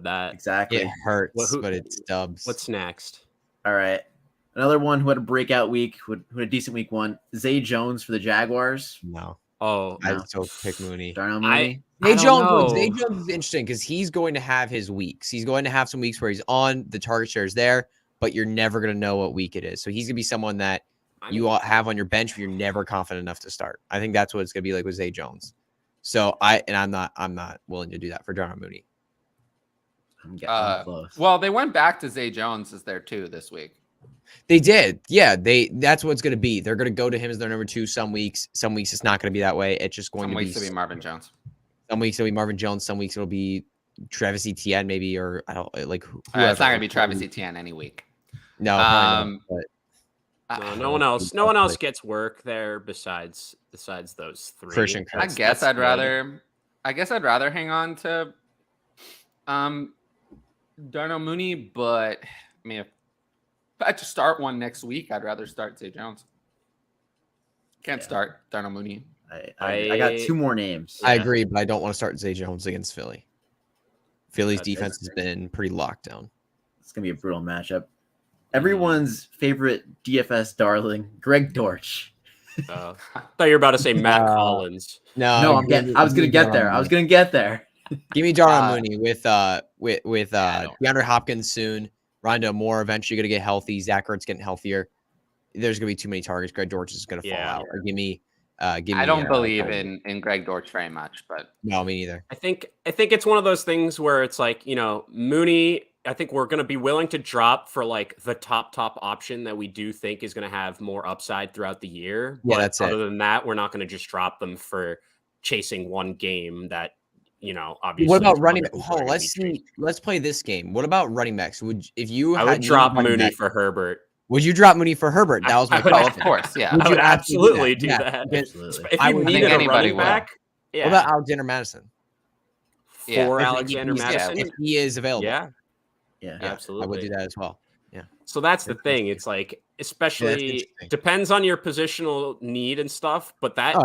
that. Exactly. It hurts, but it's Doubs. What's next? All right. Another one who had a breakout week, who had a decent week one, Zay Jones for the Jaguars. No. Oh, I'd still pick Mooney. Darnell Mooney. Zay Jones is interesting because he's going to have his weeks. He's going to have some weeks where he's on, the target share is there, but you're never going to know what week it is. So he's going to be someone that you have on your bench, but you're never confident enough to start. I think that's what it's going to be like with Zay Jones. So I'm not willing to do that for Darnell Mooney. I'm getting close. Well, they went back to Zay Jones as there too this week. They did. Yeah, that's what it's going to be. They're going to go to him as their number 2 some weeks. Some weeks it's not going to be that way. It's just going Some to weeks it'll be Marvin Jones. Some weeks it'll be Marvin Jones. Some weeks it'll be Travis Etienne maybe, or I don't like whoever. It's not going to be Travis Etienne any week. No, probably not, but No one else gets work there besides those 3. Christian I Kirk's guess that's I'd rather hang on to Darnell Mooney, but I mean, if I had to start one next week, I'd rather start Zay Jones. Can't start Darnell Mooney. I got 2 more names. I agree, but I don't want to start Zay Jones against Philly. Philly's That's defense has been pretty locked down. It's gonna be a brutal matchup. Everyone's favorite DFS darling, Greg Dortch. I thought you were about to say Matt Collins. No, I was gonna get there. Give me Darnell Mooney with DeAndre Hopkins soon. Rondale Moore eventually going to get healthy. Zach Ertz getting healthier. There's going to be too many targets. Greg Dortch is going to fall out. Or give me. I don't believe in Greg Dortch very much, but no, me neither. I think it's one of those things where it's like, Mooney. I think we're going to be willing to drop for like the top option that we do think is going to have more upside throughout the year. Yeah, but that's other than that, we're not going to just drop them for chasing one game that. Obviously. What about running back? Oh, let's play this game. What about running backs? I would drop Mooney for Herbert. Would you drop Mooney for Herbert? That was my question. Of course, yeah. I would absolutely do that. Absolutely. If you needed a running back, what about Alexander Madison? For Alexander Madison, if he is available. Yeah, absolutely. I would do that as well. Yeah. So that's the thing. It's like, especially depends on your positional need and stuff, but that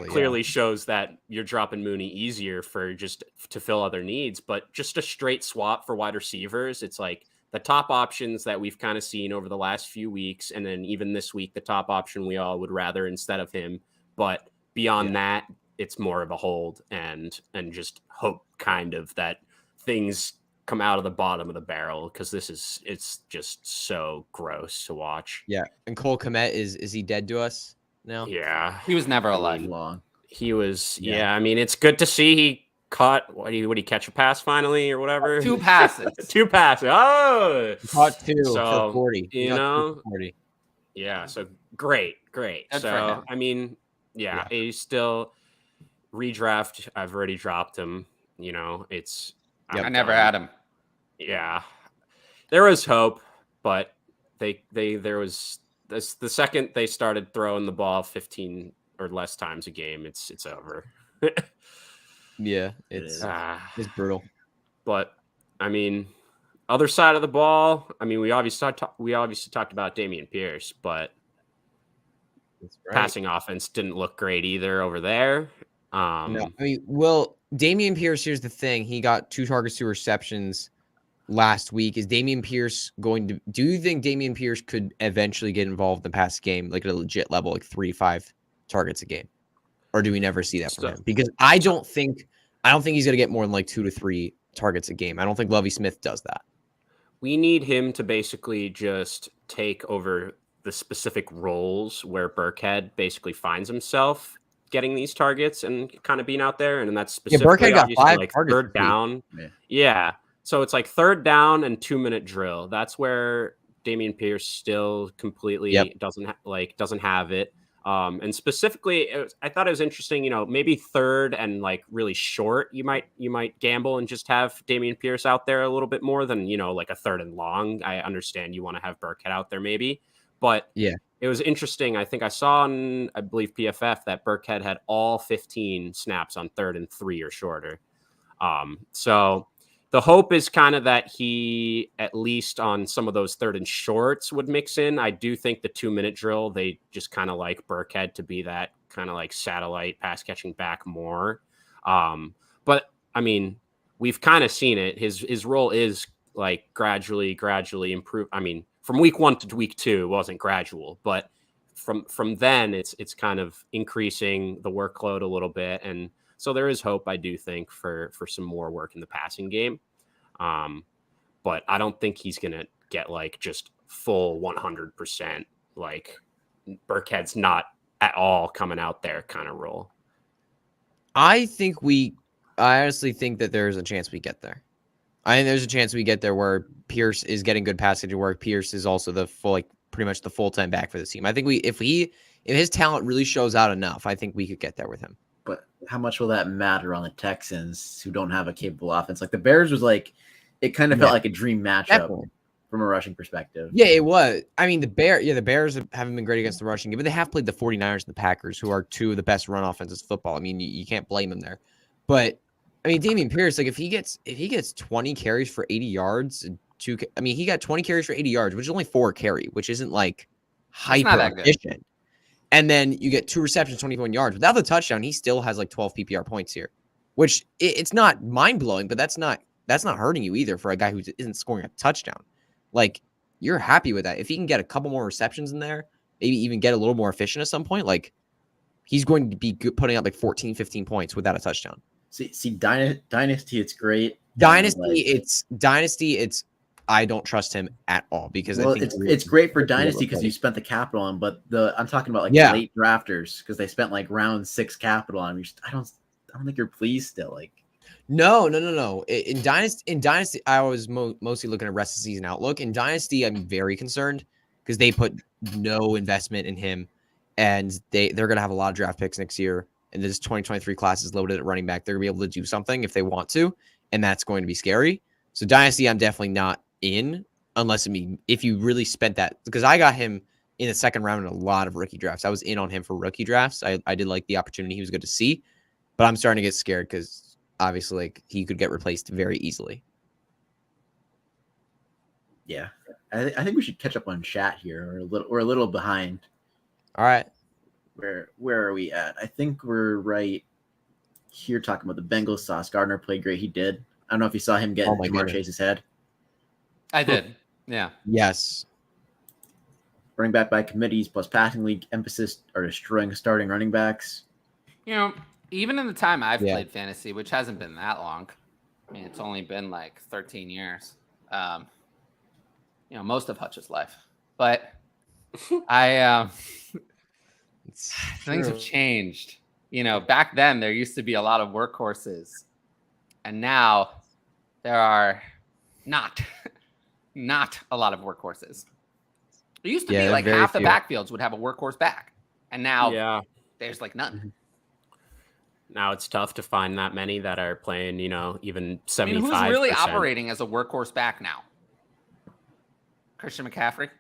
clearly shows that you're dropping Mooney easier for just to fill other needs. But just a straight swap for wide receivers, it's like the top options that we've kind of seen over the last few weeks, and then even this week, the top option we all would rather instead of him. But beyond that, it's more of a hold and just hope kind of that things come out of the bottom of the barrel, because it's just so gross to watch. Yeah. And Cole Kmet, is he dead to us now? Yeah. He was never alive. He was, I mean, it's good to see he caught, would he catch a pass finally or whatever? 2 passes. 2 passes. Oh! He caught 2 so, for 40. You 40. Yeah. So great. Good so, I mean, he's still redraft. I've already dropped him. I never had him. Yeah, there was hope, but there was this, the second they started throwing the ball 15 or less times a game, it's over. Yeah, it's brutal. But I mean, other side of the ball, I mean, we obviously talked about Dameon Pierce, but passing offense didn't look great either over there. No, I mean, well, Dameon Pierce, here's the thing. He got 2 targets, 2 receptions last week. Do you think Dameon Pierce could eventually get involved in the pass game, like at a legit level, like 3 to 5 targets a game? Or do we never see that from him? Because I don't think he's going to get more than like 2 to 3 targets a game. I don't think Lovie Smith does that. We need him to basically just take over the specific roles where Burkhead basically finds himself getting these targets and kind of being out there. And then that's specifically Burkhead got 5 like targets 3rd down. Yeah. So it's like 3rd down and 2-minute drill. That's where Dameon Pierce still completely doesn't have it. And specifically, I thought it was interesting, maybe 3rd and like really short, you might gamble and just have Dameon Pierce out there a little bit more than, like a 3rd and long. I understand you want to have Burkhead out there maybe, but it was interesting. I think I saw on, I believe, PFF that Burkhead had all 15 snaps on 3rd and 3 or shorter. So the hope is kind of that he, at least on some of those 3rd and shorts, would mix in. I do think the 2-minute drill, they just kind of like Burkhead to be that kind of like satellite pass catching back more. But I mean, we've kind of seen it. His role is like gradually improve. I mean, from week 1 to week 2 wasn't gradual, but from then it's kind of increasing the workload a little bit. And so there is hope, I do think, for some more work in the passing game. But I don't think he's going to get like just full 100%. Like Burkhead's not at all coming out there kind of role. I honestly think that there's a chance we get there. I think there's a chance we get there where Pierce is getting good passage work. Pierce is also the full, like, pretty much the full-time back for this team. I think if his talent really shows out enough, I think we could get there with him. But how much will that matter on the Texans who don't have a capable offense? Like the Bears was like, it kind of felt like a dream matchup Definitely. from a rushing perspective. Yeah, it was. I mean, the Bears haven't been great against the rushing game, but they have played the 49ers and the Packers, who are two of the best run offenses in football. I mean, you can't blame them there. But I mean, Dameon Pierce, like if he gets 20 carries for 80 yards and he got 20 carries for 80 yards, which is only 4 carry, which isn't like hyper efficient. And then you get 2 receptions, 21 yards. Without the touchdown, he still has like 12 PPR points here, which it's not mind blowing, but that's not hurting you either for a guy who isn't scoring a touchdown. Like you're happy with that. If he can get a couple more receptions in there, maybe even get a little more efficient at some point, like he's going to be putting up like 14, 15 points without a touchdown. See, Dynasty, it's great. Dynasty, it's I don't trust him at all because I think it's great for Dynasty because you spent the capital on, but I'm talking about like late drafters because they spent like round 6 capital on him. I don't think you're pleased still. Like no. In Dynasty, I was mostly looking at rest of season outlook. In Dynasty, I'm very concerned because they put no investment in him, and they're gonna have a lot of draft picks next year. And this 2023 class is loaded at running back. They're gonna be able to do something if they want to, and that's going to be scary. So Dynasty, I'm definitely not in unless if you really spent that, because I got him in the second round in a lot of rookie drafts. I was in on him for rookie drafts. I did like the opportunity. He was good to see, but I'm starting to get scared because obviously like he could get replaced very easily. Yeah, I think we should catch up on chat here. We're a little behind. All right, where are we at? I think we're right here talking about the Bengals. Sauce Gardner played great. He did. I don't know if you saw him get Jamar Chase's head. I did. Yeah. Yes. Running back by committees plus passing league emphasis are destroying starting running backs. You know, even in the time I've played fantasy, which hasn't been that long. I mean, it's only been like 13 years. Most of Hutch's life. But things have changed. Back then there used to be a lot of workhorses. And now there are not a lot of workhorses. It used to be like half the backfields would have a workhorse back. And now there's like none. Now it's tough to find that many that are playing, even 75%. Who's really operating as a workhorse back now? Christian McCaffrey?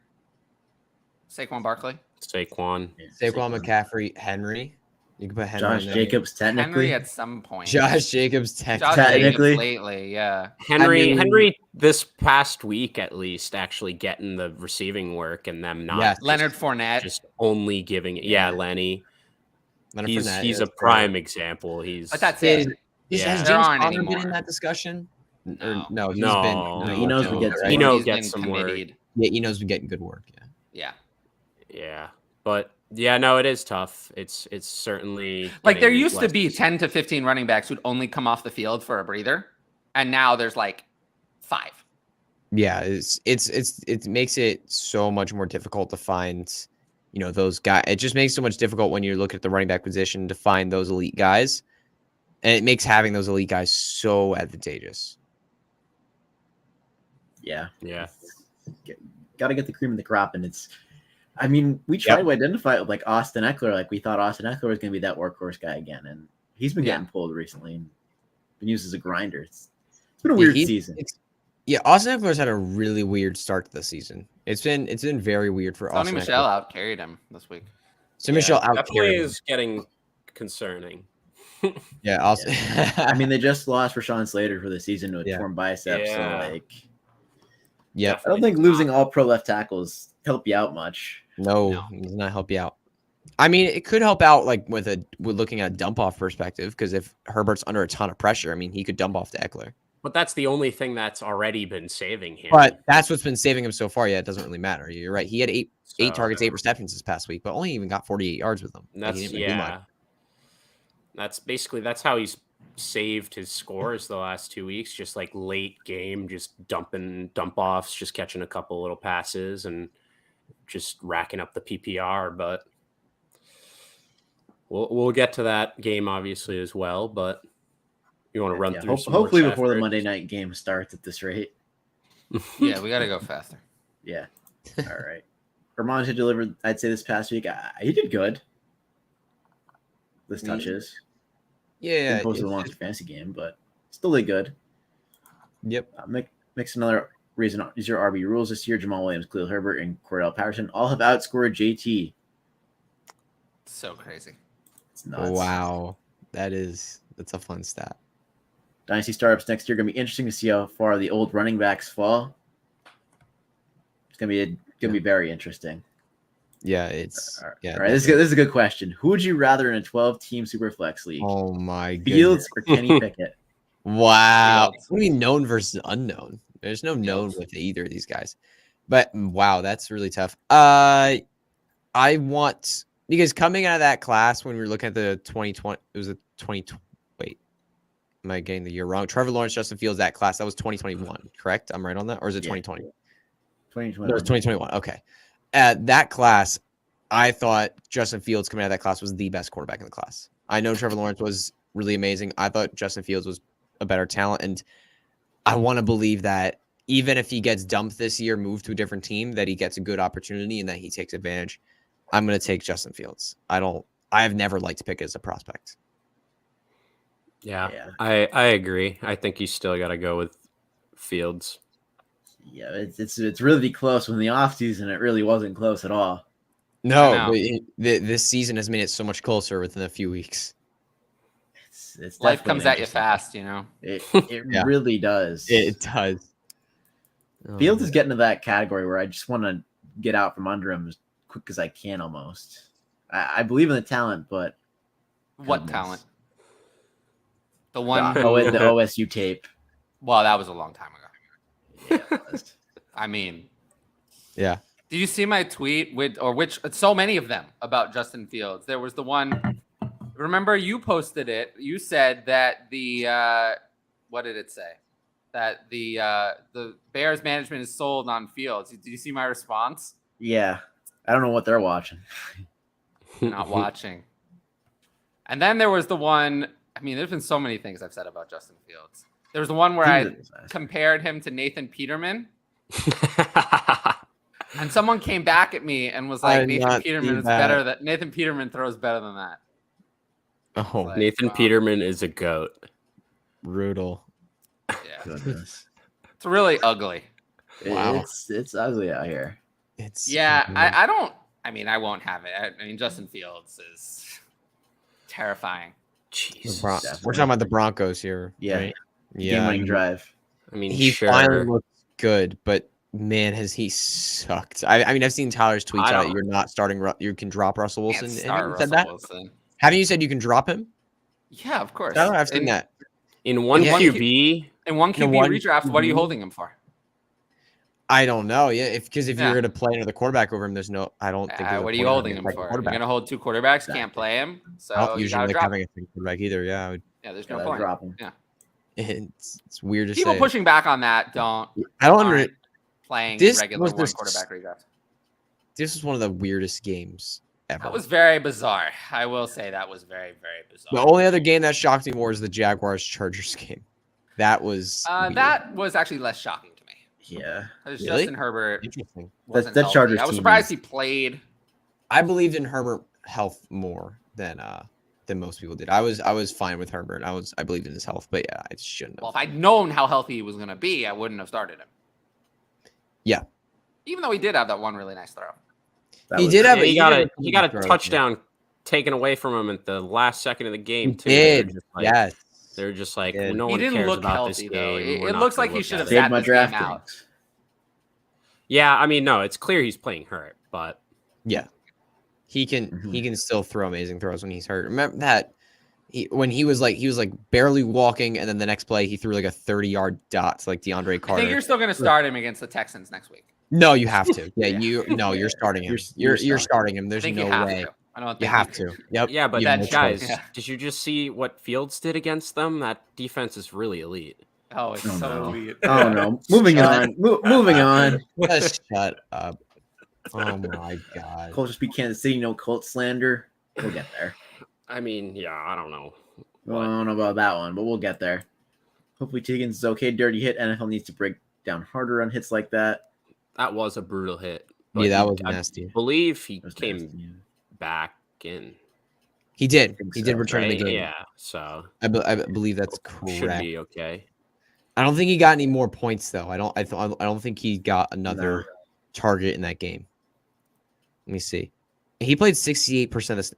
Saquon Barkley? Saquon McCaffrey, Henry. You can put Henry. Josh Jacobs, technically. Henry at some point. Josh Jacobs, technically. Lately, yeah. Henry this past week at least actually getting the receiving work and them not. Leonard Fournette. Just only giving it. Yeah, Lenny. He's a prime example. But that's it. Has James Conner been in that discussion? No. He knows we get Eno gets some work. Yeah, Eno's been getting good work. Yeah. But yeah, no, it is tough. It's certainly like there used to be 10 to 15 running backs who'd only come off the field for a breather, and now there's like 5. Yeah, it makes it so much more difficult to find, those guys. It just makes it so much difficult when you look at the running back position to find those elite guys, and it makes having those elite guys so advantageous. Yeah. Got to get the cream of the crop, and we tried to identify it with like Austin Eckler. Like we thought Austin Eckler was going to be that workhorse guy again, and he's been getting pulled recently and been used as a grinder. It's been a weird season. Austin Eckler's had a really weird start to the season. It's been very weird for Austin. Sony Michel out-carried him this week. So Michel out-carried him. Is getting concerning. Yeah, also, they just lost Rashawn Slater for the season with torn biceps. Yeah. So I don't think losing all pro left tackles help you out much. No, it does not help you out. It could help out like with looking at a dump off perspective, because if Herbert's under a ton of pressure, he could dump off to Eckler. But that's the only thing that's already been saving him. But that's what's been saving him so far. Yeah, it doesn't really matter. You're right. He had eight targets, 8 receptions this past week, but only even got 48 yards with them. That's how he's saved his scores the last 2 weeks. Just like late game, just dump offs, just catching a couple little passes and just racking up the PPR. But we'll get to that game obviously as well. But you want to run through some hopefully before the Monday night game starts at this rate. Yeah, we got to go faster. Yeah. All right. Ramondre delivered, I'd say, this past week. He did good. This touches. Yeah. Didn't post a monster fantasy game, but still did good. Yep. Mix another reason. These are RB rules this year. Jamal Williams, Khalil Herbert, and Cordell Patterson all have outscored JT. So crazy. It's nuts. Wow. That's a fun stat. Dynasty startups next year going to be interesting to see how far the old running backs fall. It's going to be very interesting. Yeah, it's all right. yeah. All right, this is a good question. Who would you rather in a 12-team Superflex league? Oh my god. Fields or Kenny Pickett? Wow. Fields. What do you mean known versus unknown? There's no known with either of these guys. But wow, that's really tough. I want because coming out of that class when we were looking at the 2020, it was a 2020. Wait, am I getting the year wrong? Trevor Lawrence, Justin Fields, that class that was 2021, correct? I'm right on that, or is it 2020? 2021. No, it was 2021. Okay. At that class, I thought Justin Fields coming out of that class was the best quarterback in the class. I know Trevor Lawrence was really amazing. I thought Justin Fields was a better talent. And I want to believe that even if he gets dumped this year, moved to a different team, that he gets a good opportunity and that he takes advantage. I'm going to take Justin Fields. I have never liked Pickett as a prospect. Yeah. I agree. I think you still got to go with Fields. Yeah, it's really close. When the offseason, it really wasn't close at all. No, but this season has made it so much closer within a few weeks. It's Life comes at you fast, you know. It Yeah. really does. It does. Fields is getting to that category where I just want to get out from under him as quick as I can almost. I believe in the talent, but What goodness. talent? The one. the OSU tape. Well, that was a long time ago. Yeah, it was. I mean, Yeah. did you see my tweet so many of them about Justin Fields? There was the one. Remember, you posted it. You said that what did it say? That the Bears management is sold on Fields. Did you see my response? Yeah. I don't know what they're watching. Not watching. And then there was the one. I mean, there's been so many things I've said about Justin Fields. There was the one where I compared him to Nathan Peterman. And someone came back at me and was like, Nathan Peterman throws better than that. Oh, Like, Nathan wow. Peterman is a goat. brutal. Yeah. Goodness. It's really ugly. Wow. It's ugly out here. I don't. I mean, I won't have it. I mean, Justin Fields is terrifying. Jesus. We're talking about the Broncos here. Yeah. Right? Game-winning drive. I mean, He sure. finally looks good, but man, has he sucked. I mean, I've seen Tyler's tweets out that you're not starting. You can drop Russell Wilson. Can't Haven't start you said Russell that? Wilson. Haven't you said you can drop him? Yeah, of course. No, I've seen that. In one Yeah. QB, In one QB one redraft, what are you QB? holding him for? I don't know. Yeah, because if Yeah. you're going to play another quarterback over him, there's no. I don't think. there's a What are you point holding having him a for? You're quarterback. gonna hold two quarterbacks, Exactly. can't play him, so I don't you usually gotta like drop. having a second quarterback either. Yeah, Yeah, there's no Gotta point. drop him. Yeah, it's weird to people say. pushing back on that aren't I don't under. playing This regular was one the- quarterback redraft. This was one of the weirdest games ever. That was very bizarre. I will say that was very, very bizarre. The only other game that shocked me more is the Jaguars Chargers game. That was weird. that was actually less shocking to me. Yeah. Because Really? Justin Herbert interesting. wasn't that healthy. Chargers I was team surprised is- he played. I believed in Herbert health more than most people did. I was fine with Herbert. I believed in his health, but yeah, I shouldn't have. Well, if I'd known how healthy he was going to be, I wouldn't have started him. Yeah. Even though he did have that one really nice throw. He did have. he got a throw, touchdown taken away from him at the last second of the game He too. did. Yes. Yes. They're just like, He no He one didn't cares look about healthy, this though. game. We're It not looks gonna like he look should at have it. sat Saved my this draft game out. picks. Yeah, I mean, no, it's clear he's playing hurt, but Yeah. He can Mhm. he can still throw amazing throws when he's hurt. Remember that when he was like barely walking, and then the next play he threw like a 30-yard dot to like DeAndre I Carter. think you're still going to start him against the Texans next week. No, you have to. Yeah, Yeah. you're starting him. You're You're starting. starting him. I There's think no you have way. to. I don't You think have to. Yep. yeah, but You have that no guys, choice. Yeah. did you just see what Fields did against them? That defense is really elite. Oh, it's Oh, so no. elite. Oh no. Moving on. Moving on. Just shut up. Oh my god. Colts just beat Kansas City. No Colts slander. We'll get there. I mean, yeah, I don't know. Well, I don't know about that one, but we'll get there. Hopefully Tiggins is okay. Dirty hit. NFL needs to break down harder on hits like that. That was a brutal hit. But Yeah, that he- was I nasty. believe he That was came nasty, yeah. back in. He did. think He did so, return to the Right? game. Yeah. So I believe that's should correct. be okay. I don't think he got any more points though. I don't think he got another target in that game. Let me see. He played 68% of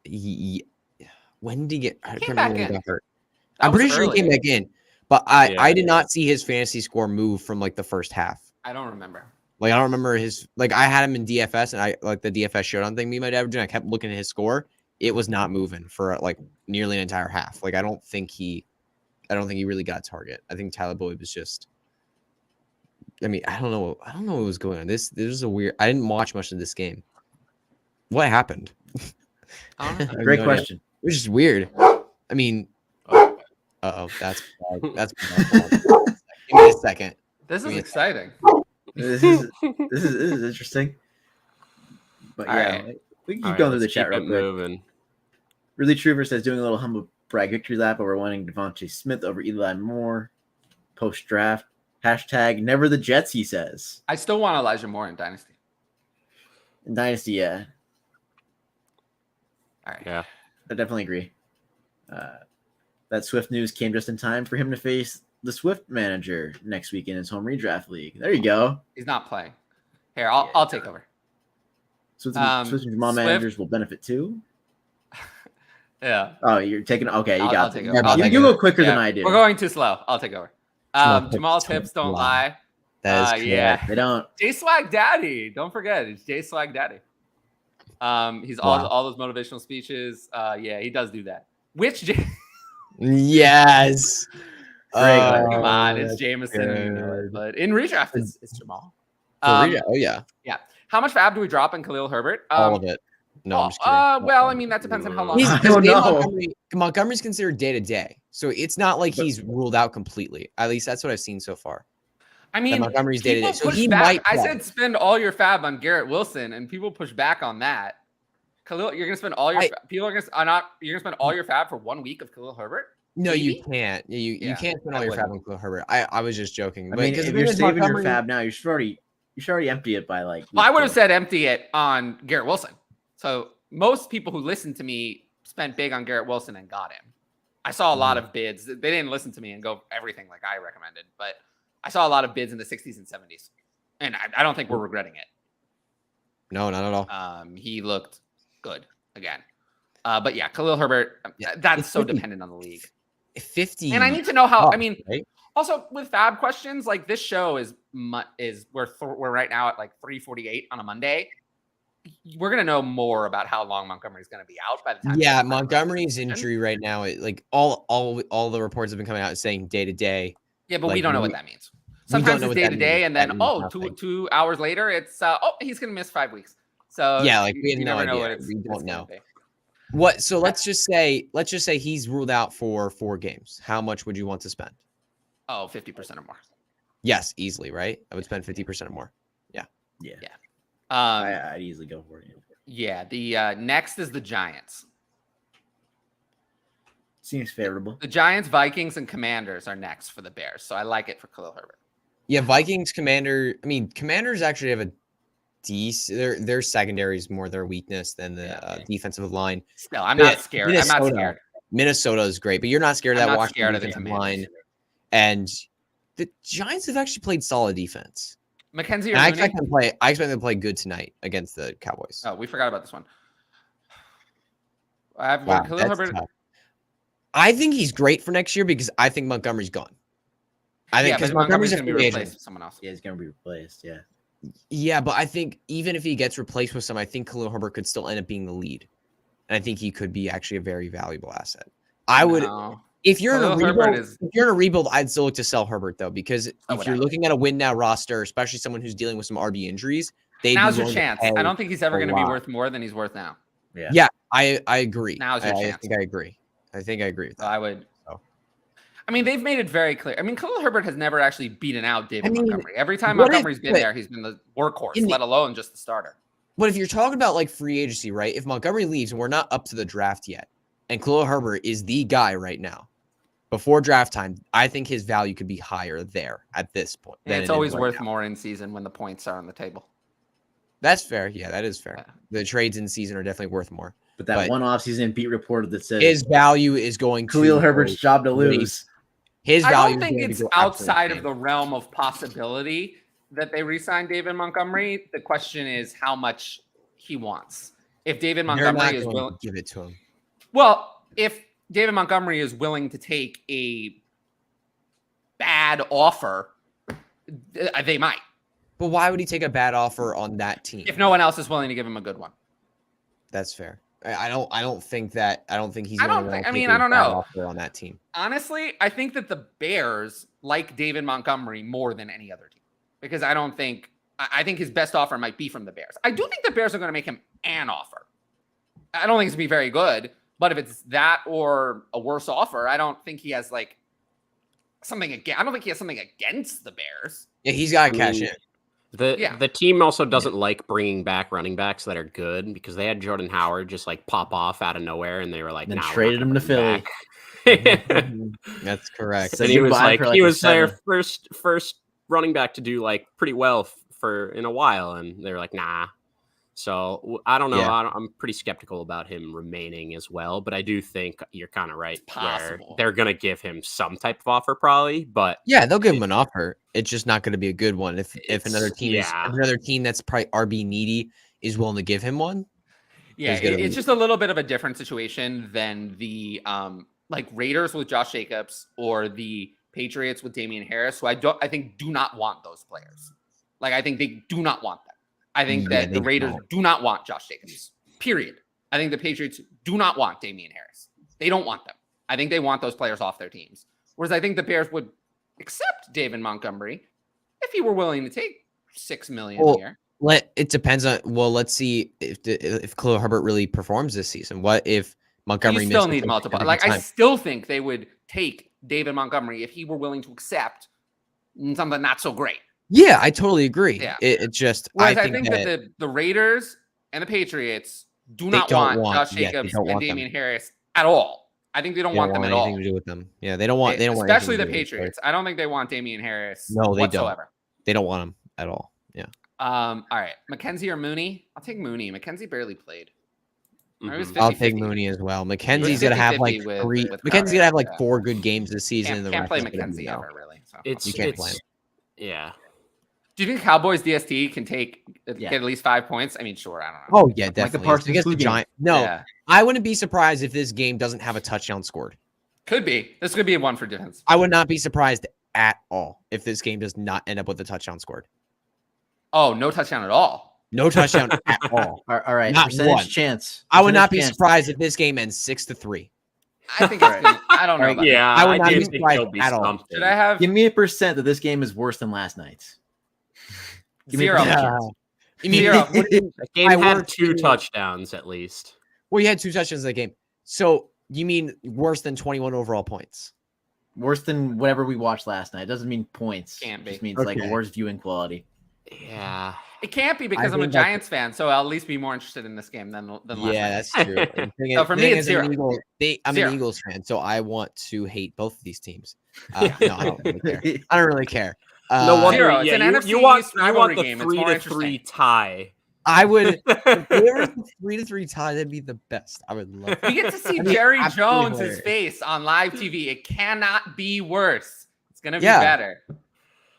when did he get? I He came remember back when he in. got hurt. That I'm was pretty sure he came early. back in, but I Yeah. did not see his fantasy score move from like the first half. I don't remember. Like I don't remember his I had him in DFS and I like the DFS showdown thing me and my dad were doing. I kept looking at his score. It was not moving for like nearly an entire half. Like I don't think he really got a target. I think Tyler Boyd was just I mean, I don't know what was going on. This is a weird I didn't watch much of this game. What happened? I don't know. Great no idea. question. It was just weird. I mean, Oh, that's bad. Give me a second. This is Yeah. exciting. This is interesting. But All yeah, right. we can all keep right, going through the let's chat keep real it quick. moving. Really Trooper says doing a little humble brag victory lap over wanting Javonte Smith over Eli Moore post draft. Hashtag never the Jets, he says. I still want Elijah Moore in Dynasty. In Dynasty, yeah, All right. Yeah. I definitely agree. That Swift news came just in time for him to face the Swift manager next week in his home redraft league. There you go. He's not playing. Here, I'll take over. Swift and Jamal Swift- managers will benefit too. Yeah. Oh, you're taking. Okay, you I'll got take it. over. I'll You take go over. quicker than Yeah, I do. We're going too slow. I'll take over. Jamal's hips don't lie. That is Yeah. They don't. J Swag Daddy. Don't forget, it's J Swag Daddy. He's all those motivational speeches. Yeah, he does do that. Which Yes. Great. come on, it's that's Jameson, you know it, good. but in redraft, it's Jamal. For redraft. Oh yeah, How much fab do we drop in Khalil Herbert? all of it. No, I'm just kidding. Well, I mean that depends on how long. He's, I don't know. Montgomery's considered day to day, so it's not like But- he's ruled out completely. At least that's what I've seen so far. I That mean, Montgomery's day to people day, so push he back. might. I play. said spend all your fab on Garrett Wilson, and people push back on that. Khalil, you're gonna spend all your people are not. You're gonna spend all your fab for 1 week of Khalil Herbert. No, Maybe? you can't. You Yeah, can't spend all I your fab wouldn't. on Khalil Herbert. I was just joking. I but mean, because if the you're thing is, saving your Montgomery- fab now, you should already empty it by like. Well, I would have week said empty it on Garrett Wilson. So most people who listened to me spent big on Garrett Wilson and got him. I saw a lot of bids. They didn't listen to me and go everything like I recommended, but I saw a lot of bids in the 60s and 70s, and I don't think we're regretting it. No, not at all. He looked good again. But yeah, Khalil Herbert, that's it's so 50. dependent on the league. 50. And I need to know how. I tough, mean, right? also with fab questions, like this show is we're right now at like 3:48 on a Monday. We're gonna know more about how long Montgomery's gonna be out by the time. Yeah, Montgomery's injury right now, like all the reports have been coming out saying day to day. Yeah, but we like, don't know we- what that means. we don't Sometimes know it's what day that to day, means. and That then means nothing. 2 hours later, it's he's gonna miss 5 weeks. So Yeah, like, we have you no never know idea. what it's We don't gonna know. be. What? So let's just say he's ruled out for 4 games. How much would you want to spend? Oh, 50% or more. Yes, easily, right? I would spend 50% or more. Yeah. Yeah. I'd easily go for it. Yeah. The next is the Giants. Seems favorable. The Giants, Vikings, and Commanders are next for the Bears. So I like it for Khalil Herbert. Yeah, Vikings, Commander. I mean, Commanders actually have a decent. Their secondary is more their weakness than the defensive line. Still, I'm Yeah, not scared. I'm not scared. Minnesota is great, but you're not scared of I'm that not Washington scared of the defensive Commanders. line. And the Giants have actually played solid defense. Mackenzie And or I Mooney? expect them to play. I expect them to play good tonight against the Cowboys. Oh, we forgot about this one. I have Wow, Khalil that's Herbert. tough. I think he's great for next year because I think Montgomery's gone. I think Yeah, because but Montgomery's Montgomery's a going to be free replaced agent. with someone else. Yeah, he's gonna be replaced. Yeah. Yeah, but I think even if he gets replaced with some, I think Khalil Herbert could still end up being the lead. And I think he could be actually a very valuable asset. I would, No. if you're in a Khalil Herbert rebuild, is- if you're in a rebuild, I'd still look to sell Herbert though, because if would you're I. looking at a win now roster, especially someone who's dealing with some RB injuries, Now's your chance. I don't think he's ever a going to be lot. worth more than he's worth now. Yeah. Yeah, I agree. Now's your I chance. think I agree. I think I agree with So that. I would. So. I mean, they've made it very clear. I mean, Khalil Herbert has never actually beaten out David I mean, Montgomery. Every time what if- Montgomery's been but- there, he's been the workhorse, In the- let alone just the starter. But if you're talking about like free agency, right? If Montgomery leaves and we're not up to the draft yet, and Khalil Herbert is the guy right now, before draft time, I think his value could be higher there at this point. And than it's it is always right worth now. more in season when the points are on the table. That's fair. Yeah, that is fair. The trades in season are definitely worth more. But that one offseason beat reported that says His value is going to Khalil Herbert's job to really- lose. His I value don't is think going to it's go absolutely outside of insane. the realm of possibility that they re-sign David Montgomery. The question is how much he wants. If David They're not Montgomery is going willing, to give it to him. well, if David Montgomery is willing to take a bad offer, they might. But why would he take a bad offer on that team? If no one else is willing to give him a good one. That's fair. I don't think he's I going don't to think- want to I take mean, a I don't bad know. offer on that team. Honestly, I think that the Bears like David Montgomery more than any other team because I think his best offer might be from the Bears. I do think the Bears are going to make him an offer. I don't think it's going to be very good, but if it's that or a worse offer, I don't think he has like something against. I don't think he has something against the Bears. Yeah, he's got to I cash mean, in. The team also doesn't like bringing back running backs that are good because they had Jordan Howard just like pop off out of nowhere and they were like, Then nah, traded him to Philly. That's correct. Said And he was goodbye like, for, he a was their 7. first running back to do like pretty well for in a while, and they were like, nah. So I don't know. Yeah. I'm pretty skeptical about him remaining as well, but I do think you're kind of right. It's Where possible. they're gonna give him some type of offer, probably, but Yeah, they'll give him an offer. It's just not going to be a good one. If another team yeah. if another team that's probably RB needy is willing to give him one. Yeah, He's gonna it's lose. just a little bit of a different situation than the like Raiders with Josh Jacobs or the Patriots with Damian Harris, who I think do not want those players. Like I think they do not want them. I think Yeah, that they the Raiders don't. do not want Josh Jacobs. Period. I think the Patriots do not want Damian Harris. They don't want them. I think they want those players off their teams. Whereas I think the Bears would accept David Montgomery if he were willing to take $6 million a Well, year. It depends on. Well, let's see if Khalil Herbert really performs this season. What if Montgomery You still misses need like multiple. every Like I time? still think they would take David Montgomery if he were willing to accept something not so great. Yeah, I totally agree. Yeah. It just Whereas I think that the Raiders and the Patriots do They not don't want Josh yeah, they Jacobs don't and want them. Damian Harris at all. I think they don't they want don't them want at all. anything to do with them. Yeah, they don't want. They don't want Especially anything the to do with them. Patriots. I don't think they want Damian Harris No, they don't. whatsoever. They don't want him at all. Yeah. All right. McKenzie or Mooney? I'll take Mooney. McKenzie barely played. It was Mhm. I'll take 50-50. Mooney as well. It was McKenzie's gonna have like 50-50 with three. Conrad, McKenzie's gonna have like yeah. 4 good games this season. and the Can't rest play is gonna be McKenzie no. ever, really. So. It's You can't play him. yeah. Do you think Cowboys DST can Yeah. get at least 5 points? I mean, sure. I don't know. Oh yeah, the definitely. Parsons Against the flu game. Giant. No, Yeah. I wouldn't be surprised if this game doesn't have a touchdown scored. Could be. This could be a one for defense. I would not be surprised at all if this game does not end up with a touchdown scored. Oh, no touchdown at all. No touchdown at all. All right, Not percentage one. chance. I would not be Percentage chance. surprised if this game ends 6-3. I think it's gonna, I don't know. About Yeah, I would not do be think surprised there'll be at all. something. Should I have Give me a percent that this game is worse than last night's. Give me a 0? percentage Yeah. chance. You mean, Zero. what do you- The game I had worked 2 in- touchdowns at least. well, you had 2 touchdowns in that game. So you mean worse than 21 overall points? Worse than whatever we watched last night. It doesn't mean points. Can't It be. just means like Okay. worse viewing quality. Yeah. It can't be because I I'm a think that's- Giants fan, so I'll at least be more interested in this game than last Yeah, night. that's true. The thing So is- for the me, thing it's is, I'm 0. an I'm Zero. an Eagles fan, so I want to hate both of these teams. No, I don't really care. I don't really care. No wonder. Zero. It's Yeah, an you, NFC you want East you want rivalry the game. It's more 3-3 tie. I would. If there was a 3-3 tie, that'd be the best. I would love. We get to see That'd be Jerry absolutely Jones' hilarious. face on live TV. It cannot be worse. It's gonna be Yeah. better.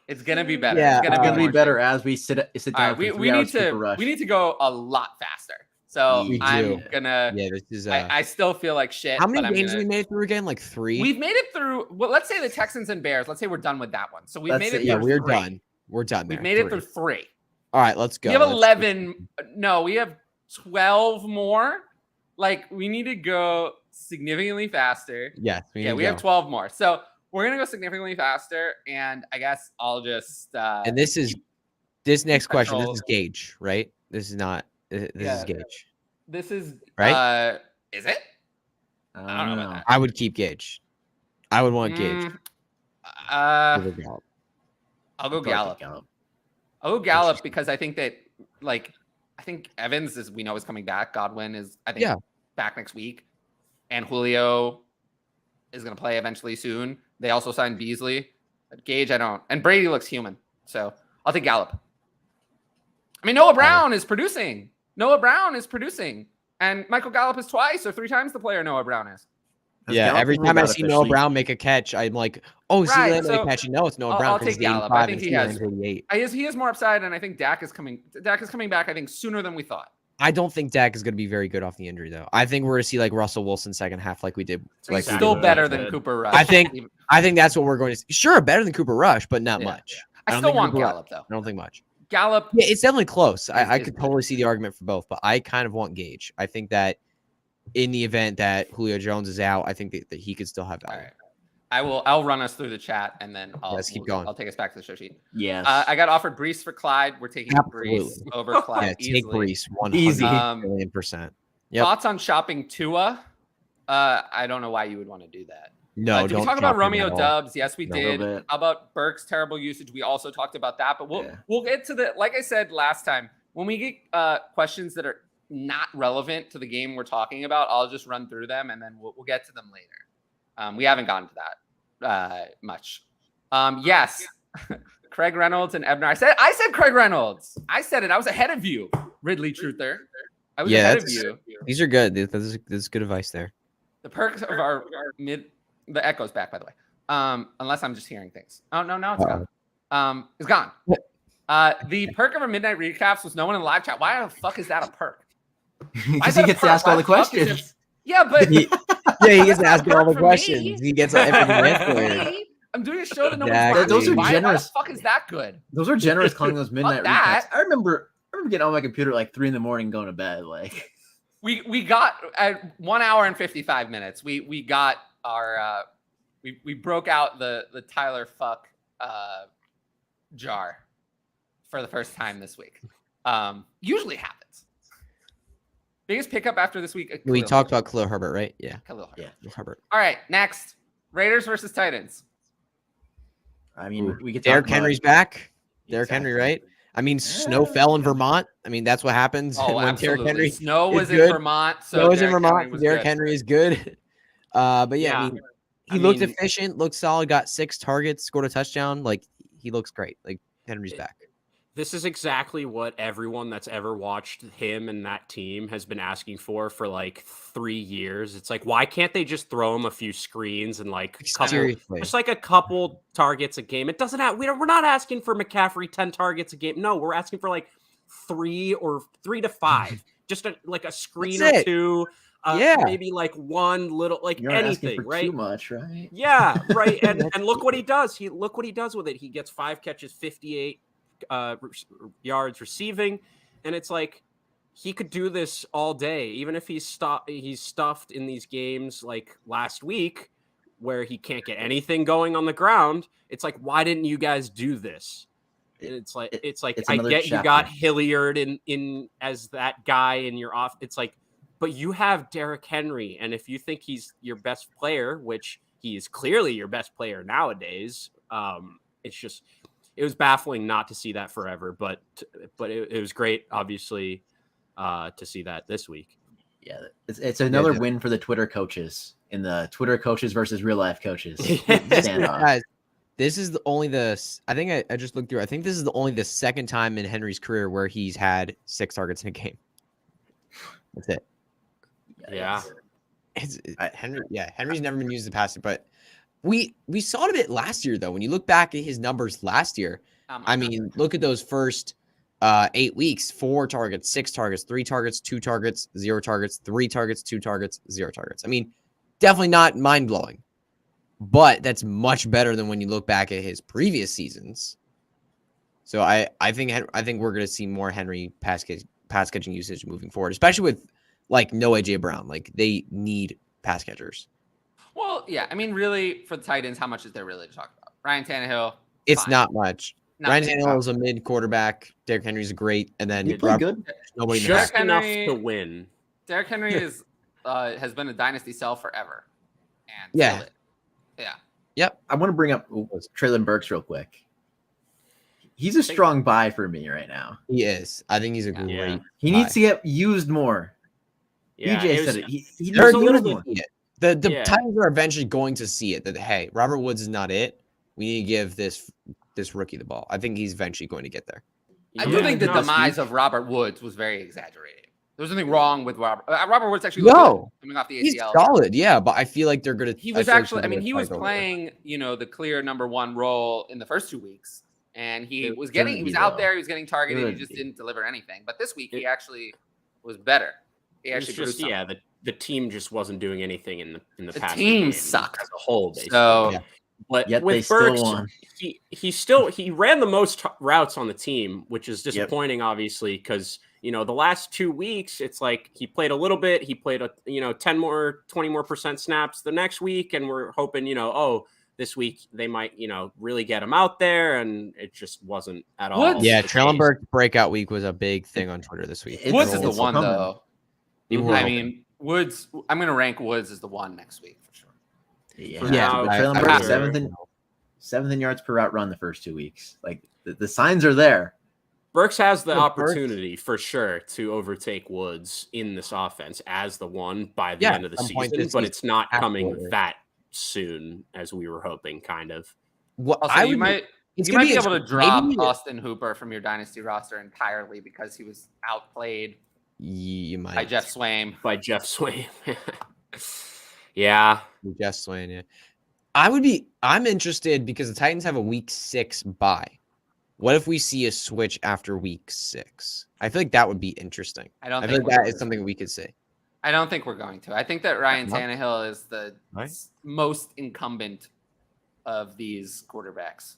It's gonna be better. Yeah, it's gonna It's be, gonna be more better as we sit All down right, for we 3 need hours Super Rush. to go a lot faster. So We I'm do. gonna. Yeah, this is. I still feel like shit. How many but I'm games gonna, have we made it through again? Like 3. We've made it through. Well, let's say the Texans and Bears. Let's say we're done with that one. So we've That's made it, it. yeah, through we're 3. done. We're done. We've there. made it 3. through 3. All right, let's go. We have Let's- 11. No, we have 12 more. Like we need to go significantly faster. Yes. Yeah, we have 12 more. So we're gonna go significantly faster, and I guess I'll just. And this is next question. This control. is Gage, right? This is not. This Yeah. is Gage. This is Right? Is it? I don't know about that. I would keep Gage. I would want Gage. Over Gallup. I'll go Fuck Gallup. Gallup. I'll go Gallup because I think that I think Evans is is coming back. Godwin is Yeah. back next week, and Julio is gonna play eventually soon. They also signed Beasley. But Gage, I don't, and Brady looks human, so I'll take Gallup. I mean, Noah Brown is producing. And Michael Gallup is twice or 3 times the player Noah Brown is. Gallup Every ruled time I out see Noah officially? Brown make a catch, I'm like, oh, is he Right, landing so a catch? No, it's Noah I'll Brown. take Gallup. I think he has. He has more upside, and I think Dak is coming back, I think, sooner than we thought. I don't think Dak is going to be very good off the injury, though. I think we're going to see like Russell Wilson second half, like we did. He's Exactly. still we better did. than Cooper Rush. I think that's what we're going to see. Sure, better than Cooper Rush, but not much. I don't still think want Cooper Rush- Gallup, though. I don't think much. Gallup. Yeah, it's definitely close. I is could good. totally see the argument for both, but I kind of want Gage. I think that in the event that Julio Jones is out, I think that he could still have All value. right. I'll run us through the chat, and then Let's keep going. I'll take us back to the show sheet. Yes. I got offered Breece for Clyde. We're taking Absolutely. Breece over Clyde Yeah, take easily. Breece 100 Easy. million %. Yep. Thoughts on shopping Tua? I don't know why you would want to do that. No, Did don't we talk shop about him Romeo at all. Dubs? Yes, we No, a did. little bit. How about Burke's terrible usage? We also talked about that, but we'll get to the, like I said last time, when we get questions that are not relevant to the game we're talking about, I'll just run through them and then we'll get to them later. We haven't gotten to that much. Yes, Craig Reynolds and Ebner. I said Craig Reynolds. I said it. I was ahead of you, Ridley Truther. I was ahead of you. These are good. This is good advice there. The perks of our the echo's back, by the way. Unless I'm just hearing things. Oh no, now it's gone. It's gone. The perk of our midnight recaps was no one in the live chat. Why the fuck is that a perk? Because he gets to ask all the questions. Yeah, but he gets to ask Perk all the for questions. me. He gets everything answered. I'm doing a show that no Exactly. one's Those are watching. Why generous. the fuck is that good? Those are generous calling those midnight that. recaps. I remember getting on my computer at like 3 a.m. going to bed. Like We got at 1 hour and 55 minutes. We got our we broke out the Tyler fuck jar for the first time this week. Usually happens. Biggest pickup after this week. We talked about Khalil Herbert, right? Yeah. Khalil Herbert. Yeah. Khalil Herbert. All right, next. Raiders versus Titans. I mean, we get Derrick Henry's back. Derrick Exactly. Henry, right? I mean, snow fell in Vermont. I mean, that's what happens Oh, when Derrick absolutely. Henry. Snow is was in good. Vermont, so Snow was in Derrick Vermont. Henry was Derrick good. Henry is good. But yeah, Yeah. I mean, I he looked mean- efficient, looked solid, got 6 targets, scored a touchdown. Like he looks great. Like Henry's back. This is exactly what everyone that's ever watched him and that team has been asking for like 3 years. It's like, why can't they just throw him a few screens and like Seriously. just like a couple targets a game? It doesn't have, we're not asking for McCaffrey 10 targets a game. No, we're asking for like 3 to 5, just like a screen That's or it. 2. Yeah. Maybe like one little, like You're not anything, asking for right? too much, right? Yeah, right. And look what he does. Look what he does with it. He gets 5 catches, 58 yards receiving, and it's like he could do this all day, even if he's stuffed in these games like last week where he can't get anything going on the ground. It's like, why didn't you guys do this? And it's like It's I another get you chapter. got Hilliard in as that guy in your off. It's like, but you have Derrick Henry, and if you think he's your best player, which he is clearly your best player nowadays, it's just, it was baffling not to see that forever, but it was great, obviously, to see that this week. Yeah, it's another win for the Twitter coaches in the Twitter coaches versus real life coaches standoff. Guys, this is I think I just looked through. I think this is only the second time in Henry's career where he's had 6 targets in a game. That's it. Yeah. Henry's never been used to pass it, but we saw it a bit last year though. When you look back at his numbers last year, I mean, look at those first 8 weeks: 4 targets, 6 targets, 3 targets, 2 targets, 0 targets, 3 targets, 2 targets, 0 targets. I mean, definitely not mind blowing, but that's much better than when you look back at his previous seasons. So I think we're going to see more Henry pass catching usage moving forward, especially with like no AJ Brown. Like they need pass catchers. Well, yeah. I mean, really, for the Titans, how much is there really to talk about? Ryan Tannehill. It's fine. not much. Not Ryan Tannehill is a mid quarterback. Derrick Henry's great, and then He played good. nobody. in the Just back. Derrick enough Henry- to win. Derrick Henry is has been a dynasty sell forever. And Yeah. killed it. Yeah. Yep. I want to bring up Traylon Burks real quick. He's a strong buy for me right now. He is. I think he's a great. Yeah. He needs to get used more. Yeah, BJ it was- said it. He They're needs to going use to more. see it. The Yeah. Titans are eventually going to see it that hey, Robert Woods is not it. We need to give this rookie the ball. I think he's eventually going to get there. I do think the demise of Robert Woods was very exaggerated. There was nothing wrong with Robert. Robert Woods actually looked good coming off the ACL. He's solid, yeah, but I feel like they're going to. He was he was playing, the clear number one role in the first 2 weeks, and he was out there, he was getting targeted, he just didn't deliver anything. But this week, he actually was better. He actually just, the team just wasn't doing anything in the past. The team sucked as a whole, basically. So, but yet with Burks, he ran the most routes on the team, which is disappointing, obviously, because the last 2 weeks, it's like he played a little bit, he played 20 more percent snaps the next week, and we're hoping, this week they might, really get him out there, and it just wasn't at all. Yeah, Treylon Burks breakout week was a big thing on Twitter this week. Woods is the one, though. I mean, Woods, I'm going to rank Woods as the one next week for sure. Treylon Burks seventh in yards per route run the first 2 weeks. Like the signs are there. Burks has the opportunity for sure to overtake Woods in this offense as the one by the end of the season, but it's not coming that soon as we were hoping, kind of. You might be able to drop Austin Hooper from your dynasty roster entirely because he was outplayed. You might by Jeff Swaim. Yeah. Jeff Swaim, yeah. I'm interested because the Titans have a week 6 bye. What if we see a switch after week 6? I feel like that would be interesting. I feel like that is something we could say. I don't think we're going to. I think that Ryan Tannehill is the most incumbent of these quarterbacks.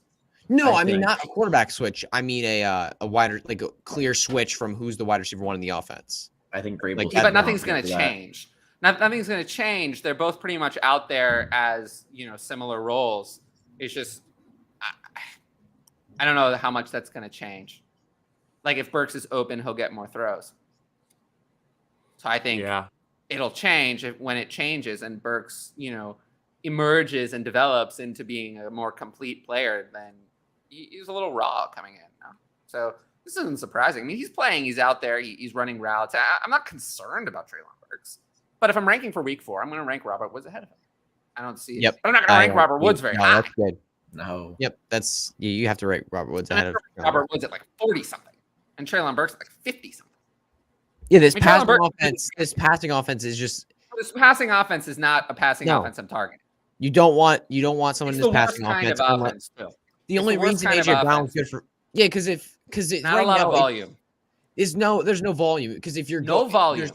No, I mean not a quarterback switch. I mean a wider, like a clear switch from who's the wide receiver one in the offense. I think but nothing's going to change. Nothing's going to change. They're both pretty much out there as similar roles. It's just I don't know how much that's going to change. Like if Burks is open, he'll get more throws. So I think it'll change when it changes and Burks emerges and develops into being a more complete player. Then he's a little raw coming in now. So this isn't surprising. I mean, he's playing, he's out there, he's running routes. I'm not concerned about Treylon Burks. But if I'm ranking for week 4, I'm going to rank Robert Woods ahead of him. I don't see it. Yep. I'm not going to rank Robert Woods very high. That's good. No. Yep. That's you have to rank Robert Woods ahead of Robert Woods at like 40 something, and Treylon Burks at like 50 something. Yeah, this passing offense is just. This passing offense is not a passing offense I'm targeting. You don't want someone in this passing offense. The only reason AJ Brown's good for because it's not a lot of volume. There's no volume because if you're volume,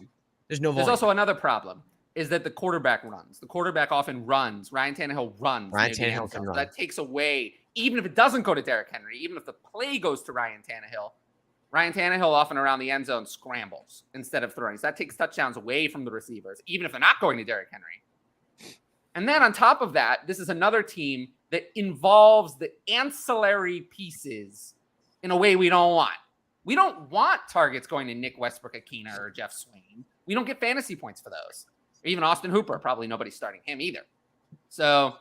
there's no volume. There's also another problem is that the quarterback runs. The quarterback often runs. Ryan Tannehill runs. Ryan Tannehill can run. That takes away, even if it doesn't go to Derrick Henry, even if the play goes to Ryan Tannehill often around the end zone scrambles instead of throwing. So that takes touchdowns away from the receivers, even if they're not going to Derrick Henry. And then on top of that, this is another team that involves the ancillary pieces in a way we don't want. We don't want targets going to Nick Westbrook-Akina or Jeff Swaim. We don't get fantasy points for those. Or even Austin Hooper, probably nobody's starting him either. So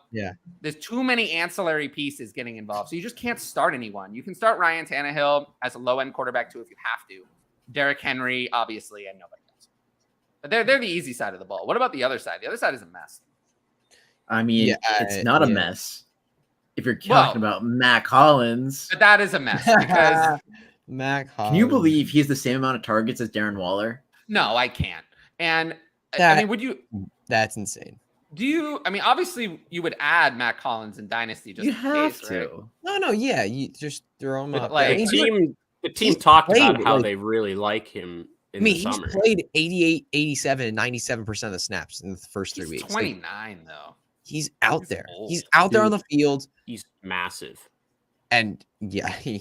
there's too many ancillary pieces getting involved. So you just can't start anyone. You can start Ryan Tannehill as a low-end quarterback too if you have to. Derrick Henry, obviously, and nobody else. But they're the easy side of the ball. What about the other side? The other side is a mess. I mean, it's not a mess. If you're talking about Mac Hollins. But that is a mess because Mac Hollins. Can you believe he has the same amount of targets as Darren Waller? No, I can't. And I mean, would you? That's insane. Do you? I mean, obviously, you would add Mac Hollins in Dynasty. Just you have case, to. Right? No, yeah. You just throw him up. Like, the team talked about how they really like him in the summer. He's played 88, 87, and 97% of the snaps in the first 3 weeks. 29, though. He's out there. He's out there on the field. He's massive. And he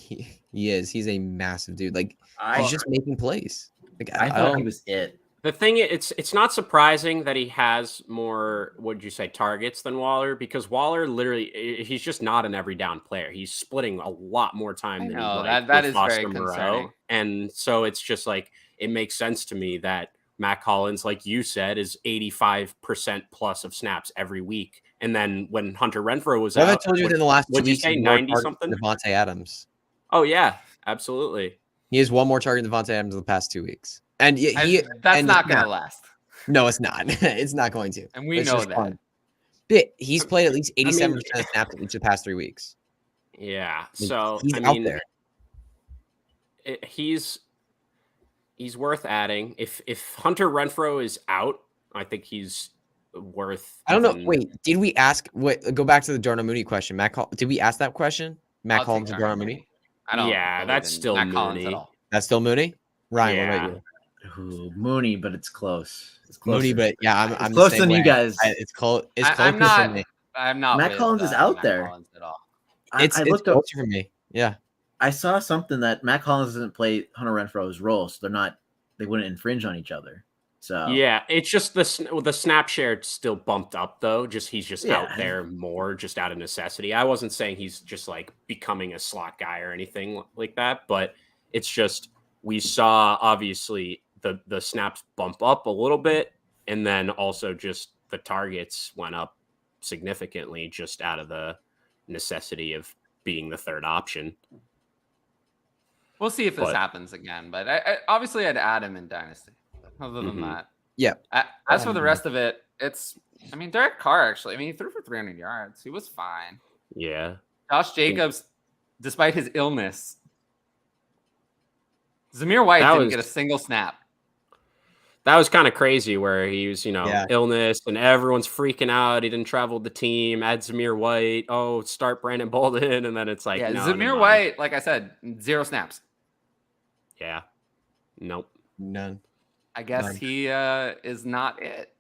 is. He's a massive dude. Like he's just making plays. Like I thought he was it. The thing is, it's not surprising that he has more, what'd you say, targets than Waller, because Waller literally, he's just not an every down player. He's splitting a lot more time than that is very concerning. And so it's just like, it makes sense to me that Mac Hollins, like you said, is 85% plus of snaps every week. And then when Hunter Renfrow was out, I told you in the last 2 weeks, 90 something? Devontae Adams. Oh yeah, absolutely. He has one more target than Devontae Adams in the past 2 weeks. And that's not going to last. No, it's not. It's not going to. And we know that. He's played at least 87% of snaps in each of the past 3 weeks. Yeah. So he's out there. he's worth adding. If Hunter Renfrow is out, I think he's worth. I don't know. even- Wait, did we ask? Go back to the Darnell Mooney question. Did we ask that question? Matt I'll Collins take and Darnell Mooney. I don't. Yeah, believe that's in still Matt Collins at Mooney. all. That's still Mooney. Ryan, what Yeah. about you? Ooh, Mooney, but it's close. It's Mooney, closer. but yeah, I'm It's the closer same than you way. guys. It's close. It's I'm closer not- for me. I'm not. Matt with, Collins is out Matt there. Collins at all. It's I looked up. closer for me. Yeah. I saw something that Matt Collins doesn't play Hunter Renfro's role, so they wouldn't infringe on each other. So Yeah, it's just the snap share still bumped up though. He's just Yeah. out there more, just out of necessity. I wasn't saying he's just like becoming a slot guy or anything like that, but it's just we saw obviously the snaps bump up a little bit, and then also just the targets went up significantly just out of the necessity of being the third option. We'll see if this But- happens again, but I obviously I'd add him in Dynasty. Other than Mhm. that, Yeah. As for the rest of it, Derek Carr actually. He threw for 300 yards. He was fine. Yeah. Josh Jacobs, despite his illness, Zamir White That didn't was- get a single snap. That was kind of crazy where he was, Yeah. illness and everyone's freaking out. He didn't travel with the team. Add Zamir White. Oh, start Brandon Bolden. And then it's like, Yeah, no, never Zamir mind. White, like I said, 0 snaps. Yeah. Nope. None. I guess None. he is not it.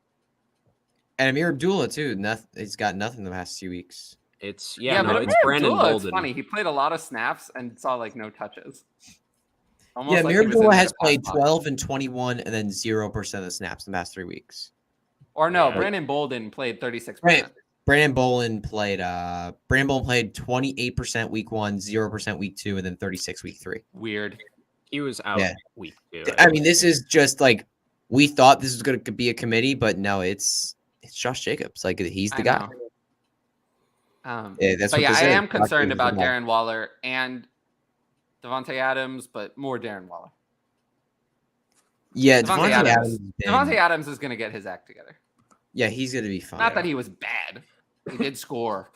And Amir Abdullah too. He's got nothing the past 2 weeks. It's But it's Amir Brandon Abdullah, Bolden. it's funny. He played a lot of snaps and saw like no touches. Almost Yeah, like Amir he was in Abdullah the has pass played pocket. 12 and 21, and then 0% of the snaps in the past 3 weeks. Or no, Yeah. Brandon Bolden played 36%. Right. Brandon Bolden played 28% week 1, 0% week 2, and then 36 week 3. Weird. He was out Yeah. week 2. I mean, this is just like we thought this was going to be a committee, but no, it's Josh Jacobs. Like he's the I guy. know. Yeah, that's But what yeah, this I is. am Josh concerned Jacobs about is the guy. Darren Waller and Devontae Adams, but more Darren Waller. Yeah, Devontae Devontae Adams. Adams. Devontae Adams is going to get his act together. Yeah, he's going to be fine. Not that he was bad. He did score,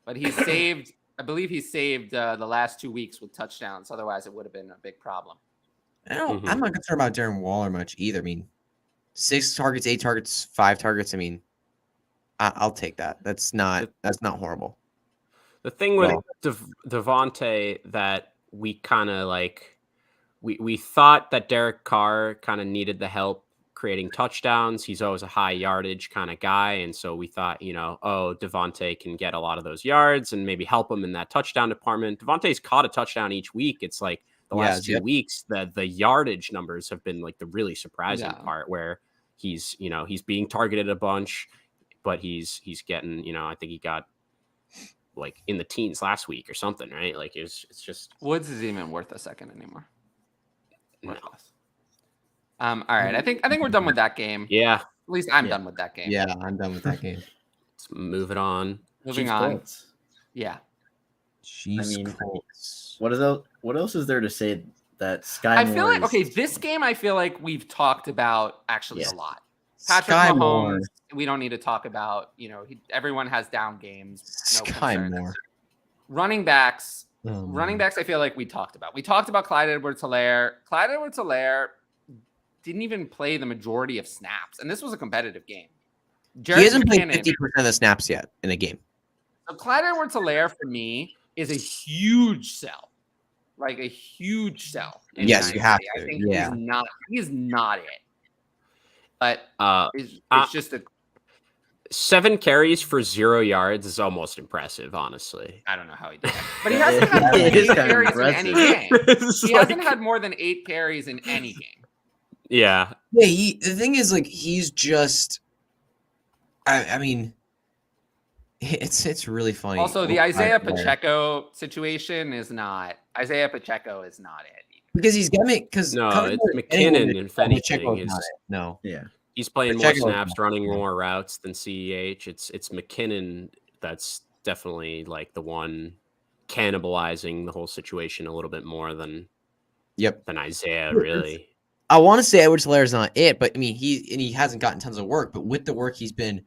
but he saved. I believe he saved the last 2 weeks with touchdowns. Otherwise, it would have been a big problem. Mhm. I'm not concerned about Darren Waller much either. I mean, 6 targets, 8 targets, 5 targets. I mean, I'll take that. That's not horrible. The thing with Well- Devontae that we kind of like, we thought that Derek Carr kind of needed the help creating touchdowns. He's always a high yardage kind of guy. And so we thought, Devontae can get a lot of those yards and maybe help him in that touchdown department. Devontae's caught a touchdown each week. It's like the last 2 weeks that the yardage numbers have been like the really surprising Yeah. part where he's being targeted a bunch, but he's getting, I think he got like in the teens last week or something, right? Like it's just Woods isn't even worth a second anymore. no. Worthless. All right, I think we're done with that game. Yeah. At least I'm Yeah. done with that game. Yeah, I'm done with that game. Let's move it on. Moving Chiefs on. Colts. Yeah. Chiefs, mean, Colts. What else is there to say that Skyy I feel Moore like this game I feel like we've talked about actually Yes. a lot. Patrick Skyy Mahomes, Moore. we don't need to talk about. Everyone has down games. No Skyy concerns. Moore. Running backs. Oh, Running man. backs, I feel like we talked about. We talked about Clyde Edwards-Helaire. Clyde Edwards-Helaire didn't even play the majority of snaps, and this was a competitive game. He hasn't played McKinnon- 50% of the snaps yet in a game. So Clyde Edwards-Helaire for me is a huge sell, like a huge sell. in Yes, you have Dynasty. I to, think yeah. he's not it. But it's Uh, just 7 carries for 0 yards is almost impressive, honestly. I don't know how he did that. But he hasn't had more than It is 8 kind of carries in any impressive. game. It's He like- hasn't had more than 8 carries in any game. yeah. Yeah, the thing is, like, he's just. I mean, it's really funny. Also, the Oh, Isaiah Clyde Edwards-Helaire. Pacheco situation is not. Isaiah Pacheco is not it. Because he's got me. Because No, it's McKinnon, if anything, is no. Yeah. he's playing more Pacheco is snaps, not. running more routes than CEH. It's McKinnon that's definitely like the one cannibalizing the whole situation a little bit more than Yep. Isaiah, really. I want to say Edwards-Helaire is not it, but I mean he hasn't gotten tons of work, but with the work he's been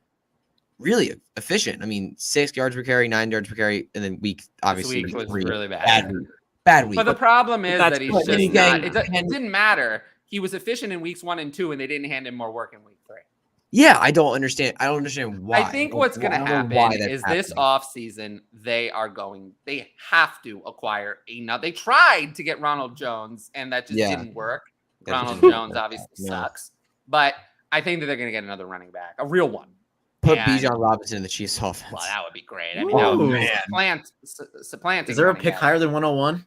really efficient. I mean, 6 yards per carry, 9 yards per carry, and then week obviously week was 3 really bad. week. Bad week. But the problem is that's that he's good. just Then not. again, It didn't matter. He was efficient in weeks 1 and 2, and they didn't hand him more work in week 3. yeah, I don't understand why. I think what's going to happen is this offseason, they have to acquire another. They tried to get Ronald Jones, and that just didn't work. Ronald Jones obviously sucks. But I think that they're going to get another running back, a real one. Put Bijan Robinson in the Chiefs offense. Well, that would be great. I mean, that would be supplanting. Is there a pick higher than 101?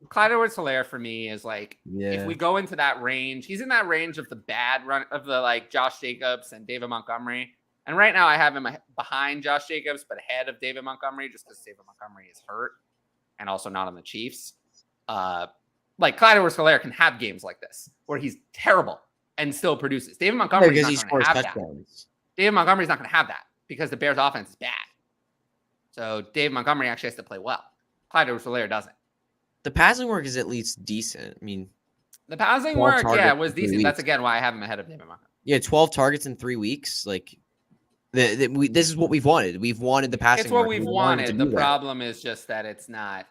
Clyde Edwards-Helaire for me is like, if we go into that range, he's in that range of the bad run of the like Josh Jacobs and David Montgomery. And right now I have him behind Josh Jacobs, but ahead of David Montgomery just because David Montgomery is hurt and also not on the Chiefs. Like Clyde Edwards-Helaire can have games like this where he's terrible and still produces. David Montgomery's not going to have that. David Montgomery's not going to have that because the Bears offense is bad. So David Montgomery actually has to play well. Clyde Edwards-Helaire doesn't. The passing work is at least decent. I mean, the passing work, was decent. That's again why I have him ahead of David Montgomery. Yeah, 12 targets in 3 weeks. Like, this is what we've wanted. We've wanted the passing. It's what we've wanted. The problem is just that it's not.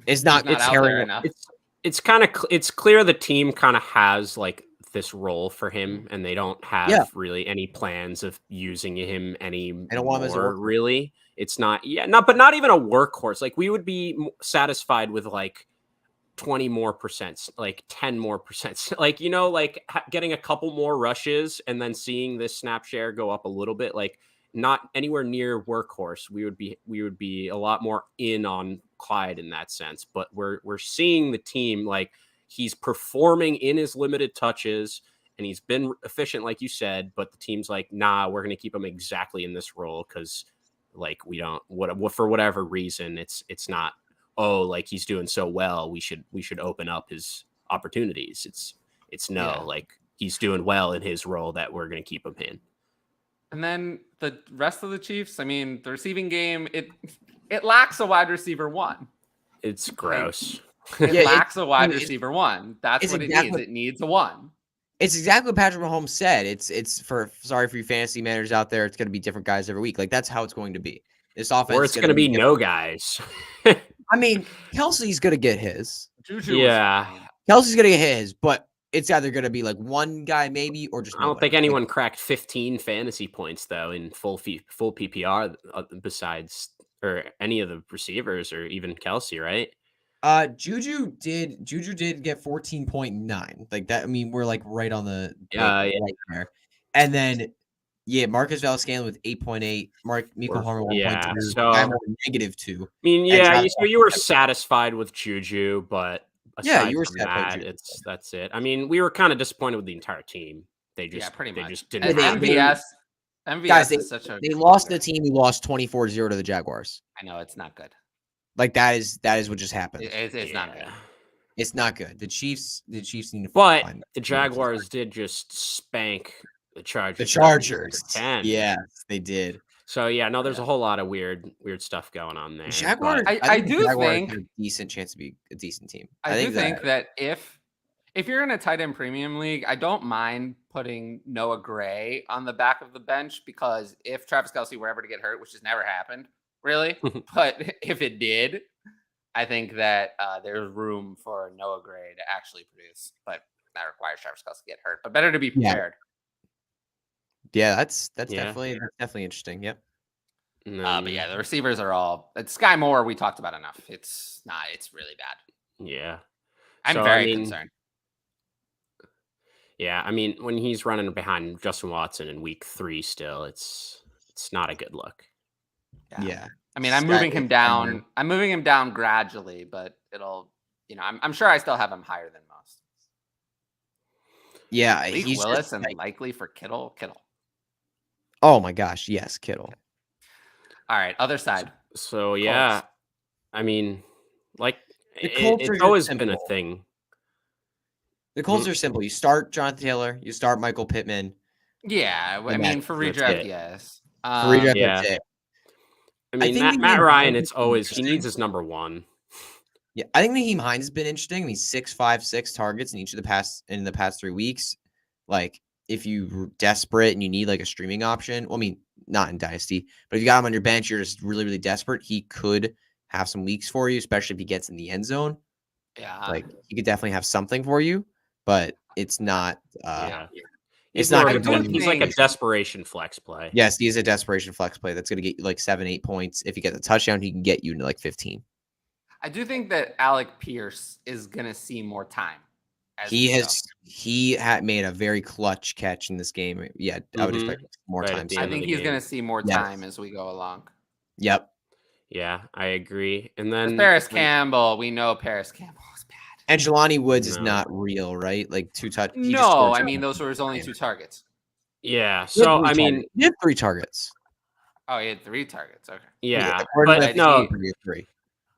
It's not out there enough. It's clear the team kind of has like this role for him, and they don't have really any plans of using him anymore. I don't want him as a workhorse. Really. It's not, but not even a workhorse. Like we would be satisfied with like 20 more percent, like 10 more percent, like, like getting a couple more rushes and then seeing this snap share go up a little bit, like not anywhere near workhorse. We would be a lot more in on Clyde in that sense, but we're seeing the team, like he's performing in his limited touches and he's been efficient, like you said, but the team's like, nah, we're going to keep him exactly in this role. Cause like we don't for whatever reason it's not like he's doing so well we should open up his opportunities. It's like he's doing well in his role that we're going to keep him in. And then the rest of the Chiefs, I mean, the receiving game, it lacks a wide receiver one. It's gross. It lacks a wide receiver one. That's what it needs. It needs a one. It's exactly what Patrick Mahomes said. It's sorry for you fantasy managers out there. It's going to be different guys every week. Like that's how it's going to be. This offense, or it's going to be no guys. I mean, Kelsey's going to get his. Juju, Kelsey's going to get his, but it's either going to be like one guy maybe or just. I don't think anyone cracked 15 fantasy points though in full PPR besides or any of the receivers or even Kelsey, right? Juju did get 14.9 like that. I mean, we're like right on the right there. And then Marcus Valdes-Scantling with 8.8, Miko Harmon 1.2, so -2. I mean, so you were satisfied with Juju, but you were satisfied. That's it. I mean, we were kind of disappointed with the entire team. They just pretty much just didn't. MVS guys, is such a. They lost the team. We lost 24-0 to the Jaguars. I know it's not good. Like that is what just happened. It's not good. It's not good. The Chiefs need to. But the Jaguars did just spank the Chargers. The Chargers. Yes, they did. So there's a whole lot of weird stuff going on there. The Jaguars. I do think have a decent chance to be a decent team. I do think that if you're in a tight end premium league, I don't mind putting Noah Gray on the back of the bench because if Travis Kelce were ever to get hurt, which has never happened. Really? But if it did, I think that there's room for Noah Gray to actually produce. But that requires Travis Kelce to get hurt. But better to be prepared. Yeah, that's definitely interesting. Yep. But the receivers are all Skyy Moore. We talked about enough. It's really bad. Yeah. I'm very concerned. Yeah, I mean, when he's running behind Justin Watson in week 3 still, it's not a good look. Yeah. I mean, I'm moving him down. I'm moving him down gradually, but it'll, I'm sure I still have him higher than most. Yeah. He's Willis and likely for Kittle. Oh my gosh. Yes. Kittle. All right. Other side. So Colts. I mean, like it's always been a thing. The Colts are simple. You start Jonathan Taylor, you start Michael Pittman. Yeah. I mean, for redraft, yes. For redraft, that's it. I mean, Matt Ryan, it's always he needs his number one. Yeah, I think Nyheim Hines has been interesting. He's 6 targets in the past 3 weeks. Like, if you're desperate and you need like a streaming option, well, I mean, not in Dynasty, but if you got him on your bench, you're just really, really desperate. He could have some weeks for you, especially if he gets in the end zone. Yeah. Like he could definitely have something for you, but it's not. Yeah. It's He's not more going of to a- be. he's like a desperation flex play. Yes, he is a desperation flex play that's going to get you like 7-8 points. If he gets a touchdown, he can get you into like 15. I do think that Alec Pierce is gonna see more time. He had made a very clutch catch in this game. Yeah, I would expect more Right at time. the I end of think the he's game. gonna see more Yes. time as we go along. Yep. Yeah, I agree. And With then Paris Campbell, we know Paris Campbell is bad. And Jelani Woods is No. not real, right? Like 2 touch. No, I mean those were his only 2 targets. Yeah, so I mean, he had 3 targets. Oh, he had 3 targets. Okay. yeah, according to but the no, team, he had 3.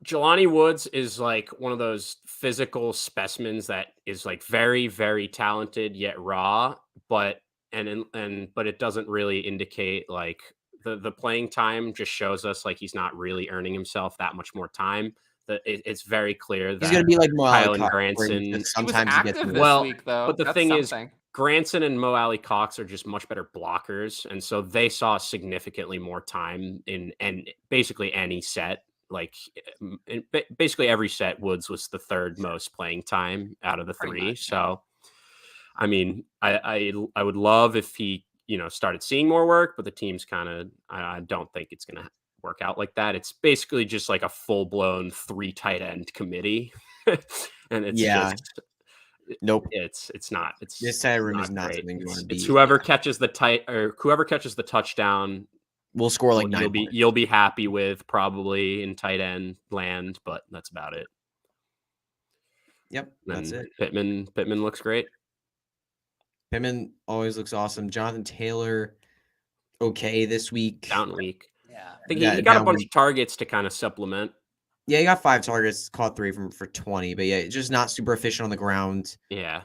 Jelani Woods is like one of those physical specimens that is like very, very talented yet raw, but but it doesn't really indicate like the playing time just shows us like he's not really earning himself that much more time. It's very clear that He's going to be like Kyle Mo and Granson. He was Sometimes he gets active in this Well, week, though. but the That's thing is, something. Granson and Mo Alley Cox are just much better blockers, and so they saw significantly more time in basically any set. Like basically every set, Woods was the 3rd most playing time out of the Pretty 3. much, So, I mean, I would love if he started seeing more work, but the team's kind of I don't think it's gonna work out like that. It's basically just like a full blown 3 tight end committee, and it's just. Nope. It's not. It's This tight room not is not great. something you want to be. It's whoever catches the whoever catches the touchdown. We'll score like 9. You'll be happy with probably in tight end land, but that's about it. Yep, that's And it. Pittman looks great. Pittman always looks awesome. Jonathan Taylor, okay this week. Down week. Yeah. I think Yeah, he got a down bunch week. of targets to kind of supplement. Yeah, he got 5 targets, caught 3 for 20, but yeah, just not super efficient on the ground. Yeah.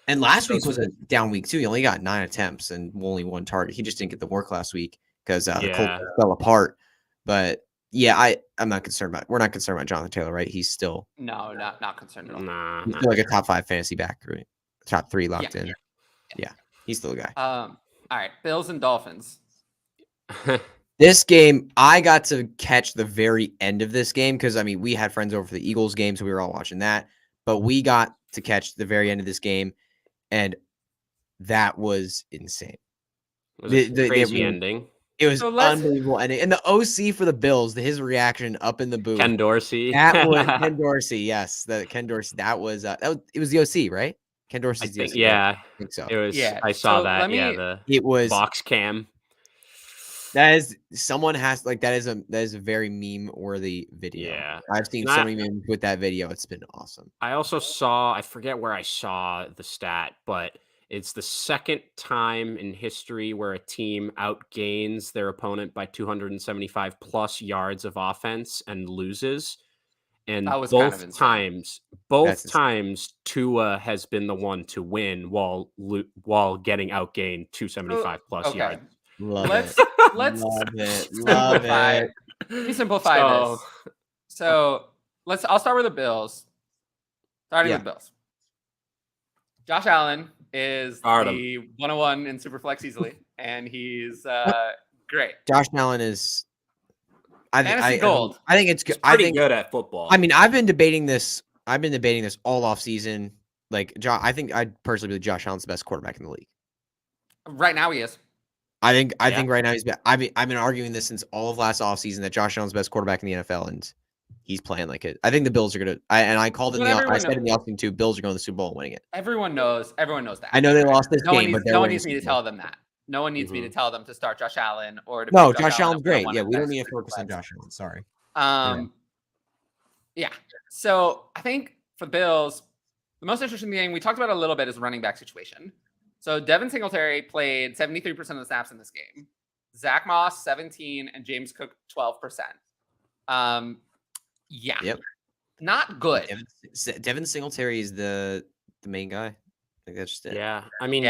And last week was a down week too. He only got 9 attempts and only 1 target. He just didn't get the work last week because the Colts fell apart. But yeah, I'm not concerned about. We're not concerned about Jonathan Taylor, right? He's still No, not concerned at all. Nah. he's still like a top 5 fantasy back, right? Top 3 locked in. Yeah. Yeah, he's still a guy. All right, Bills and Dolphins. This game, I got to catch the very end of this game because, I mean, we had friends over for the Eagles game, so we were all watching that. But we got to catch the very end of this game, and that was insane. It was a crazy ending. It was unbelievable ending. And the OC for the Bills, his reaction up in the booth. Ken Dorsey. That was Ken Dorsey, yes. Ken Dorsey. That was it was the OC, right? Ken Dorsey's the OC. Yeah. I think so. It was. Yeah. I saw So that. It was box cam. that is someone has like that is a very meme worthy video. Yeah. I've seen so many memes with that video. It's been awesome. I also saw, I forget where I saw the stat, but it's the 2nd time in history where a team outgains their opponent by 275 plus yards of offense and loses. And That was kind of insane. both times Tua has been the one to win while getting outgained 275 plus yards. Let's Love it. simplify. Let me simplify this. So I'll start with the Bills. Starting with Bills. Josh Allen is the 101 in Superflex easily, and he's great. Josh Allen is Fantasy gold. I think it's good. He's pretty good at football. I mean, I've been debating this all off season. Like, I think I personally believe Josh Allen's the best quarterback in the league. Right now, he is. I think right now he's been. I've been arguing this since all of last offseason that Josh Allen's the best quarterback in the NFL, and he's playing like it. I think the Bills are gonna. I called it. I said in the offseason too. Bills are going to the Super Bowl and winning it. Everyone knows that. I know they lost this game, but no one needs me to tell them that. No one needs me to tell them to start Josh Allen or to. No, Josh Allen's great. Yeah, we don't need to focus on Josh Allen. Sorry. Yeah. So I think for the Bills, the most interesting thing we talked about a little bit is running back situation. So Devin Singletary played 73% of the snaps in this game. Zach Moss 17 and James Cook 12%. Yeah. Yep. Not good. Devin Singletary is the main guy. I think that's just it. Yeah, I mean,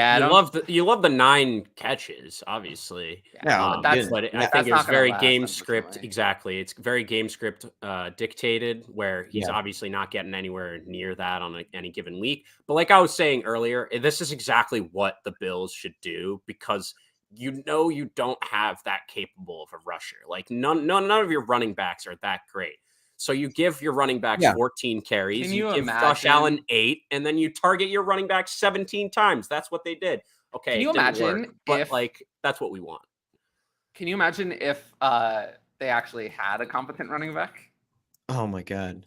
you love the 9 catches, obviously. Yeah, but I think it's very game script. Exactly. It's very game script dictated, where he's obviously not getting anywhere near that on any given week. But like I was saying earlier, this is exactly what the Bills should do because you don't have that capable of a rusher. Like none of your running backs are that great. So you give your running backs Yeah. 14 carries. Can You you give Josh imagine- Allen 8, and then you target your running back 17 times. That's what they did. Okay, Can you it didn't imagine work, but if- like that's what we want. Can you imagine if they actually had a competent running back? Oh my god.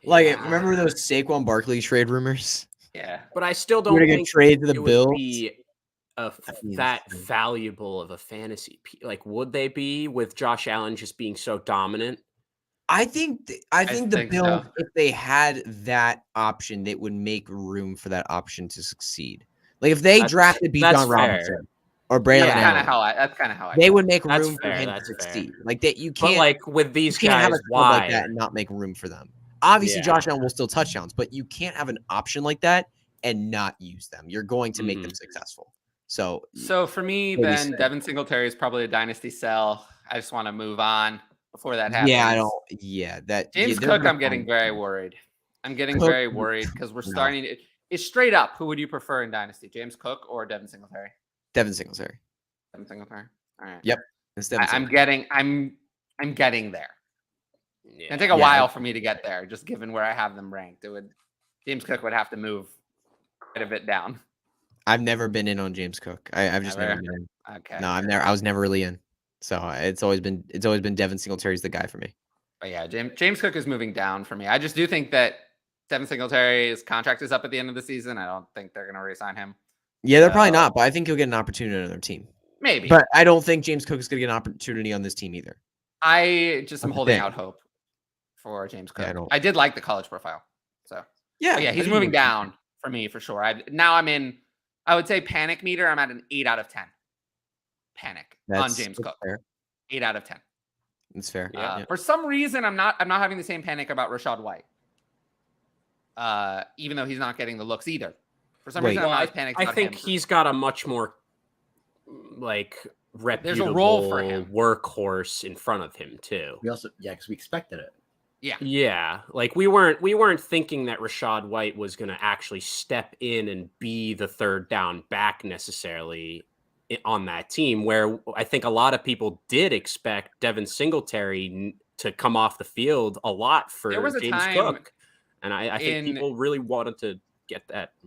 Like, Yeah. remember those Saquon Barkley trade rumors? Yeah. But I still You're don't gonna get think traded to the it Bills. would be means- that valuable of a fantasy. Like, would they be with Josh Allen just being so dominant? I think the think Bills, so. if they had that option, they would make room for that option to succeed. Like if they That's- drafted that's Bijan fair. Robinson or Braylon That's kind of Allen, how I. they feel. would make That's room fair, for him that's to fair. succeed. Like that, you But can't. like with these You can't have guys, a club like why? that and not make room for them. Obviously, Yeah. Josh Allen will still touchdowns, but you can't have an option like that and not use them. You're going to make them successful. So So for me, Maybe then so. Devin Singletary is probably a dynasty sell. I just want to move on before that happens. yeah, I don't. Yeah, that James they're Cook, gonna I'm getting find- very worried. I'm getting Cook- very worried because we're No. starting. It's straight up. Who would you prefer in dynasty, James Cook or Devin Singletary? Devin Singletary. Devin Singletary. All right. Yep. It's Devin I'm Singletary. getting there. Yeah. It's gonna take a Yeah. while for me to get there, just given where I have them ranked. James Cook would have to move quite a bit down. I've never been in on James Cook. I've just never Never? been in. Okay. No, I was never really in. So it's always been Devin Singletary's the guy for me. But yeah, James Cook is moving down for me. I just do think that Devin Singletary's contract is up at the end of the season. I don't think they're gonna re-sign him. Yeah, they're probably So- not, but I think he'll get an opportunity on another team. Maybe. But I don't think James Cook is going to get an opportunity on this team either. I just am That's the holding thing. out hope for James Cook. Yeah, I don't- I did like the college profile. So Yeah, but yeah, he's moving down for me for sure. I'm in, I would say panic meter. I'm at an 8 out of 10. Panic on James Cook. Fair. 8 out of 10. That's fair. Yeah. For some reason, I'm not having the same panic about Rashad White. Even though he's not getting the looks either. For some reason, I'm Well, not as panicked I about think him. he's got a much more like reputable role for him. workhorse in front of him too. We also, because we expected it. Yeah, like we weren't thinking that Rashad White was going to actually step in and be the third down back necessarily on that team, where I think a lot of people did expect Devin Singletary to come off the field a lot for There was a James time Cook. And I think in- people really wanted to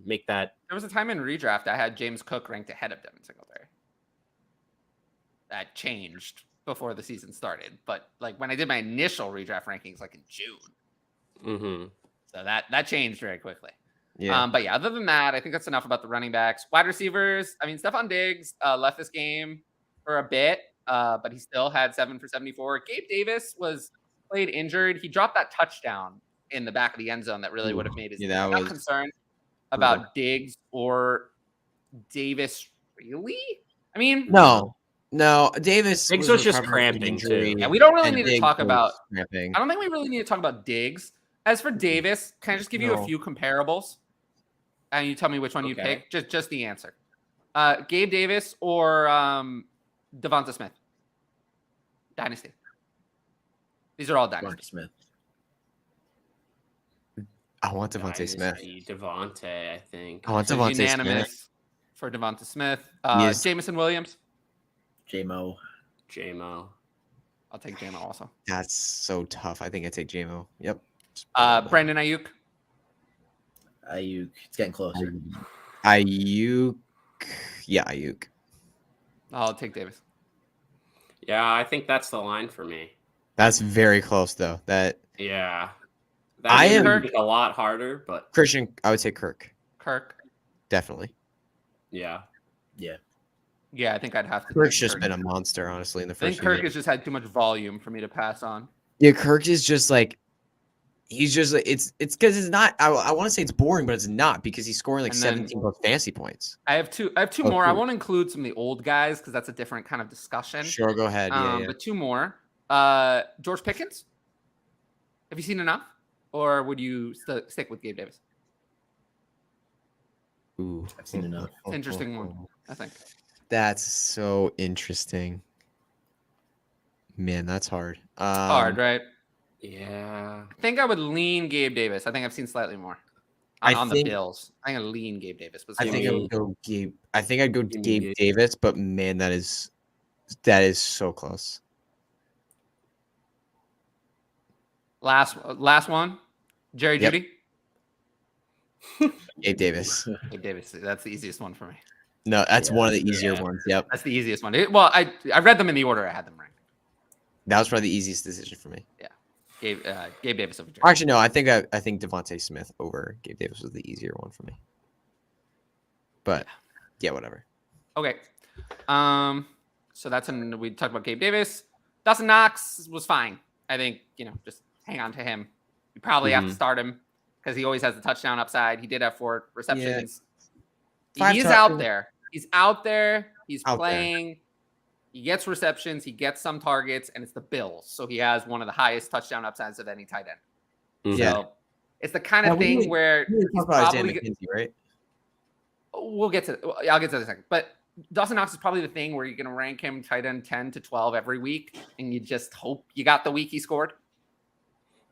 make that. There was a time in redraft I had James Cook ranked ahead of Devin Singletary. That changed before the season started, but like when I did my initial redraft rankings, like in June, Mm-hmm. so that changed very quickly. Yeah. But yeah, other than that, I think that's enough about the running backs. Wide receivers, I mean, Stephon Diggs left this game for a bit, but he still had 7 for 74. Gabe Davis played injured. He dropped that touchdown in the back of the end zone that really would have made his Yeah, team. that I'm not was concerned about Diggs or Davis, really? I mean, No, Davis Diggs was just recovering from cramping, injury, too. yeah, we don't really and need to Diggs talk was about. cramping. I don't think we really need to talk about Diggs. As for Davis, can I just give you a No. few comparables, and you tell me which one you Okay. pick? Just the answer. Gabe Davis or Devonta Smith. Dynasty. These are all Devonta dynasty. Smith. I want Devontae Smith. Devontae, I think. I want So Devontae unanimous Smith. for Devonta Smith. Yes. Jamison Williams. J-Mo. JMO. I'll take JMO also. That's so tough. I think I take JMO. Yep. Brandon Ayuk. Ayuk. It's getting closer. Ayuk. Yeah, Ayuk. I'll take Davis. Yeah, I think that's the line for me. That's very close though. That Yeah. I am- Kirk a lot harder, but Christian, I would say Kirk. Kirk. Definitely. yeah. Yeah. Yeah, I think I'd have to. Kirk's take just Kirk. been a monster, honestly, in the I think first Kirk year. has just had too much volume for me to pass on. Yeah, Kirk is just like he's just like it's because it's not. I want to say it's boring, but it's not because he's scoring like And then- 17 plus fantasy points. I have two Oh, more. I cool. won't include some of the old guys because that's a different kind of discussion. Sure, go ahead. Yeah. But two more. George Pickens. Have you seen enough, or would you stick with Gabe Davis? Ooh, I've seen enough. It's an interesting one, I think. That's so interesting. Man, that's hard. Hard, right? Yeah. I think I would lean Gabe Davis. I think I've seen slightly more I on the think- Bills. I think I'd lean Gabe Davis. But I think I would go Gabe. I think I'd go Give me Gabe Gabe. Davis, but man, that is so close. Last one. Jerry Yep. Jeudy. Gabe Davis. Gabe Davis. That's the easiest one for me. No, that's one of the easier ones. Yep. That's the easiest one. Well, I read them in the order I had them ranked. That was probably the easiest decision for me. Gabe Davis over Jerry. Actually, no, I think Devontae Smith over Gabe Davis was the easier one for me. But yeah, whatever. Okay. So we talked about Gabe Davis. Dawson Knox was fine. I think, just hang on to him. You probably have to start him because he always has the touchdown upside. He did have 4 receptions. Yeah. He's out there. He's out there. He's Out playing. There. He gets receptions. He gets some targets, and it's the Bills. So he has one of the highest touchdown upsides of any tight end. Yeah. So it's the kind of thing where he's probably right? I'll get to that in a second. But Dawson Knox is probably the thing where you're going to rank him tight end 10 to 12 every week, and you just hope you got the week he scored.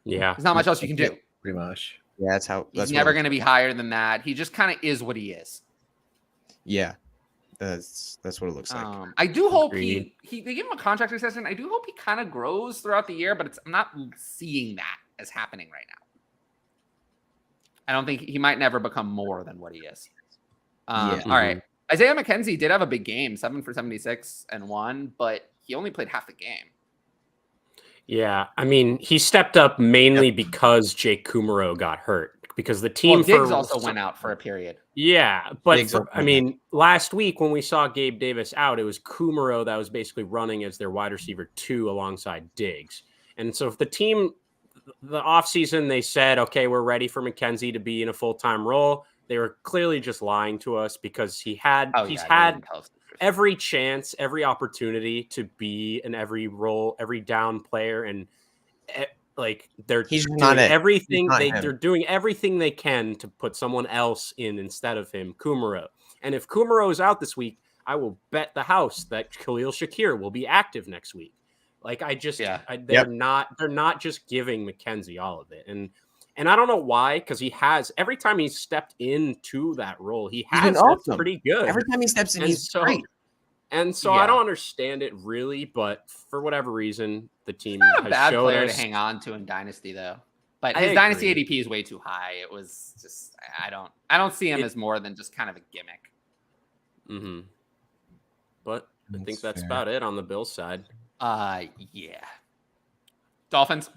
Yeah. There's not much else you can do. Pretty much. Yeah, He's never going to be higher than that. He just kind of is what he is. Yeah. That's what it looks like. I do hope Agreed. they give him a contract extension. I do hope he kind of grows throughout the year, but I'm not seeing that as happening right now. I don't think he might never become more than what he is. All right. Isaiah McKenzie did have a big game, 7 for 76 and 1, but he only played half the game. Yeah, I mean, he stepped up mainly because Jake Kumaro got hurt because the team Diggs also went out for a period. Yeah, but last week when we saw Gabe Davis out, it was Kumaro that was basically running as their wide receiver 2 alongside Diggs. And so if the team, the offseason, they said, okay, we're ready for McKenzie to be in a full-time role. They were clearly just lying to us because he's had every chance, every opportunity to be in every role, every down player, and they're doing everything they're doing everything they can to put someone else in instead of him, Kumaro. And if Kumaro is out this week, I will bet the house that Khalil Shakir will be active next week. They're not just giving McKenzie all of it. And I don't know why, because he has every time he's stepped into that role, he has looked pretty good. Every time he steps in, he's great. And so I don't understand it really, but for whatever reason, the team He's not a has bad showed player us. to hang on to in Dynasty, though. But his Dynasty ADP is way too high. It was just I don't see him as more than just kind of a gimmick. Mm-hmm. But I think that's about it on the Bills side. Yeah. Dolphins.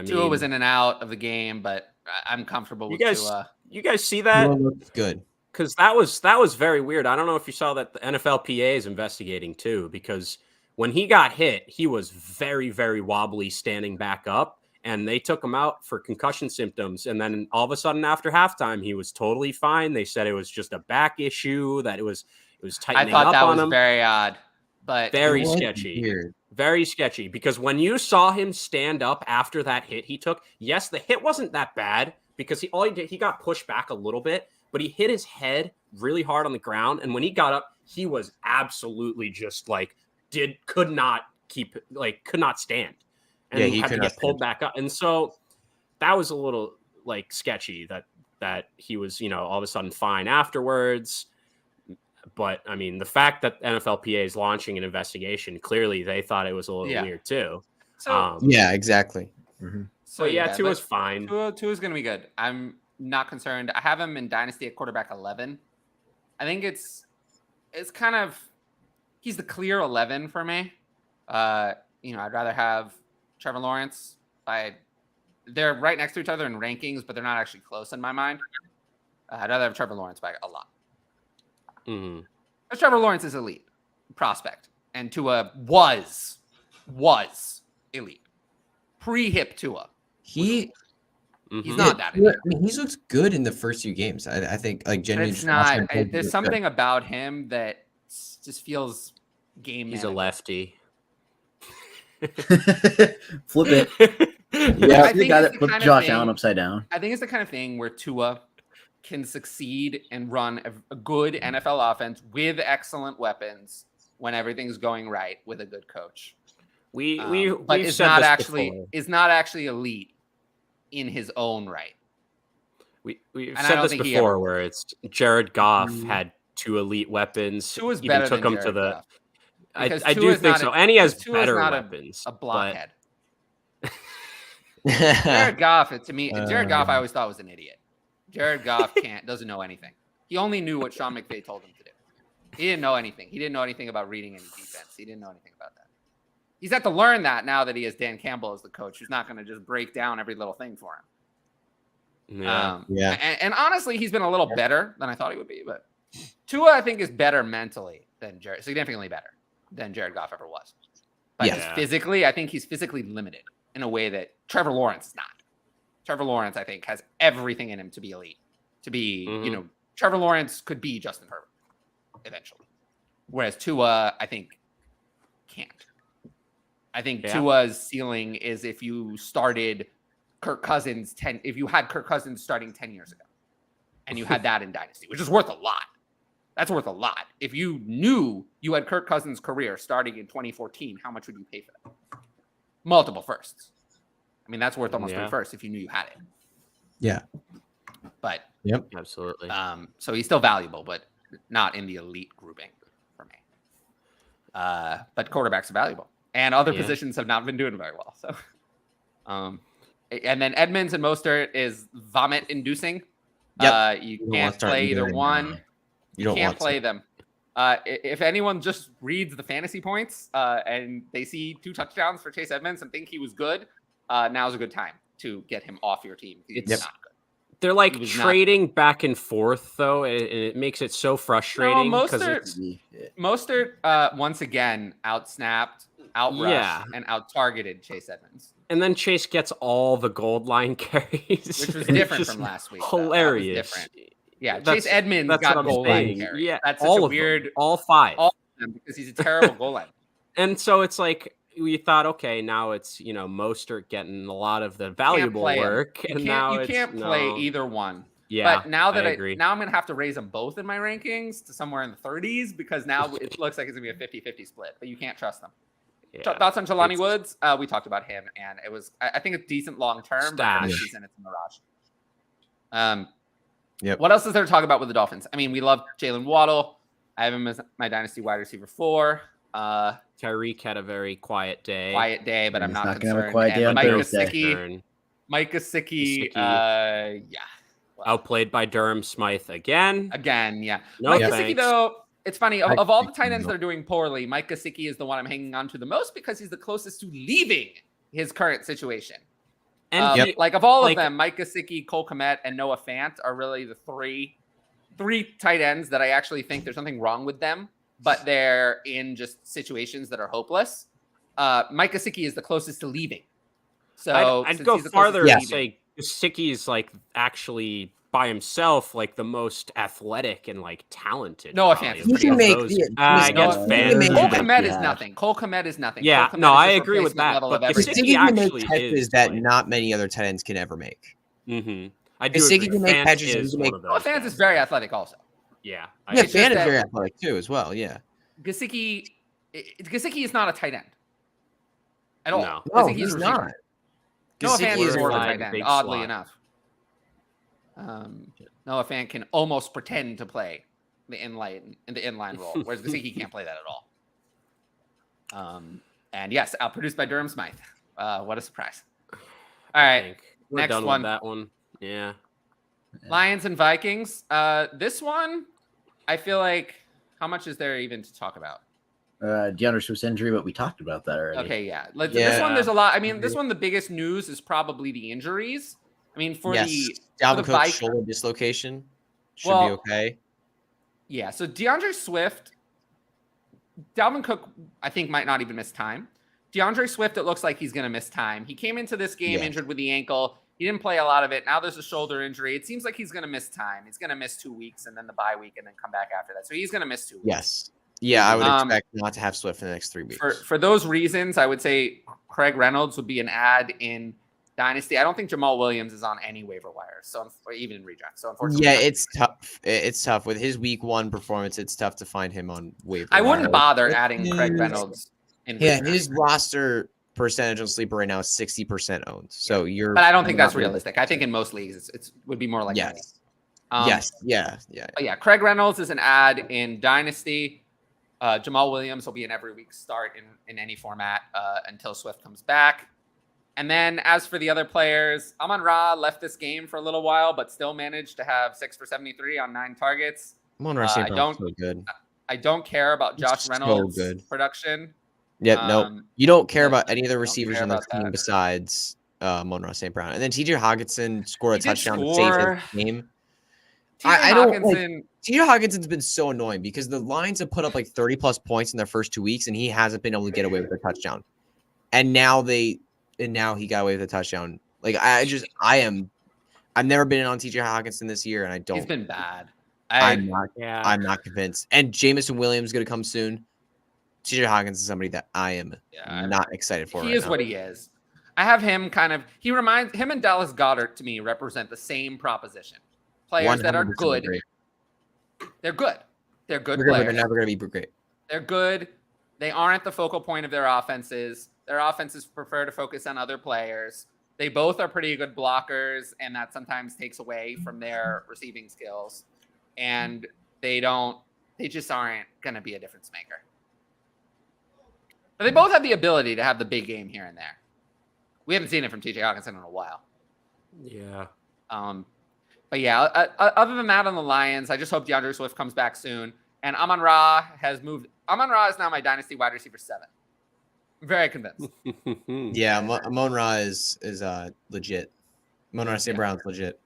Tua was in and out of the game, but I'm comfortable with Tua. You guys see that? Good. Because that was very weird. I don't know if you saw that the NFLPA is investigating too, because when he got hit, he was very, very wobbly standing back up, and they took him out for concussion symptoms. And then all of a sudden after halftime, he was totally fine. They said it was just a back issue, that it was tightening up on him. I thought that was very odd, but very sketchy. Weird. Very sketchy, because when you saw him stand up after that hit he took, yes, the hit wasn't that bad because he got pushed back a little bit, but he hit his head really hard on the ground. And when he got up, he was absolutely just could not stand. And he had to get pulled back up. And so that was a little sketchy that he was, all of a sudden fine afterwards. But I mean, the fact that NFLPA is launching an investigation, clearly they thought it was a little weird too. So yeah, exactly. Mm-hmm. So Tua's fine. Tua's going to be good. I'm not concerned. I have him in Dynasty at quarterback 11. I think it's kind of, he's the clear 11 for me. I'd rather have Trevor Lawrence. They're right next to each other in rankings, but they're not actually close in my mind. I'd rather have Trevor Lawrence by a lot. Mm-hmm. Trevor Lawrence is elite prospect, and Tua was elite pre-hip Tua. He's not that elite. I mean, he's looked good in the first few games. I think genuinely. It's not. There's something about him that just feels game. He's a lefty. Flip it. Yeah, I think got it. Flip Josh Allen upside down. I think it's the kind of thing where Tua can succeed and run a good NFL offense with excellent weapons when everything's going right with a good coach. But is not actually elite in his own right. We've said this before, where it's Jared Goff had 2 elite weapons. Tua's better than Jared Goff. I do think so, and he has better weapons. A blockhead. Jared Goff, to me, Jared Goff, I always thought was an idiot. Jared Goff doesn't know anything. He only knew what Sean McVay told him to do. He didn't know anything. He didn't know anything about reading any defense. He didn't know anything about that. He's had to learn that now that he has Dan Campbell as the coach, who's not going to just break down every little thing for him. And honestly, he's been a little better than I thought he would be. But Tua, I think, is better mentally than Jared, significantly better than Jared Goff ever was. But physically, I think he's physically limited in a way that Trevor Lawrence is not. Trevor Lawrence, I think, has everything in him to be elite. To be, Trevor Lawrence could be Justin Herbert eventually. Whereas Tua, I think, can't. I think Tua's ceiling is if you started Kirk Cousins if you had Kirk Cousins starting 10 years ago and you had that in Dynasty, which is worth a lot. That's worth a lot. If you knew you had Kirk Cousins' career starting in 2014, how much would you pay for that? Multiple firsts. I mean, that's worth almost 3 firsts if you knew you had it. Yeah. But absolutely. So he's still valuable, but not in the elite grouping for me. But quarterbacks are valuable. And other positions have not been doing very well. So, and then Edmonds and Mostert is vomit inducing. You can't play either one. You can't play them. If anyone just reads the fantasy points and they see 2 touchdowns for Chase Edmonds and think he was good, now's a good time to get him off your team. It's not good. They're like trading back and forth, though, and it makes it so frustrating. No, Mostert once again outsnapped, outrushed, and out-targeted Chase Edmonds. And then Chase gets all the gold line carries. Which was different from last week. Hilarious. Yeah, Chase Edmonds got goal line carries. Yeah, that's all such a of weird. Them, all 5. All of them, because he's a terrible goal line. And so it's like, we thought, okay, now it's, Mostert getting a lot of the valuable work. You can't play either one. Yeah, but now that I agree. Now I'm going to have to raise them both in my rankings to somewhere in the 30s because now it looks like it's going to be a 50-50 split, but you can't trust them. Yeah. Thoughts on Jelani Woods? We talked about him, and it was, I think it's decent long-term, but for this season it's a mirage. What else is there to talk about with the Dolphins? I mean, we love Jalen Waddle. I have him as my dynasty wide receiver 4. Tyreek had a very quiet day. But I'm not concerned. Have a quiet day on Thursday. Mike Gesicki, outplayed by Durham Smythe again. Mike Gesicki, though, it's funny. Of all the tight ends that are doing poorly, Mike Gesicki is the one I'm hanging on to the most because he's the closest to leaving his current situation. And of all of them, Mike Gesicki, Cole Kmet, and Noah Fant are really the three tight ends that I actually think there's nothing wrong with them, but they're in just situations that are hopeless. Mike Gesicki is the closest to leaving. So I'd go farther and say Gesicki is actually by himself the most athletic and talented. No offense. You can make Cole Kmet is nothing. Cole Kmet is nothing. Yeah, I agree with that. But Gesicki actually catches that not many other tight ends can ever make. Mm-hmm. I do. Gesicki can make catches. Noah Fant is very athletic also. Yeah. Fant is very athletic too as well. Yeah. Gesicki is not a tight end at all. No, he's not. Noah Fant is more of a tight end, oddly enough. Noah Fant can almost pretend to play the inline role, whereas Gesicki can't play that at all. And yes, outproduced by Durham Smythe. What a surprise! All right, we're next done one. With that one, yeah. Lions and Vikings. This one, I feel like, how much is there even to talk about? DeAndre Swift's injury, but we talked about that already. Okay, yeah. This one, there's a lot. I mean, this one, the biggest news is probably the injuries. I mean, for the Dalvin Cook's shoulder dislocation should be okay. Yeah. So DeAndre Swift, Dalvin Cook, I think might not even miss time. DeAndre Swift, it looks like he's going to miss time. He came into this game injured with the ankle. He didn't play a lot of it. Now there's a shoulder injury. It seems like he's going to miss time. He's going to miss 2 weeks and then the bye week and then come back after that. So he's going to miss 2 weeks. Yes. Yeah, I would expect not to have Swift in the next 3 weeks. For those reasons, I would say Craig Reynolds would be an ad in Dynasty. I don't think Jamal Williams is on any waiver wires, or even in redraft. So unfortunately, it's tough. It's tough with his week 1 performance. It's tough to find him on waiver. I wouldn't bother adding Craig Reynolds. His roster percentage on Sleeper right now is 60% owned. So but I don't think that's realistic. I think in most leagues it would be more like yes. But yeah, Craig Reynolds is an ad in Dynasty. Jamal Williams will be an every week start in any format until Swift comes back. And then as for the other players, Amon-Ra left this game for a little while, but still managed to have 6 for 73 on 9 targets. Amon-Ra St. Brown's so good. I don't care about Josh Reynolds' production. Yep, no. You don't care about any of the don't receivers care on the about team that. besides Amon-Ra St. Brown. And then TJ Hawkinson scored a He did touchdown to score. save his game. TJ Hawkinson, TJ Hawkinson's been so annoying because the Lions have put up like 30 plus points in their first 2 weeks, and he hasn't been able to get away with a touchdown. And now he got away with a touchdown. Like I've never been on TJ Hawkinson this year, and I don't. he's been bad. I'm not convinced. And Jamison Williams is going to come soon. TJ Hawkins is somebody that I am not excited for. He is what he is. I have him him and Dallas Goedert to me represent the same proposition. Players that are good. Great. They're good. They're good They're players. They're never going to be great. They're good. They aren't the focal point of their offenses. Their offenses prefer to focus on other players. They both are pretty good blockers, and that sometimes takes away from their receiving skills. And they just aren't going to be a difference maker. But they both have the ability to have the big game here and there. We haven't seen it from TJ Hawkinson in a while. Yeah. But yeah, other than that on the Lions, I just hope DeAndre Swift comes back soon. And Amon-Ra has moved. Amon-Ra is now my dynasty wide receiver 7. I'm very convinced. Yeah, Amon-Ra is legit. Amon-Ra St. Brown's legit.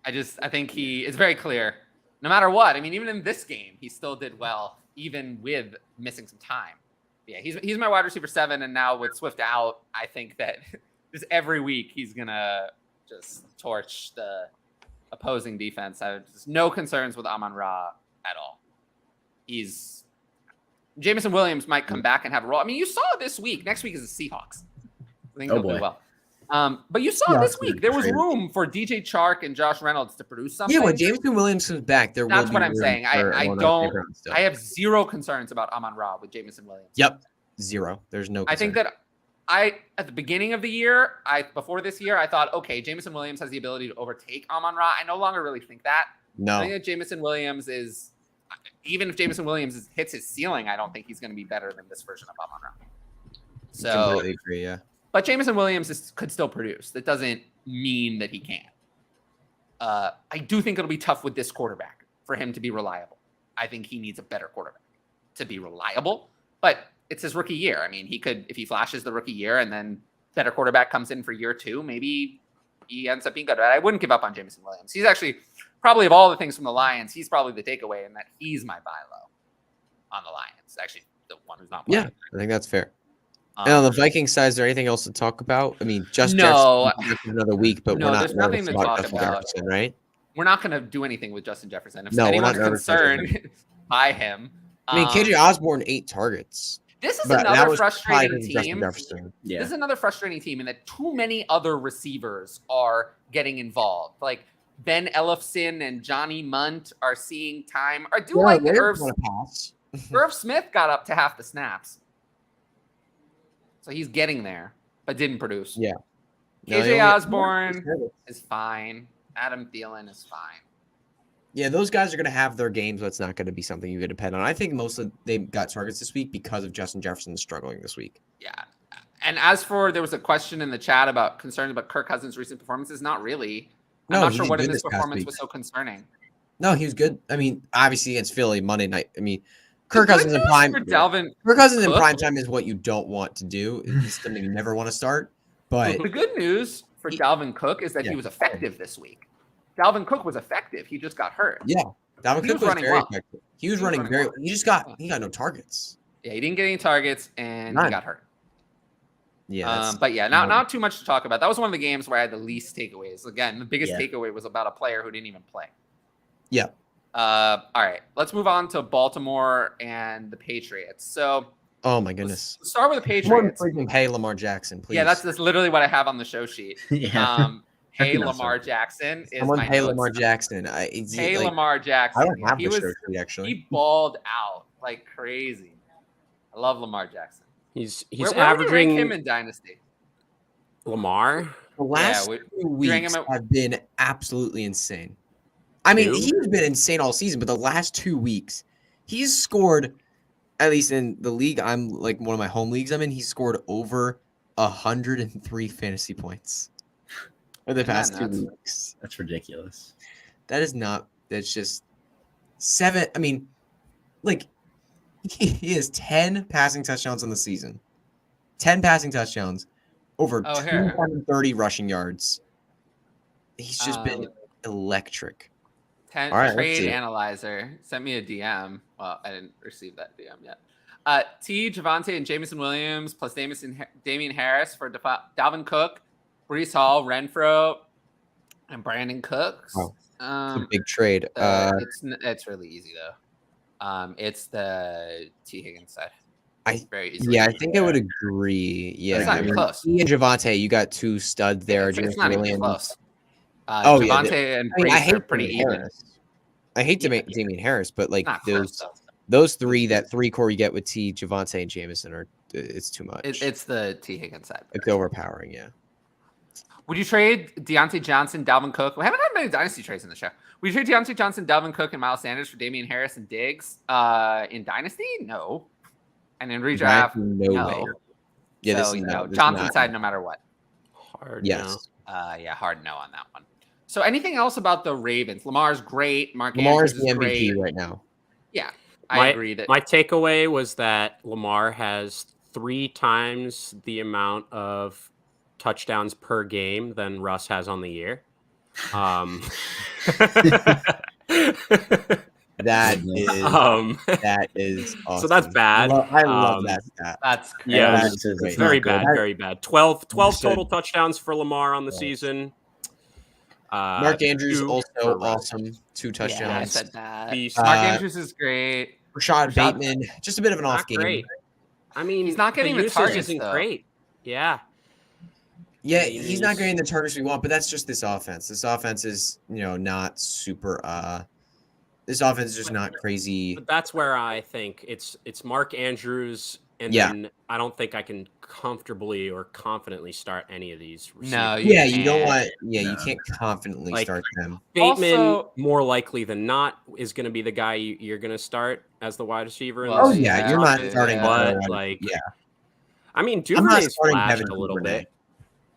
I think it's very clear. No matter what, I mean, even in this game, he still did well, even with missing some time. Yeah, he's my wide receiver 7, and now with Swift out, I think that just every week he's gonna just torch the opposing defense. I have just no concerns with Amon-Ra at all. Jamison Williams might come back and have a role. I mean, you saw this week. Next week is the Seahawks. I think they'll do well. But you saw this week there was room for DJ Chark and Josh Reynolds to produce something. Yeah, when Jamison Williams comes back, that's what I'm saying. I have zero concerns about Amon-Ra with Jamison Williams. Yep, zero. There's no concern. I think that at the beginning of the year, before this year, I thought, okay, Jamison Williams has the ability to overtake Amon-Ra. I no longer really think that. No. I think that Jamison Williams even if Jamison Williams hits his ceiling, I don't think he's going to be better than this version of Amon-Ra. So, completely agree, yeah. But Jamison Williams could still produce. That doesn't mean that he can't. I do think it'll be tough with this quarterback for him to be reliable. I think he needs a better quarterback to be reliable, but it's his rookie year. I mean, he could, if he flashes the rookie year and then better quarterback comes in for year 2, maybe he ends up being good. But I wouldn't give up on Jamison Williams. He's actually probably, of all the things from the Lions, he's probably the takeaway in that he's my buy low on the Lions. Actually, the one who's not playing. Yeah, I think that's fair. And on the Vikings side, is there anything else to talk about? I mean, just no, Jefferson another week, but we're not there's nothing to talk about. Jefferson, right? We're not going to do anything with Justin Jefferson. If No, we're anyone's not concerned by him, I mean, KJ Osborne 8 targets. This is But that another was frustrating Justin team. Jefferson. Yeah. This is another frustrating team in that too many other receivers are getting involved. Like Ben Ellefson and Johnny Munt are seeing time. I do like that Irv Smith got up to half the snaps. So he's getting there, but didn't produce. Yeah. KJ Osborne is fine. Adam Thielen is fine. Yeah, those guys are going to have their games, but it's not going to be something you can depend on. I think mostly they got targets this week because of Justin Jefferson struggling this week. Yeah. And as for, there was a question in the chat about concerns about Kirk Cousins' recent performances. Not really. I'm not sure what in this performance was so concerning. No, he was good. I mean, obviously against Philly Monday night. I mean, Kirk Cousins in prime. Kirk Cousins in prime time is what you don't want to do. It's something you never want to start. But the good news for Dalvin Cook is that he was effective this week. Dalvin Cook was effective. He just got hurt. Yeah, Dalvin Cook was very effective. He was running very. He got no targets. Yeah, he didn't get any targets and he got hurt. Yeah, but yeah, not too much to talk about. That was one of the games where I had the least takeaways. Again, the biggest takeaway was about a player who didn't even play. Yeah. All right, let's move on to Baltimore and the Patriots. So, oh my goodness, let's start with the Patriots. Pay Lamar Jackson, please. Yeah, that's literally what I have on the show sheet. Yeah. Hey, Lamar Jackson is Someone my pay notes. Lamar Jackson. Lamar Jackson. I don't have the show sheet actually. He balled out like crazy. I love Lamar Jackson. He's where averaging would you rank him in Dynasty. Lamar. The last 2 weeks have been absolutely insane. I mean, he's been insane all season, but the last 2 weeks, he's scored, at least in the league, I'm like one of my home leagues I'm in, he's scored over 103 fantasy points for the Isn't past that 2 nuts? weeks. That's ridiculous. That is not. That's just 7. I mean, like he has 10 passing touchdowns on the season. 10 passing touchdowns, over Oh, here. 230 rushing yards. He's just been Um, electric. All All right, let's Trade see. Analyzer sent me a DM. Well, I didn't receive that DM yet. Javonte, and Jameson Williams plus Damian Harris for Dalvin Cook, Breece Hall, Renfro, and Brandon Cooks. Oh, It's a Um, big trade. it's really easy though. It's the T Higgins side. I Very easy. Yeah, I think I would agree. Yeah, It's not I even mean, close. he and Javonte, you got 2 studs there. It's Jameson not even Williams. close. Oh, yeah, Javonte and I mean, I Breece are hate pretty Damian even. Harris. I hate Yeah. Damian Harris, but like Not close, though. those 3, that 3 core you get with Javonte, and Jameson are it's too much. It's the T Higgins side. It's overpowering. Yeah. Would you trade Deontay Johnson, Dalvin Cook? We haven't had many dynasty trades in the show. Would you trade Deontay Johnson, Dalvin Cook, and Miles Sanders for Damian Harris and Diggs in dynasty? No. And in redraft, No way. Yeah, So, this is no. This is Johnson not- side, no matter what. Hard. Yes. Yeah, hard no on that one. So anything else about the Ravens? Lamar's great. Lamar's Andrews the is MVP great. right now. Yeah, I agree that. My takeaway was that Lamar has 3 times the amount of touchdowns per game than Russ has on the year. That is awesome. So that's bad. I love that stat. That's crazy. Yeah, That's it's not very good. bad, very bad. 12 Understood. total touchdowns for Lamar on the season. Mark Andrews 2 also for Russ. awesome. 2 Yeah, I touchdowns. said that. Beast. Mark Andrews is great. Rashad Rashad- Bateman, just a bit of an Not off game. great. I mean, He's not getting the usage targets, isn't though. great. Yeah. Yeah, Yeah, he's not getting the targets we want, but that's just this offense. This offense is, not super. This offense is just not crazy. But that's where I think it's Mark Andrews, and Yeah. then I don't think I can comfortably or confidently start any of these. No, receivers. Yeah, you don't can't. want. Yeah, you No. can't confidently Like, start them. Bateman, Also- more likely than not, is going to be the guy you're going to start as the wide receiver. Well, unless Oh yeah, he's you're not drafted. starting. Yeah. But like, yeah, I mean, I'm not Duvernay's starting flashed Devin a little Duvernay. bit.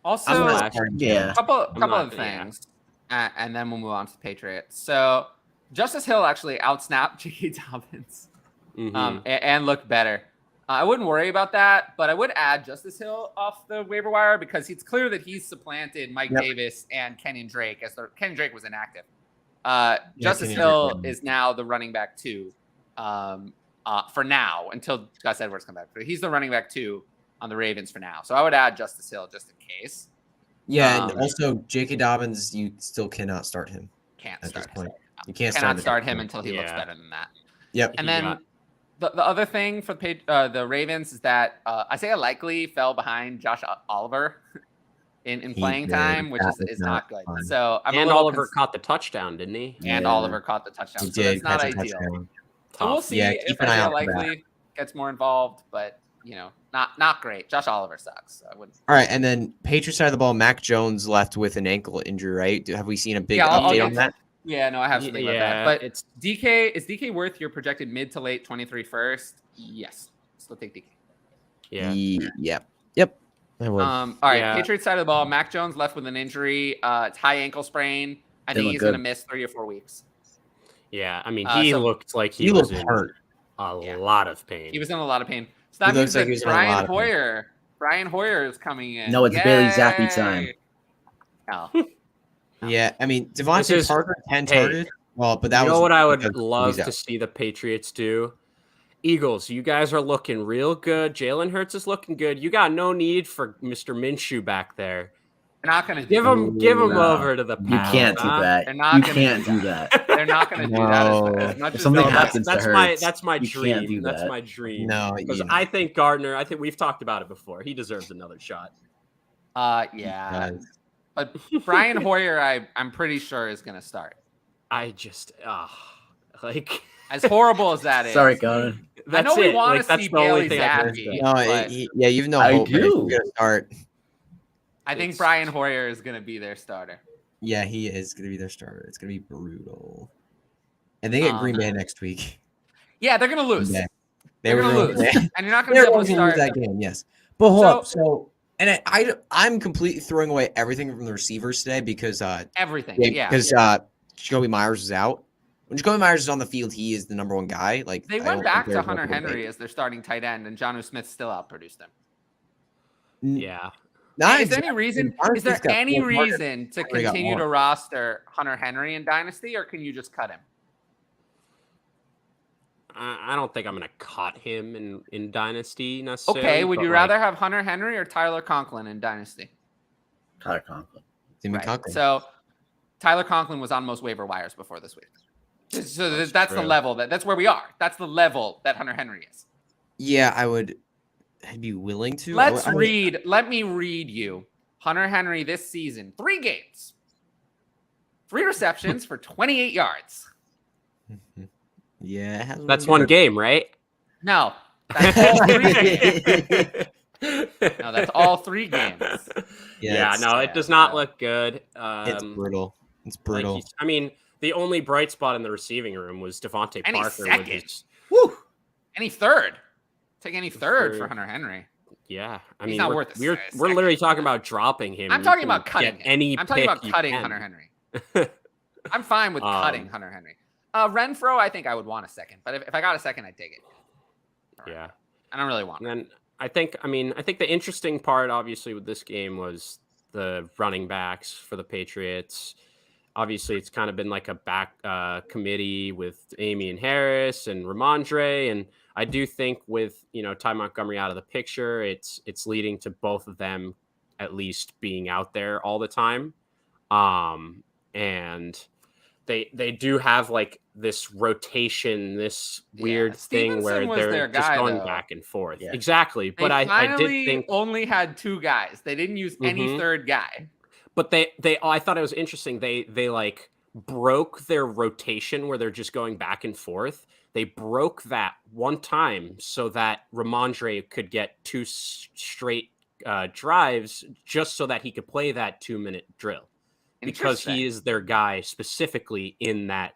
Also, I'm not Flash. starting. Yeah. couple not- of yeah. things, and then we'll move on to the Patriots. So Justice Hill actually outsnapped J.K. Dobbins Mhm. and looked better. I wouldn't worry about that, but I would add Justice Hill off the waiver wire because it's clear that he's supplanted Mike Yep. Davis and Kenyon Drake Kenyon Drake was inactive. Justice Kenyon Hill Drake, yeah. is now the running back 2 for now until Gus Edwards comes back. But he's the running back 2 on the Ravens for now. So I would add Justice Hill just in case. Yeah, and Um, also J.K. Dobbins, you still cannot start him Can't at this start point. him. You can't Cannot start him. him until he looks Yeah. better than that. Yep. And He then the other thing for the Ravens is that Isaiah likely fell behind Josh Oliver in He playing did. time, which That is was not not good. fun. So I'm a And little Oliver caught the touchdown, didn't he? and Yeah. Oliver caught the touchdown. He So did that's not catch a ideal. touchdown. So we'll Tough. see Yeah, if keep an eye Isaiah out for that. likely gets more involved, but not great. Josh Oliver sucks. So I wouldn't. All right, and then Patriots side of the ball, Mac Jones left with an ankle injury, right? Have we seen a big Yeah, I'll update get on to- that? Yeah, no, I have something about Yeah, that. But it's is DK worth your projected mid to late 23 first? Yes. Still take DK. yeah. Yep. I would. All right, Yeah. Patriots side of the ball. Mac Jones left with an injury. It's high ankle sprain. I think Didn't he's look going to good. miss 3 or 4 weeks. Yeah, I mean, So he looked like he he was looked in hurt. a Yeah. lot of pain. He was in a lot of pain. So He that means looks like that he was in a lot Brian of pain. Hoyer is coming in. No, it's Bailey Zappi Yay! time. No. Yeah, I mean This Devontae is- Parker 10 hey, targets. Well, but that You was know what I would because love he's to out. see the Patriots do? Eagles, you guys are looking real good. Jalen Hurts is looking good. You got no need for Mr. Minshew back there. They're not going to Give him No. over to the You Pats. can't do huh? that. They're not You gonna can't do do that. They're not going to do that No. as much If as something they'll- happens to That's my Hurts, that's my you can't do dream. That's that. my dream. No, Because you know. I think Gardner. I think we've talked about it before. He deserves another shot. Yeah. Guys. But Brian Hoyer, I'm pretty sure is going to start. I just like As horrible as that is. Sorry, Conan. that's know we it. wanna Like, that's see the only Bailey thing I can Zappi. say. No, but- yeah, you've no I hope. man. do. He's gonna start. I think It's- Brian Hoyer is going to be their starter. Yeah, he is gonna be their starter. It's gonna be brutal. And they get Green Bay next week. Yeah, they're going to lose. Yeah. They're going to were lose. gonna- And you're not going to They're be able going to to lose start. that game. Yes, but hold up. So And I'm completely throwing away everything from the receivers today because Everything. because Jacoby Myers is out. When Jacoby Myers is on the field, he is the number one guy. Like They went back to Hunter Henry as their starting tight end, and Jonnu Smith still outproduced him. Yeah. Is there any reason to continue to roster Hunter Henry in Dynasty, or can you just cut him? I don't think I'm going to cut him in Dynasty necessarily. Okay, would you rather have Hunter Henry or Tyler Conklin in Dynasty? Tyler Conklin. Right. Conklin. So Tyler Conklin was on most waiver wires before this week. So that's the level that's where we are. That's the level that Hunter Henry is. Yeah, I'd be willing to. Let me read you Hunter Henry this season. 3 games. 3 receptions for 28 yards. Yeah. That's one game, right? No. That's all 3 games. No, that's all 3 games. Yeah, no, it does not look good. It's brutal. It's brutal. The only bright spot in the receiving room was Javonte Parker. Any third. Take any third for Hunter Henry. Yeah. He's not worth we're literally talking about dropping him. I'm talking about cutting him. I'm talking about cutting can. Hunter Henry. I'm fine with cutting Hunter Henry. Renfro, I think I would want a second, but if I got a second, I'd take it. Right. Yeah. I don't really want it. And then I think the interesting part, obviously, with this game was the running backs for the Patriots. Obviously, it's kind of been like a back committee with Amy and Harris and Ramondre. And I do think with, Ty Montgomery out of the picture, it's leading to both of them at least being out there all the time. And they do have like this rotation, this weird thing where they're just going back and forth. Yeah. Exactly. But I did think only had 2 guys. They didn't use any third guy. But I thought it was interesting. They like broke their rotation where they're just going back and forth. They broke that one time so that Ramondre could get 2 straight drives just so that he could play that 2-minute drill. Because he is their guy specifically in that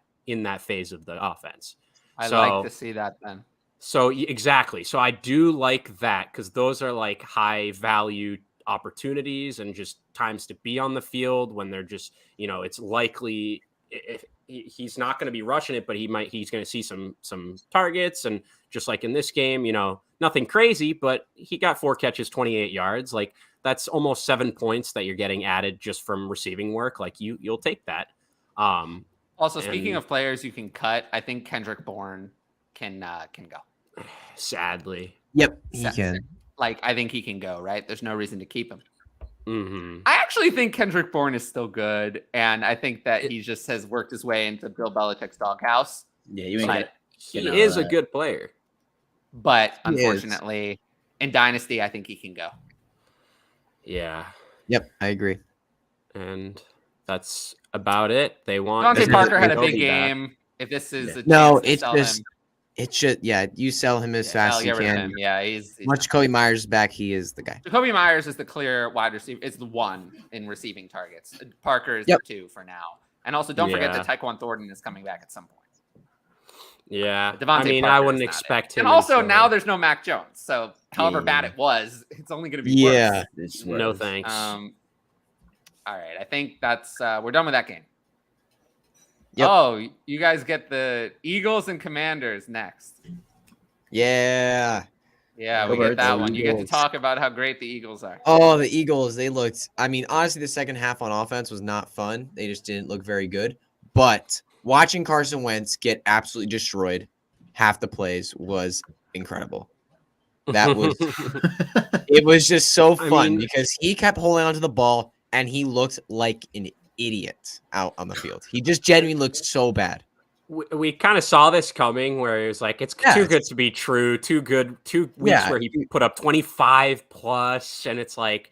phase of the offense. I like to see that then. So exactly. So I do like that because those are like high value opportunities and just times to be on the field when they're just, it's likely if he's not going to be rushing it, but he's going to see some targets. And just like in this game, nothing crazy, but he got 4 catches, 28 yards. Like that's almost 7 points that you're getting added just from receiving work. Like you'll take that. Also, speaking of players you can cut, I think Kendrick Bourne can go. Sadly. Yep, he can. Like, I think he can go, right? There's no reason to keep him. Mm-hmm. I actually think Kendrick Bourne is still good, and I think that he just has worked his way into Bill Belichick's doghouse. Yeah, you ain't get. He is a good player. But unfortunately, in Dynasty, I think he can go. Yeah. Yep, I agree. And that's about it. They want Javonte Parker had a big game. If this is it should, you sell him as fast as you can. Yeah, he's once Jacoby Myers is back, he is the guy. Jacoby Myers is the clear wide receiver. It's the one in receiving targets. Parker is the 2 for now. And also, don't forget that Tyquan Thornton is coming back at some point. Yeah, Parker I wouldn't expect him. And also, now there's no Mac Jones. So, however bad it was, it's only going to be worse. No thanks. All right, I think that's we're done with that game. Yep. Oh, you guys get the Eagles and Commanders next. Yeah. Yeah, we get that one. You get to talk about how great the Eagles are. Oh, the Eagles, they looked, honestly, the second half on offense was not fun. They just didn't look very good. But watching Carson Wentz get absolutely destroyed, half the plays was incredible. That was, it was just so fun because he kept holding onto the ball and he looked like an idiot out on the field. He just genuinely looked so bad. We kind of saw this coming where it was like, it's too good to be true. Too good. 2 weeks where he put up 25 plus and it's like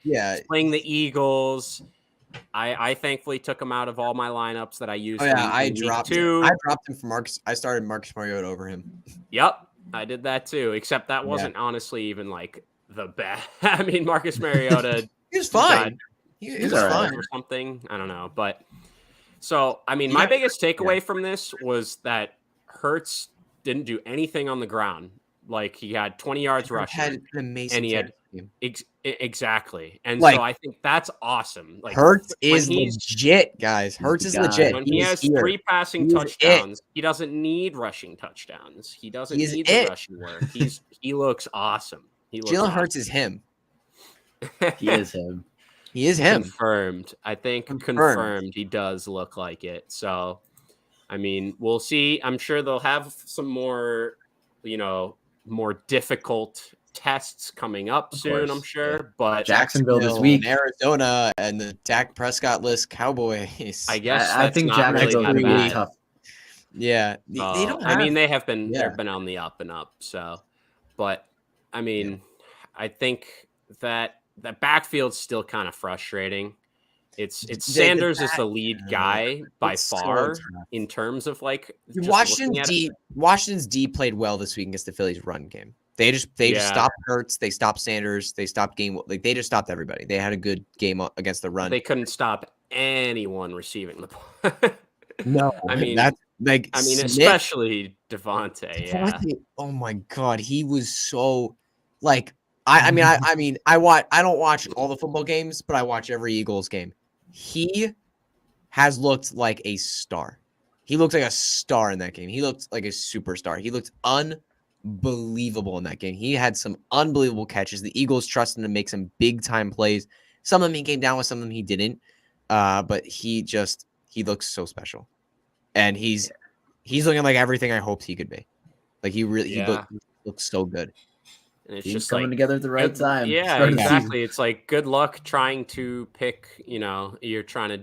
playing the Eagles. I thankfully took him out of all my lineups that I used. I dropped him. I dropped him for Marcus. I started Marcus Mariota over him. Yep. I did that too, except that wasn't honestly even like the best. Marcus Mariota. He was fine. He was fine or something. I don't know. But so, my biggest takeaway from this was that Hurts didn't do anything on the ground. Like he had 20 yards rushing. Had an amazing and he had game. Exactly. And Like, so I think that's awesome. Like Hurts when is he's legit, guys. Hurts is guy. legit. when he has here. 3 passing He is touchdowns, he doesn't need rushing touchdowns. He doesn't He is need the it. rushing work. He looks awesome. He looks Jalen awesome. Hurts is him. He is him. He is him. Confirmed. I think confirmed he does look like it. So, I mean, we'll see. I'm sure they'll have some more, more difficult tests coming up soon, I'm sure. Yeah. But Jacksonville this week. and Arizona, and the Dak Prescott-less Cowboys. I guess I think Jacksonville really will be bad. tough. Yeah, they don't. I mean, have- they've been on the up and up. So, but I mean, I think that the backfield's still kind of frustrating. It's Sanders is the lead guy by so far tough. in terms of like just looking at it. Washington's D played well this week against the Phillies run game. They just stopped Hurts, they stopped Sanders, they stopped they just stopped everybody. They had a good game against the run. They couldn't stop anyone receiving the ball. No, I mean that's like Smith, especially Javonte. Yeah, Javonte, oh my god, he was so like I don't watch all the football games, but I watch every Eagles game. He has looked like a star. He looked like a star in that game. He looked like a superstar. He looked unbelievable in that game. He had some unbelievable catches. The Eagles trusted him to make some big time plays. Some of them he came down with, some of them he didn't. But he looks so special. And he's looking like everything I hoped he could be. Like he looks so good. and it's Team's just coming like together at the right time. Yeah, Starting exactly. It's like good luck trying to pick. You're trying to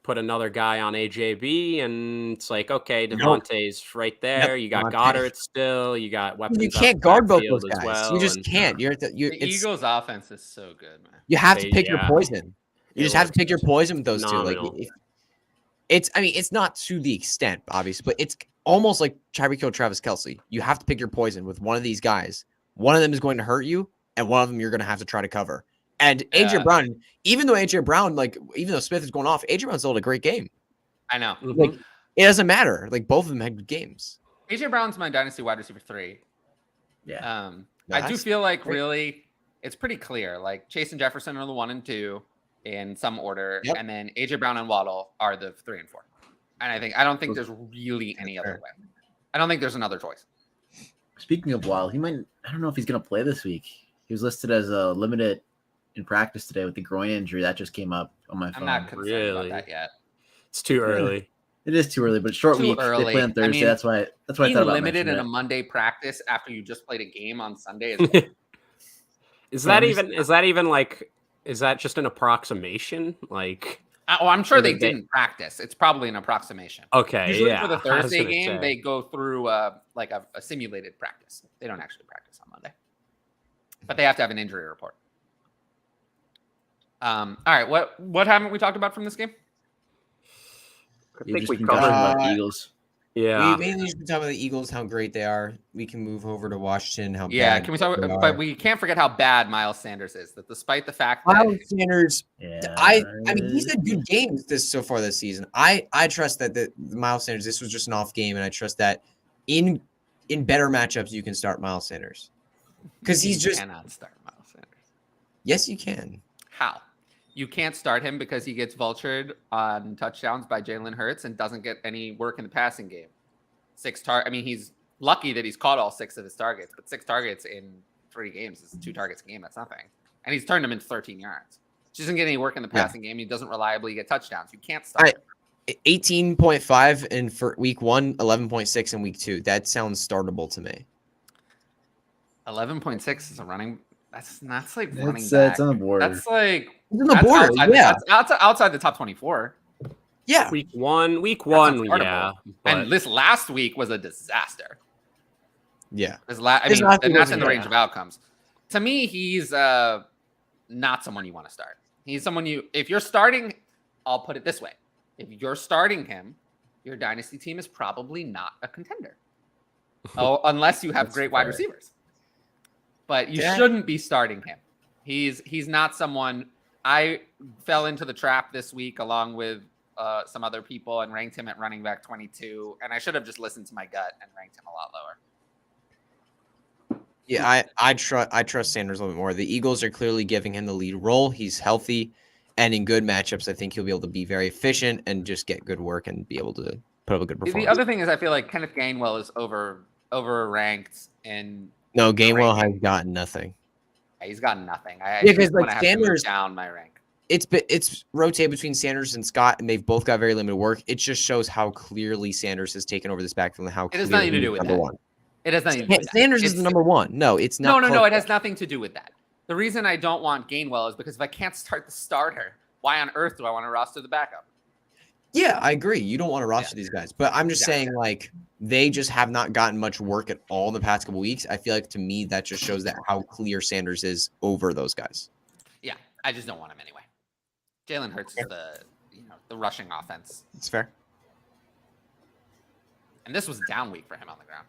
put another guy on AJB, and it's like, okay, Devontae's right there. You got Goddard still. You got weapons. You can't guard both those as guys. well, You just and- can't. The Eagles' offense is so good, man. You have to pick Yeah. your poison. You It just have to looks pick your poison with those phenomenal. two. Like it's not to the extent, obviously, but it's almost like Tyreek Hill, Travis Kelce. You have to pick your poison with one of these guys. One of them is going to hurt you, and one of them you're going to have to try to cover. And AJ Brown, even though Smith is going off, AJ Brown still had a great game. I know. Like it doesn't matter. Like both of them had good games. AJ Brown's my dynasty wide receiver 3. Yeah. I do feel like really it's pretty clear. Like Chase and Jefferson are the 1 and 2 in some order, Yep. and then AJ Brown and Waddle are the 3 and 4. And I don't think there's really any other way. I don't think there's another choice. Speaking of Waddle, I don't know if he's going to play this week. He was listed as a limited in practice today with the groin injury. That just came up on my phone. I'm not concerned about that yet. It's too early. It is too early, but short Too week. early. They play on I Thursday. mean, that's why I thought Being about limited in mentioning a it. Monday practice after you just played a game on Sunday Is that even like? Is that just an approximation? Like, I'm sure they They- didn't practice. It's probably an approximation. okay, Usually yeah. for the I was Thursday gonna game, say. they go through like a simulated practice. They don't actually practice on Monday, but they have to have an injury report. All right, what haven't we talked about from this game? I You've think just we been covered. talking about the Eagles. Yeah, We mainly just been talking about the Eagles, how great they are. We can move over to Washington. How Yeah, bad can we talk? they But are. we can't forget how bad Miles Sanders is. That despite the fact that Miles Sanders. Yeah. I mean, he's had good games so far this season. I trust that the Miles Sanders. This was just an off game, and I trust that in better matchups you can start Miles Sanders because he's you just cannot start Miles Sanders. yes you can. How? You can't start him because he gets vultured on touchdowns by Jalen Hurts and doesn't get any work in the passing game. I mean, he's lucky that he's caught all 6 of his targets, but 6 targets in 3 games is 2 targets a game. That's nothing. And he's turned them into 13 yards. He doesn't get any work in the passing game. He doesn't reliably get touchdowns. You can't start him. 18.5 in for week 1, 11.6 in week 2. That sounds startable to me. 11.6 is a running. That's like running It's back. on the board. That's like It's on the board, yeah. That's outside the top 24. Yeah. week one, unstartable. yeah. And But this last week was a disaster. Yeah. I This mean, last week and that's wasn't in the good. range of outcomes. To me, he's not someone you want to start. He's someone if you're starting, I'll put it this way. If you're starting him, your dynasty team is probably not a contender. Unless you have That's great wide fair. receivers. But you Yeah. shouldn't be starting him. He's not someone. I fell into the trap this week along with some other people and ranked him at running back 22. And I should have just listened to my gut and ranked him a lot lower. Yeah, I trust Sanders a little bit more. The Eagles are clearly giving him the lead role. He's healthy, and in good matchups, I think he'll be able to be very efficient and just get good work and be able to put up a good performance. The other thing is, I feel like Kenneth Gainwell is overranked in. No, Gainwell has gotten nothing. He's gotten nothing. I Yeah, 'cause, want like, to have to move Sanders- down my rank. It's rotated between Sanders and Scott, and they've both got very limited work. It just shows how clearly Sanders has taken over this backfield and how It has nothing to clearly do with number that. one. It has nothing to do with that. Sanders is the number one. No, it's not. No. It has nothing to do with that. The reason I don't want Gainwell is because if I can't start the starter, why on earth do I want to roster the backup? Yeah, I agree. You don't want to roster these guys, but I'm just saying, like, they just have not gotten much work at all in the past couple weeks. I feel like, to me, that just shows that how clear Sanders is over those guys. Yeah, I just don't want him anyway. Jalen Hurts is the rushing offense, It's fair. and this was a down week for him on the ground.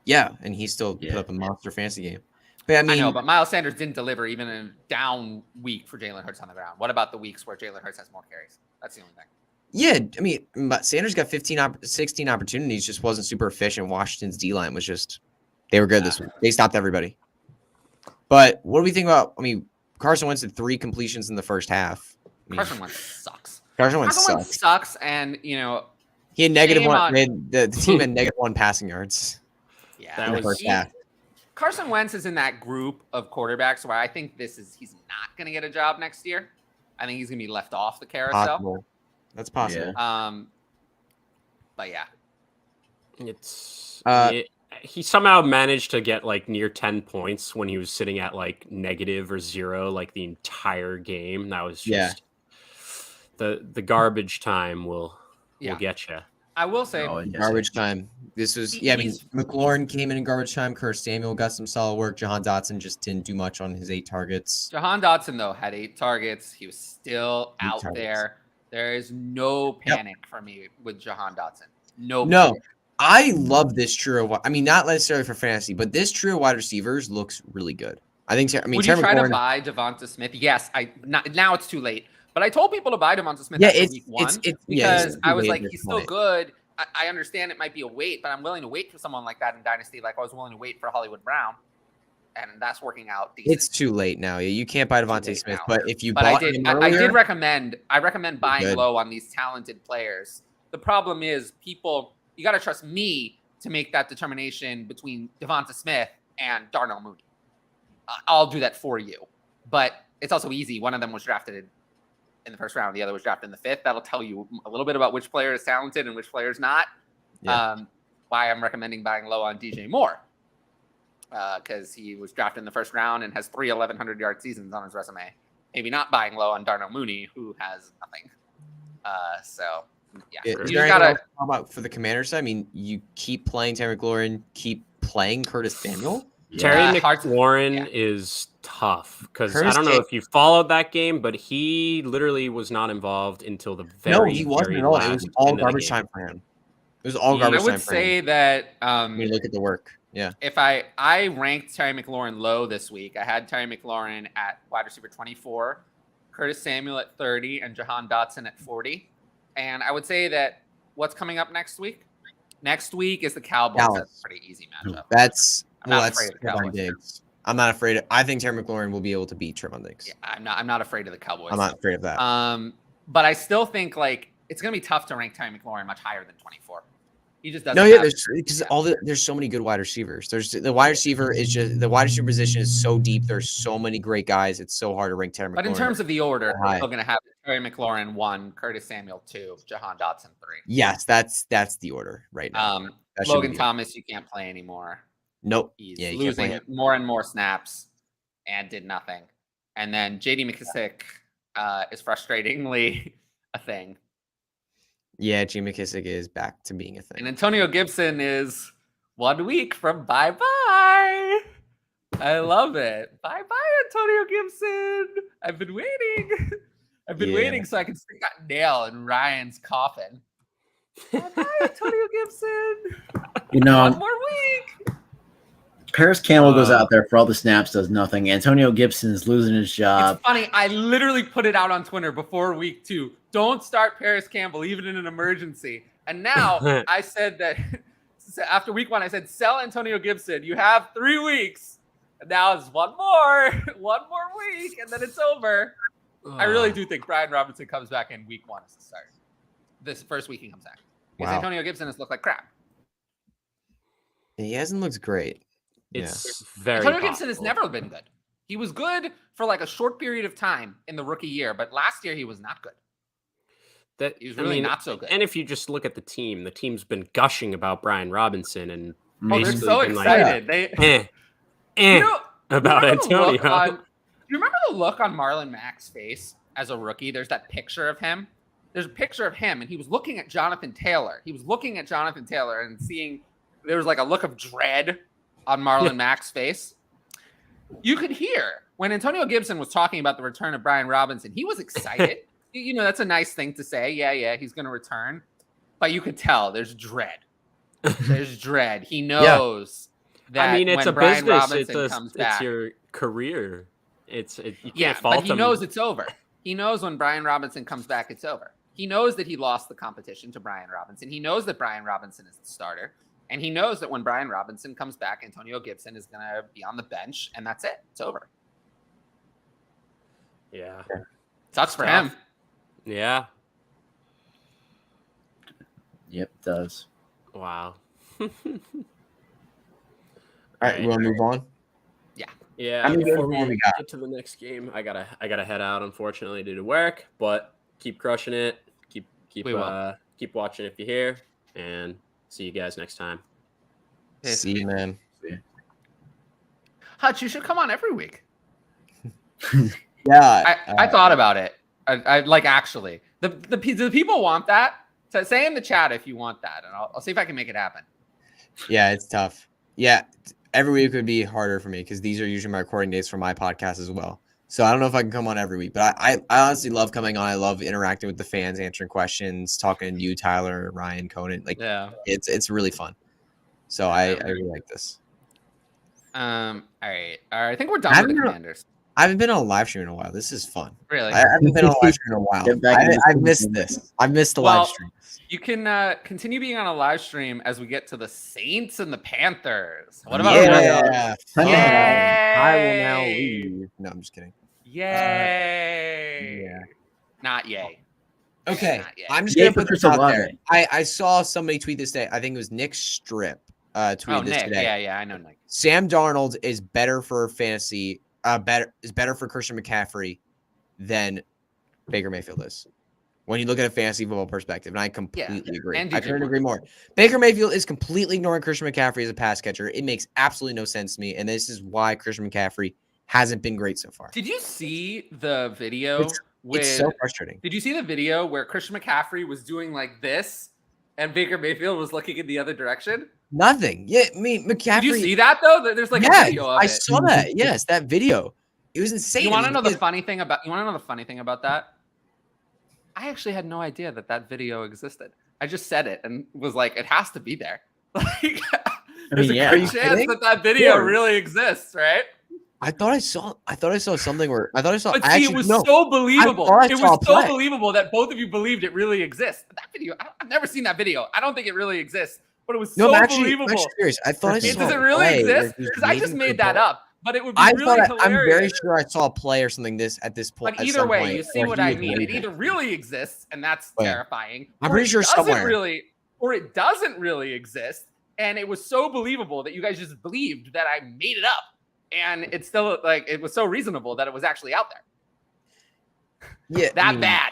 Yeah, and he still put up a monster fantasy game. But I I mean, know, but Miles Sanders didn't deliver even in a down week for Jalen Hurts on the ground. What about the weeks where Jalen Hurts has more carries? That's the only thing. yeah, I mean, but Sanders got 16 opportunities, just wasn't super efficient. Washington's D-line was just, they were good this week. They stopped everybody. But what do we think about, I mean, Carson Wentz had 3 completions in the first half. I mean, Carson Wentz sucks. Carson Wentz Carson Wentz sucks. sucks, and He had negative shame one. on- The team had negative 1 passing yards yeah, in the first half. Carson Wentz is in that group of quarterbacks where I think he's not going to get a job next year. I think he's going to be left off the carousel. Possible. That's possible. But yeah, It's Uh, he somehow managed to get like near 10 points when he was sitting at like negative or 0 like the entire game. That was just the garbage time will get you. I will say Garbage time. This was, I mean, McLaurin came in garbage time. Curtis Samuel got some solid work. Jahan Dotson just didn't do much on his 8 targets. Jahan Dotson, though, had 8 targets. He was still out targets. there. There is no panic for me with Jahan Dotson. No. No, I love this trio. I mean, not necessarily for fantasy, but this trio of wide receivers looks really good. I think. I mean, would you Terry try to McLaurin- buy Javonte Smith? Yes. Now it's too late. But I told people to buy Javonte Smith Yeah, after it's week 1 it's because too I was late like, at he's this still point. good. I understand it might be a wait, but I'm willing to wait for someone like that in Dynasty, like I was willing to wait for Hollywood Brown, and that's working out decent. It's too late now. You can't buy Devontae late Smith, now. but if you But bought I did. him I did earlier, recommend. I recommend buying Good. low on these talented players. The problem is, people. You got to trust me to make that determination between Devonta Smith and Darnell Mooney. I'll do that for you, but it's also easy. One of them was drafted in the first round. The other was drafted in the 5th. That'll tell you a little bit about which player is talented and which player is not. Yeah. Why I'm recommending buying low on DJ Moore. Because he was drafted in the first round and has 3 1,100-yard seasons on his resume. Maybe not buying low on Darnell Mooney, who has nothing. Yeah. Is You there just anything gotta. else to talk about for the Commanders? I mean, you keep playing Terry McLaurin, keep playing Curtis Samuel. Terry hard to- McLaurin yeah. is tough because I Curtis don't know Sa- if you followed that game, but he literally was not involved until the very No, he wasn't very at all. It last was all end of the garbage game. time for him. It was all I garbage I would time for say him. that I mean, look at the work. Yeah. if I ranked Terry McLaurin low this week, I had Terry McLaurin at wide receiver 24, Curtis Samuel at 30, and Jahan Dotson at 40. And I would say that what's coming up next week? Next week is the Cowboys. Dallas. That's a pretty easy matchup. That's I'm not that's afraid of the Trevon Cowboys. Diggs. I'm not afraid. I think Terry McLaurin will be able to beat Trevon Diggs. Yeah, I'm not afraid of the Cowboys. I'm not afraid of that. But I still think like it's gonna be tough to rank Terry McLaurin much higher than 24. He just doesn't. No, yeah, have- because there's so many good wide receivers. There's the wide receiver position is so deep. There's so many great guys. It's so hard to rank Terry McLaurin. But in terms of the order, High. we're still gonna have Terry McLaurin 1, Curtis Samuel 2, Jahan Dotson 3. yes, that's the order right now. That should Logan be it. Thomas, you can't play anymore. Nope. He's Yeah, you can't play losing more and more snaps and did nothing. And then JD McKissick is frustratingly a thing. Yeah, G. McKissick is back to being a thing. And Antonio Gibson is 1 week from bye-bye. I love it. Bye-bye, Antonio Gibson. I've been waiting. I've been Yeah. waiting so I can stick that nail in Ryan's coffin. Bye-bye, Antonio Gibson. You know, 1 more week. Paris Campbell goes out there for all the snaps, does nothing. Antonio Gibson's losing his job. It's funny. I literally put it out on Twitter before week 2. Don't start Paris Campbell even in an emergency. And now I said that after week 1, I said, sell Antonio Gibson. You have 3 weeks. And now it's one more week, and then it's over. I really do think Brian Robinson comes back in week 1 as the start. This first week he comes back. Because Antonio Gibson has looked like crap. He hasn't looked great. It's very Antonio Gibson has never been good. He was good for like a short period of time in the rookie year, but last year he was not good. He was really not so good. And if you just look at the team's been gushing about Brian Robinson and they're so excited. About Antonio. You remember the look on Marlon Mack's face as a rookie? There's that picture of him. There's a picture of him, and he was looking at Jonathan Taylor. And seeing there was like a look of dread on Marlon Mack's face. You could hear when Antonio Gibson was talking about the return of Brian Robinson, he was excited. That's a nice thing to say. Yeah, he's going to return. But you could tell there's dread. There's dread. He knows that it's when a Brian business. Robinson comes back. It's your career. You can't fault but he him. knows it's over. He knows when Brian Robinson comes back, it's over. He knows that he lost the competition to Brian Robinson. He knows that Brian Robinson is the starter. And he knows that when Brian Robinson comes back, Antonio Gibson is going to be on the bench, and that's it. It's over. Yeah. Sucks for him. Yeah. Yep, it does. Wow. All right, you want to move on? Yeah. Before Before we we get to the next game, I gotta head out, unfortunately, due to work. But keep crushing it. Keep watching if you're here, and see you guys next time. See you, man. Hutch, you should come on every week. Yeah, I thought about it. I like actually the people want that. So say in the chat if you want that, and I'll see if I can make it happen. Yeah, it's tough. Yeah, every week would be harder for me because these are usually my recording days for my podcast as well. So I don't know if I can come on every week, but I honestly love coming on. I love interacting with the fans, answering questions, talking to you, Tyler, Ryan, Conan. It's really fun. So I really like this. All right. I think we're done with the Commanders. I haven't been on a live stream in a while. This is fun. Really? I haven't been on a live stream in a while. I've missed this. I've missed the live stream. You can continue being on a live stream as we get to the Saints and the Panthers. What about Yeah. I will now leave. No, I'm just kidding. Yay. Yeah. Not yay. Okay. Not yay. I'm just going to put this out there. I saw somebody tweet this day. I think it was Nick Strip tweeted this today. Yeah, I know Nick. Sam Darnold is better for fantasy, is better for Christian McCaffrey than Baker Mayfield is. When you look at a fantasy football perspective, and I completely agree. I couldn't agree more. Baker Mayfield is completely ignoring Christian McCaffrey as a pass catcher. It makes absolutely no sense to me, and this is why Christian McCaffrey hasn't been great so far. Did you see the video? It's so frustrating. Did you see the video where Christian McCaffrey was doing like this, and Baker Mayfield was looking in the other direction? Nothing. Yeah, I mean, McCaffrey. Did you see that though? There's like a video of it. I saw that. Yes, that video. It was insane. You want to know the funny thing about? You want to know the funny thing about that? I actually had no idea that video existed. I just said it and was like, it has to be there. Like, there's a good chance that video really exists, right? I thought I saw something where I saw. But see, it was so believable. It was so believable that both of you believed it really exists. That video, I've never seen that video. I don't think it really exists, but it was so believable. I'm serious. I thought I saw. Does it really exist? Because I just made that up. But it would be really hilarious. I'm very sure I saw a play or something at this point. But either way, you see what I mean. It either really exists, and that's terrifying. I'm pretty sure somewhere. Or it doesn't really exist, and it was so believable that you guys just believed that I made it up, and it's still like it was so reasonable that it was actually out there. Yeah, bad.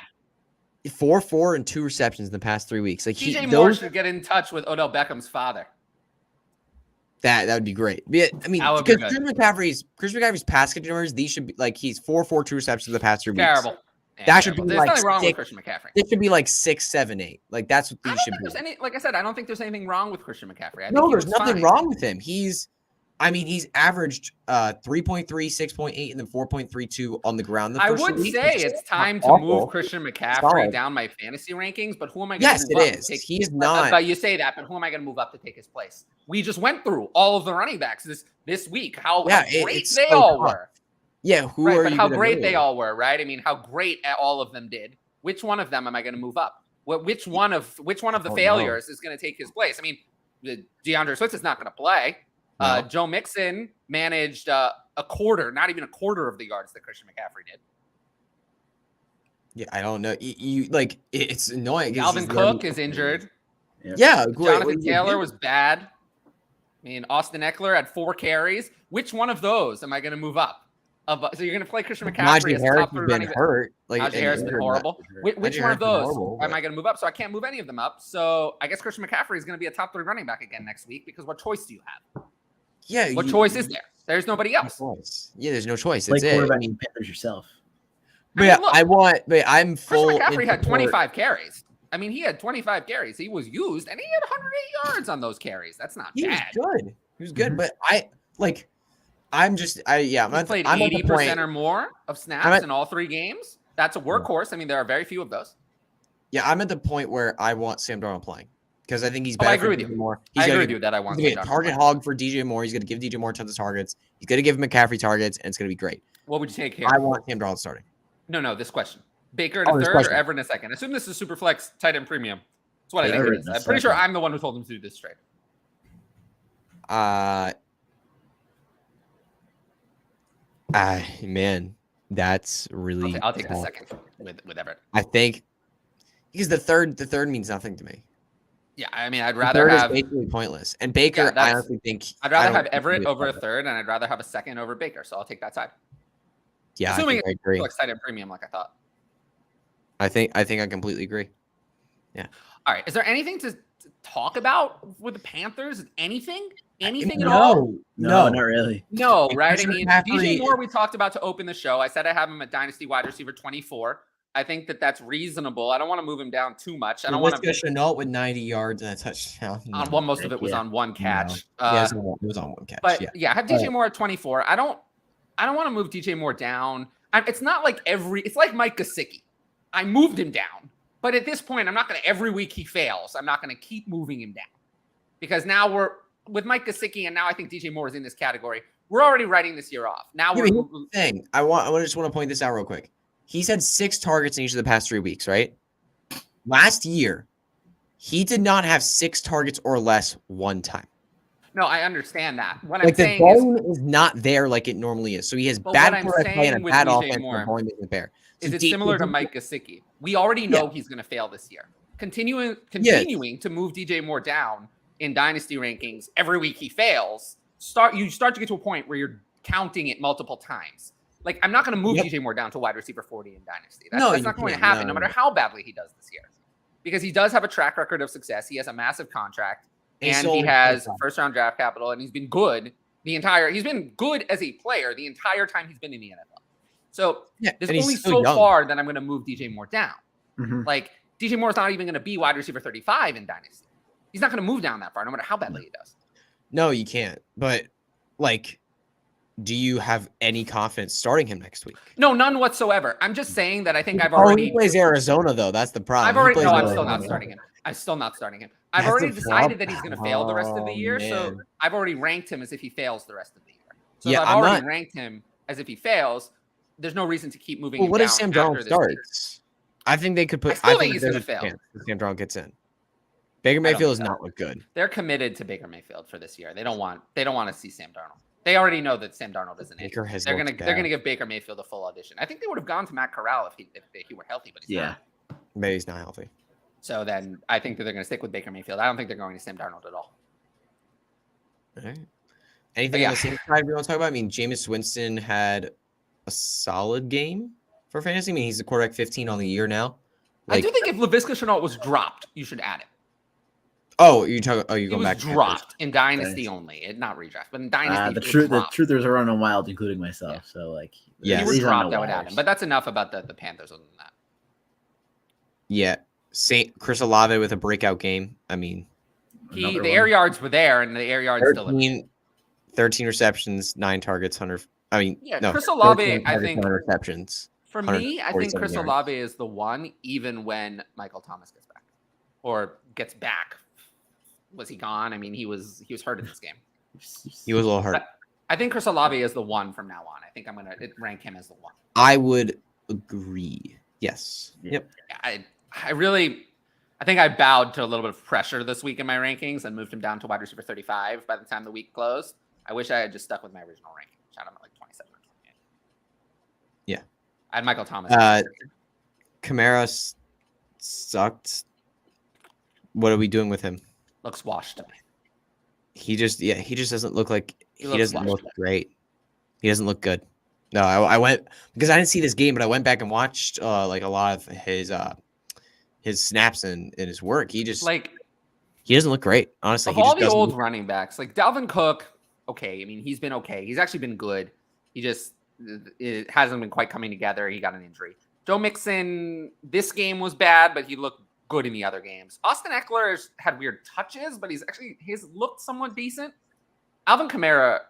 4 and 2 receptions in the past 3 weeks. Like DJ Moore should get in touch with Odell Beckham's father. That would be great. Yeah, I mean, because Christian McCaffrey's pass catching numbers, these should be like he's 4 2 receptions in the past 3 weeks. Terrible. Yeah, that should be There's like nothing wrong with Christian McCaffrey. It should be like 6, 7, 8. Like that's what these should be. Like I said, I don't think there's anything wrong with Christian McCaffrey. No, there's nothing wrong with him. He's averaged 3.3, 6.8, and then 4.32 on the ground. I would say it's time to move Christian McCaffrey down my fantasy rankings, but who am I going to move up to take? He is not. But you say that, but who am I going to move up to take his place? We just went through all of the running backs this week. How great they all were. Yeah, how great they all were, right? I mean, how great all of them did. Which one of them am I going to move up? Which one of the failures is going to take his place? I mean, DeAndre Swift is not going to play. No. Joe Mixon managed a quarter, not even a quarter of the yards that Christian McCaffrey did. Yeah, I don't know. You like it's annoying. Dalvin Cook is injured. Yeah, great. Jonathan Taylor was bad. I mean, Austin Eckler had 4 carries. Which one of those am I going to move up? So you're going to play Christian McCaffrey as top 3 running back. Hurt. Like Najee Harris has been horrible. Which one of those am I going to move up? So I can't move any of them up. So I guess Christian McCaffrey is going to be a top 3 running back again next week because what choice do you have? Yeah. What choice is there? There's nobody else. Yeah, there's no choice. Like It's it. quarterbacking Panthers yourself. But I'm full. Christian McCaffrey had 25 carries. I mean, he had 25 carries. He was used, and he had 108 yards on those carries. That's not bad. He was good, but I'm He played 80% or more of snaps in all 3 games. That's a workhorse. I mean, there are very few of those. Yeah, I'm at the point where I want Sam Darnold playing because I think he's better. I agree with you. More. I agree with you that I want He's going to be a target hog for DJ Moore. He's going to give DJ Moore tons of targets. He's going to give McCaffrey targets, and it's going to be great. What would you take here? I want Sam Darnold starting. No, this question. Baker in a third or Ever in a second? Assume this is Superflex tight end premium. That's what I think it is. I'm pretty sure I'm the one who told him to do this trade. Man, that's really. I'll take the second with Everett. I think because the third means nothing to me. Yeah, I mean, I'd rather have basically pointless. And Baker, I honestly think I'd rather have Everett over a third, and I'd rather have a second over Baker. So I'll take that side. Yeah, assuming I agree. It's tight end premium, like I thought. I think I completely agree. Yeah. All right. Is there anything to talk about with the Panthers? Anything at all? No, not really. No, right? I mean, McCaffrey- DJ Moore, we talked about to open the show. I said I have him at Dynasty wide receiver 24. I think that's reasonable. I don't want to move him down too much. I don't want to. Chenault with 90 yards and a touchdown. Most of it was on one catch. It was on one catch. But I have DJ Moore at 24. I don't want to move DJ Moore down. It's not like it's like Mike Gesicki. I moved him down, but at this point, I'm not going to, every week he fails, I'm not going to keep moving him down because now we're with Mike Gesicki, and now I think DJ Moore is in this category. We're already writing this year off. Now I just want to point this out real quick. He's had 6 targets in each of the past 3 weeks, right? Last year, he did not have 6 targets or less one time. No, I understand that. What I'm saying the volume is not there like it normally is. So he has bad quarterback play and a bad offense. The volume isn't there. Is it similar to Mike Gesicki? We already know he's going to fail this year. Continuing to move DJ Moore down in dynasty rankings every week he fails. You start to get to a point where you're counting it multiple times. Like, I'm not going to move DJ Moore down to wide receiver 40 in dynasty. That's not going to happen, no matter how badly he does this year, because he does have a track record of success. He has a massive contract, and he has first-round draft capital, and he's been good he's been good as a player the entire time he's been in the NFL. So there's only so far that I'm going to move DJ Moore down. Mm-hmm. Like, DJ Moore is not even going to be wide receiver 35 in dynasty. He's not going to move down that far, no matter how badly he does. No, you can't. But, like, do you have any confidence starting him next week? No, none whatsoever. I'm just saying that I think I've already. He plays Arizona, though. That's the problem. I'm still not starting him. I've already decided that he's going to fail the rest of the year. Man. So I've already ranked him as if he fails the rest of the year. So if I've already ranked him as if he fails, there's no reason to keep moving him down. What if Sam Darnold starts? I think they could put. I think he's going to fail. Sam Darnold gets in. Baker Mayfield is not look good. They're committed to Baker Mayfield for this year. They don't want to see Sam Darnold. They already know that Sam Darnold isn't in. They're gonna give Baker Mayfield a full audition. I think they would have gone to Matt Corral if he were healthy, but he's not. Maybe he's not healthy. So then I think that they're gonna stick with Baker Mayfield. I don't think they're going to Sam Darnold at all. All right. Anything on the same side we want to talk about? I mean, Jameis Winston had a solid game for fantasy. I mean, he's the quarterback 15 on the year now. I do think if Laviska Shenault was dropped, you should add it. Oh, you're talking. Oh, you go back. Dropped in dynasty only, not redraft, but in dynasty. The truthers are running wild, including myself. Yeah. So like, if he was dropped, I would add him. But that's enough about the Panthers. Other than that, yeah, Chris Olave with a breakout game. I mean, the air yards were there, and the air yards 13 receptions, 9 targets, 100. I mean, Chris Olave. I think receptions. For me, I think Chris Olave is the one, even when Michael Thomas gets back or gets back. Was he gone? I mean, he was hurt in this game. He was a little hurt. I think Chris Olave is the one from now on. I think I'm going to rank him as the one. I would agree. Yes. Yep. I really, I think I bowed to a little bit of pressure this week in my rankings and moved him down to wide receiver 35 by the time the week closed. I wish I had just stuck with my original ranking, which I had him at like 27 or 28. Yeah. I had Michael Thomas. Kamara sucked. What are we doing with him? Looks washed. He just doesn't look like he looks doesn't washed. look great. He doesn't look good. No, I went because I didn't see this game, but I went back and watched like a lot of his snaps and his work. He just Like he doesn't look great. Honestly, of he all just the doesn't old look- running backs, like Dalvin Cook, okay. I mean, he's been okay. He's actually been good. He just it hasn't been quite coming together. He got an injury. Joe Mixon, this game was bad, but he looked good in the other games. Austin Eckler's had weird touches, but he's looked somewhat decent. Alvin Kamara,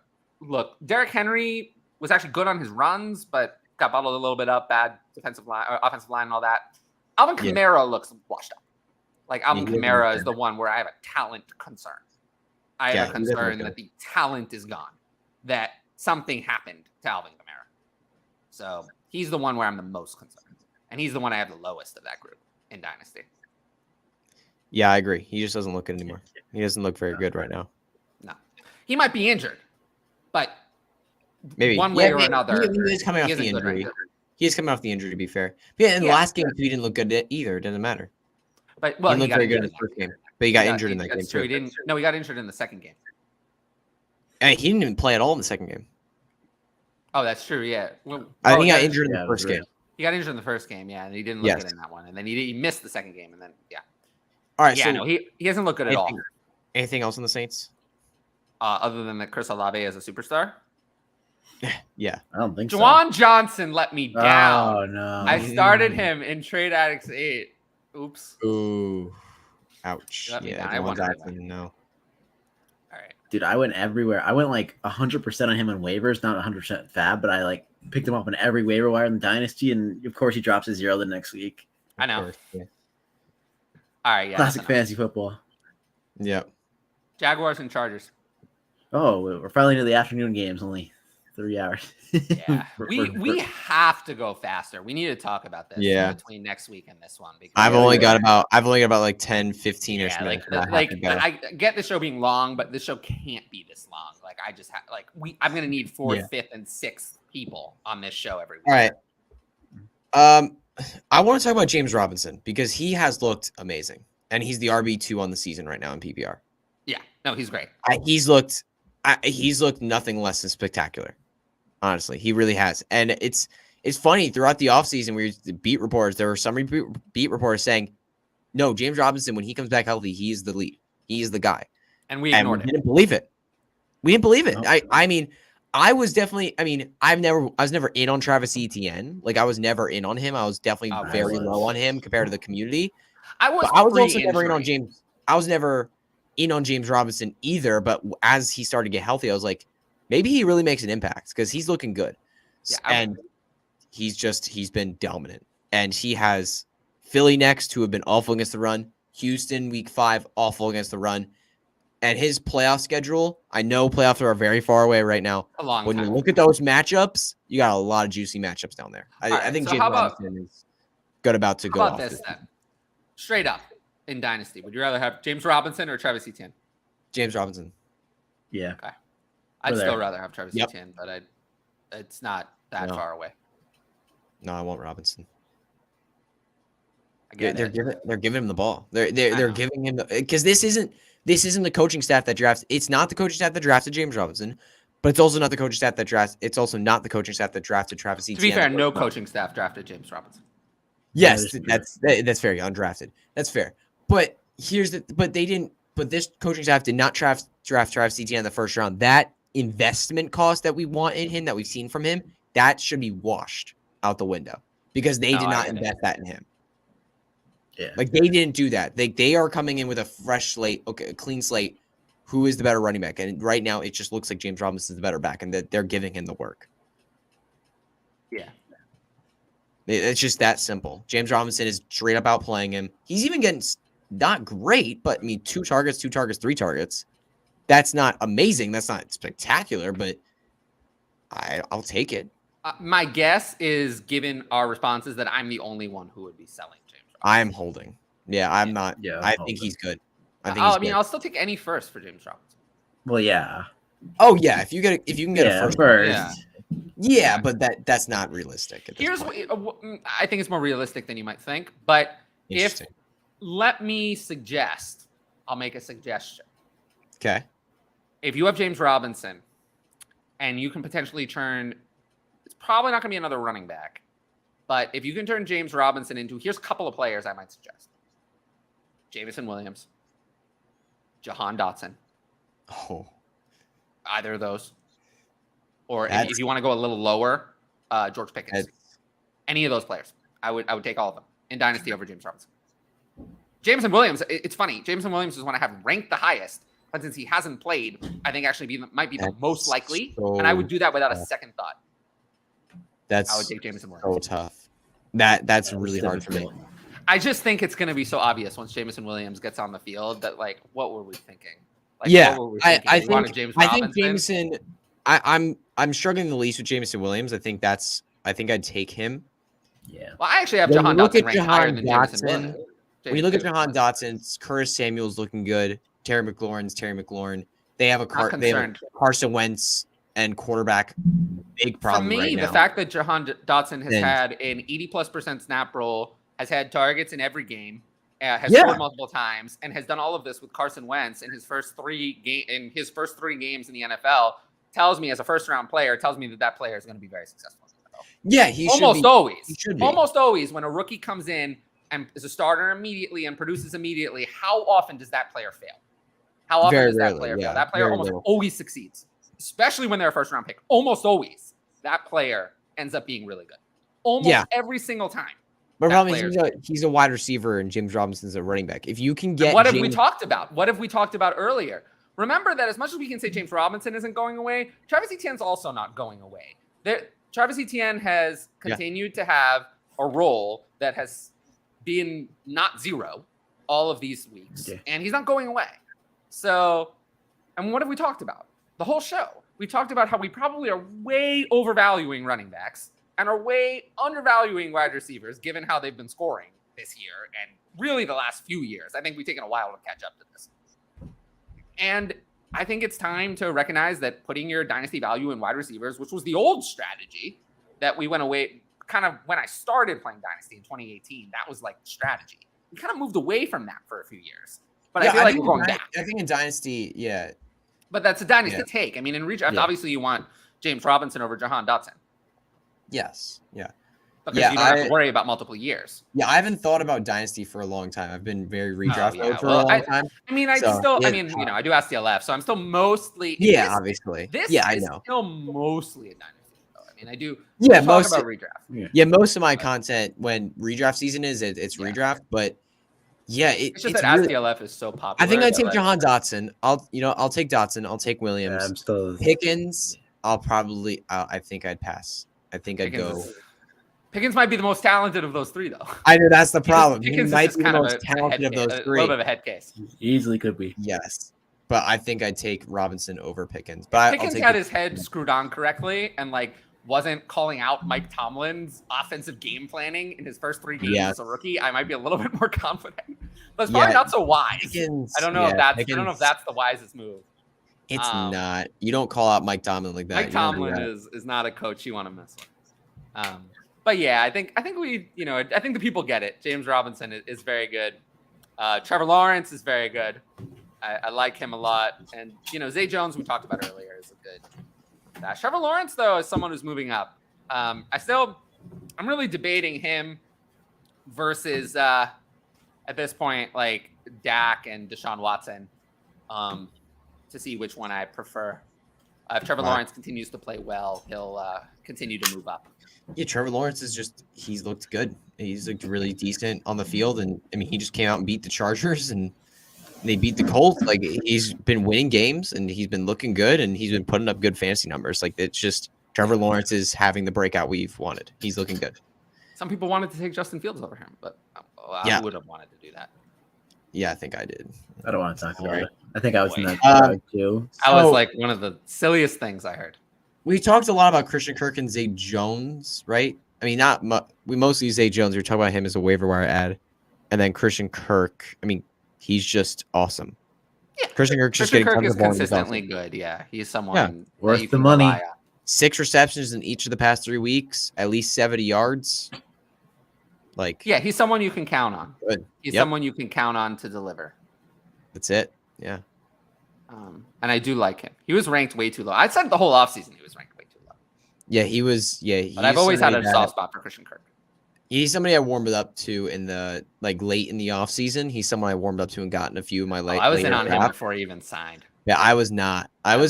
look, Derrick Henry was actually good on his runs, but got bottled a little bit up, bad defensive line, or offensive line, and all that. Alvin Kamara looks washed up. Like Alvin Kamara is the one where I have a talent concern. I have a concern that the talent is gone, that something happened to Alvin Kamara. So he's the one where I'm the most concerned, and he's the one I have the lowest of that group in Dynasty. Yeah, I agree. He just doesn't look good anymore. He doesn't look very good right now. No, he might be injured, but Maybe one way or another, he is coming off the injury. He is coming off the injury, to be fair. But yeah, in the last game, he didn't look good either. It doesn't matter. But he looked very good in the first game, but he got injured in that game too. too. He got injured in the second game. And he didn't even play at all in the second game. Oh, that's true. Yeah, I think he got injured in the first game. He got injured in the first game, yeah, and he didn't look good in that one. And then he missed the second game, and then All right, yeah, so no, he hasn't looked good at all. Anything else on the Saints? Other than that, Chris Olave as a superstar. Yeah, I don't think so. Juwan Johnson let me down. Oh no! I started him in Trade Addicts 8. Oops. Ooh, ouch. Let me Yeah, down. I Jamal wanted Jackson, no. All right. Dude, I went everywhere. I went like 100% on him on waivers, not 100% fab, but I like picked him up on every waiver wire in the dynasty, and of course he drops a 0 the next week. I know. Course, yeah. All right. Yeah. Classic fantasy football. Yep. Jaguars and Chargers. Oh, we're finally into the afternoon games. Only 3 hours. Yeah. we have to go faster. We need to talk about this. Yeah. Between next week and this one. Because I've only got about like 10, 15 ish yeah, minutes. I get the show being long, but this show can't be this long. Like I just have I'm gonna need 4th, 5th, and 6th people on this show every week. All right. I want to talk about James Robinson because he has looked amazing, and he's the RB2 on the season right now in PPR. Yeah, no, he's great. He's looked nothing less than spectacular. Honestly, he really has. And it's funny throughout the offseason, there were some beat reporters saying, no, James Robinson, when he comes back healthy, he is the lead. He is the guy. And we ignored it. Didn't believe it. We didn't believe it. No. I mean, I was never in on Travis Etienne. Like I was never in on him. I was definitely very low on him compared to the community. I was also never in on James. I was never in on James Robinson either. But as he started to get healthy, I was like, maybe he really makes an impact because he's looking good. Yeah, and he's been dominant. And he has Philly next, who have been awful against the run. Houston, week 5, awful against the run. And his playoff schedule, I know playoffs are very far away right now. When you look at those matchups, you got a lot of juicy matchups down there. I think James Robinson is about to go off. How about this then? Straight up in Dynasty, would you rather have James Robinson or Travis Etienne? James Robinson. Yeah. Okay. I'd still rather have Travis Etienne, but it's not that far away. No, I want Robinson. I get they're giving him the ball. They're giving him because this isn't the coaching staff that drafts. It's not the coaching staff that drafted James Robinson, but it's also not the coaching staff that drafts. It's also not the coaching staff that drafted Travis Etienne. To be fair, no coaching staff drafted James Robinson. Yes, that's fair. Undrafted. That's fair. But this coaching staff did not draft Travis Etienne in the first round. That investment cost that we want in him, that we've seen from him, that should be washed out the window because they did not invest that in him. Yeah. Like they didn't do that. They are coming in with a fresh slate, a clean slate. Who is the better running back? And right now, it just looks like James Robinson is the better back, and that they're giving him the work. Yeah, it's just that simple. James Robinson is straight up outplaying him. He's even getting not great, but I mean, 2 targets, 3 targets. That's not amazing. That's not spectacular, but I'll take it. My guess is, given our responses, that I'm the only one who would be selling James Robinson. I am holding. Yeah, I'm not. Yeah, I I'll think hold he's good. I think he's good. I'll still take any first for James Robinson. Well, yeah. Oh yeah, if you can get a first. Yeah. Yeah, but that's not realistic. At this Here's point. I think it's more realistic than you might think. But if Interesting. let me suggest, I'll make a suggestion. Okay. If you have James Robinson and you can potentially turn, it's probably not going to be another running back, but if you can turn James Robinson into, here's a couple of players I might suggest. Jameson Williams, Jahan Dotson, Oh, either of those. Or if you want to go a little lower, George Pickens. Any of those players. I would take all of them in Dynasty over James Robinson. Jameson Williams, it's funny. Jameson Williams is one I have ranked the highest, but since he hasn't played, I think actually might be the most likely. And I would do that without a second thought. I would take Jameson Williams. So tough. That's really hard for me. I just think it's going to be so obvious once Jameson Williams gets on the field that, like, what were we thinking? Like, Yeah, what were we thinking? I think Jameson. I'm struggling the least with Jameson Williams. I think I'd take him. Yeah. Well, I actually have When Jahan you look Dotson at ranked higher Jahan than Jameson Dotson, Williams. When you look at Jahan Dotson, Curtis Samuel's looking good. Terry McLaurin. They have Carson Wentz and quarterback. Big problem For me, right now. the fact that Jahan Dotson has had an 80+% snap roll, has had targets in every game, has scored multiple times, and has done all of this with Carson Wentz in his first three games in the NFL, tells me, as a first-round player, tells me that player is going to be very successful. Yeah, he almost should be. always. He should be. Almost always, when a rookie comes in and is a starter immediately and produces immediately, how often does that player fail? How often does that player fail? That player almost always succeeds, especially when they're a first-round pick. Almost always, that player ends up being really good. Almost every single time. But problem is he's a wide receiver and James Robinson's a running back. If you can get what have we talked about? What have we talked about earlier? Remember that as much as we can say James Robinson isn't going away, Travis Etienne's also not going away. Travis Etienne has continued to have a role that has been not zero all of these weeks, and he's not going away. So, and what have we talked about? The whole show. We talked about how we probably are way overvaluing running backs and are way undervaluing wide receivers, given how they've been scoring this year and really the last few years. I think we've taken a while to catch up to this. And I think it's time to recognize that putting your dynasty value in wide receivers, which was the old strategy that we went away, kind of when I started playing Dynasty in 2018, that was like the strategy. We kind of moved away from that for a few years. But I feel like we're going back. I think in Dynasty, But that's a Dynasty take. I mean, in redraft, obviously you want James Robinson over Jahan Dotson. Yes. Yeah. Because you don't have to worry about multiple years. Yeah, I haven't thought about Dynasty for a long time. I've been very redraft mode for a long time. I mean, I do ask DLF, so I'm still mostly. Obviously. This I know. Still mostly a Dynasty, though. I mean, I do. Most talk about redraft. Yeah, most of my content when redraft season is, it's redraft, but it's just that Ask DLF is so popular. I think I'd take Jahan Dotson. I'll take Dotson. I'll take Williams. I'm still Pickens. I think I'd pass. I think I'd go. Pickens might be the most talented of those three, though. I know that's the problem. Pickens he might is be the kind most talented of those three. A little bit of a head case. Easily could be. Yes, but I think I'd take Robinson over Pickens. But Pickens had his head screwed on correctly and wasn't calling out Mike Tomlin's offensive game planning in his first 3 games as a rookie, I might be a little bit more confident. But it's probably not so wise. Pickens, I don't know if that's the wisest move. It's not. You don't call out Mike Tomlin like that. Mike Tomlin is not a coach you want to mess with. But yeah, I think the people get it. James Robinson is very good. Trevor Lawrence is very good. I like him a lot. And Zay Jones, we talked about earlier, is a good. Trevor Lawrence, though, is someone who's moving up. I'm really debating him versus at this point, like Dak and Deshaun Watson, to see which one I prefer. If Trevor Lawrence continues to play well, he'll continue to move up. Yeah, Trevor Lawrence he's looked good. He's looked really decent on the field. And I mean, he just came out and beat the Chargers and they beat the Colts. Like, he's been winning games and he's been looking good and he's been putting up good fantasy numbers. Like, it's just Trevor Lawrence is having the breakout we've wanted. He's looking good. Some people wanted to take Justin Fields over him, but I would have wanted to do that. Yeah, I think I did. I don't want to talk about it. I think I was in that crowd too. I was like one of the silliest things I heard. We talked a lot about Christian Kirk and Zay Jones, right? I mean, we mostly use Zay Jones. We were talking about him as a waiver wire ad. And then Christian Kirk. I mean, he's just awesome. Yeah. Christian Kirk's just Christian getting Kirk tons is of ball. He's consistently awesome. good. Yeah, he's someone Yeah. that Worth you the can money. rely on. 6 receptions in each of the past 3 weeks, at least 70 yards. Like, Yeah, he's someone you can count on. good. He's Yep. someone you can count on to deliver. That's it. Yeah. And I do like him. He was ranked way too low. I said the whole offseason he was ranked way too low. Yeah, he was. Yeah, But I've always had a soft spot for Christian Kirk. He's somebody I warmed up to in the late in the offseason. He's someone I warmed up to and gotten a few of my I was in on him draft. before he even signed. Yeah, I was not. I love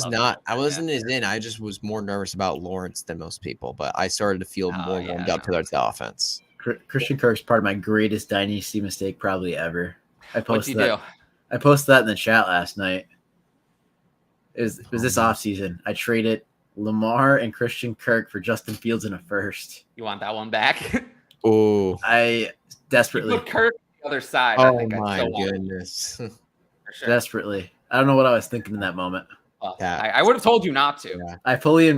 wasn't him. as in. I just was more nervous about Lawrence than most people, but I started to feel more warmed up towards the offense. Christian Kirk's part of my greatest dynasty mistake probably ever. What'd you do? I posted that in the chat last night. It was this offseason. I traded Lamar and Christian Kirk for Justin Fields in a first. You want that one back? Oh, I desperately, You put Kirk on the other side. I oh think my I'd still want him, goodness. for sure. desperately. I don't know what I was thinking in that moment. Well, Yeah. I would have told you not to. Yeah. I fully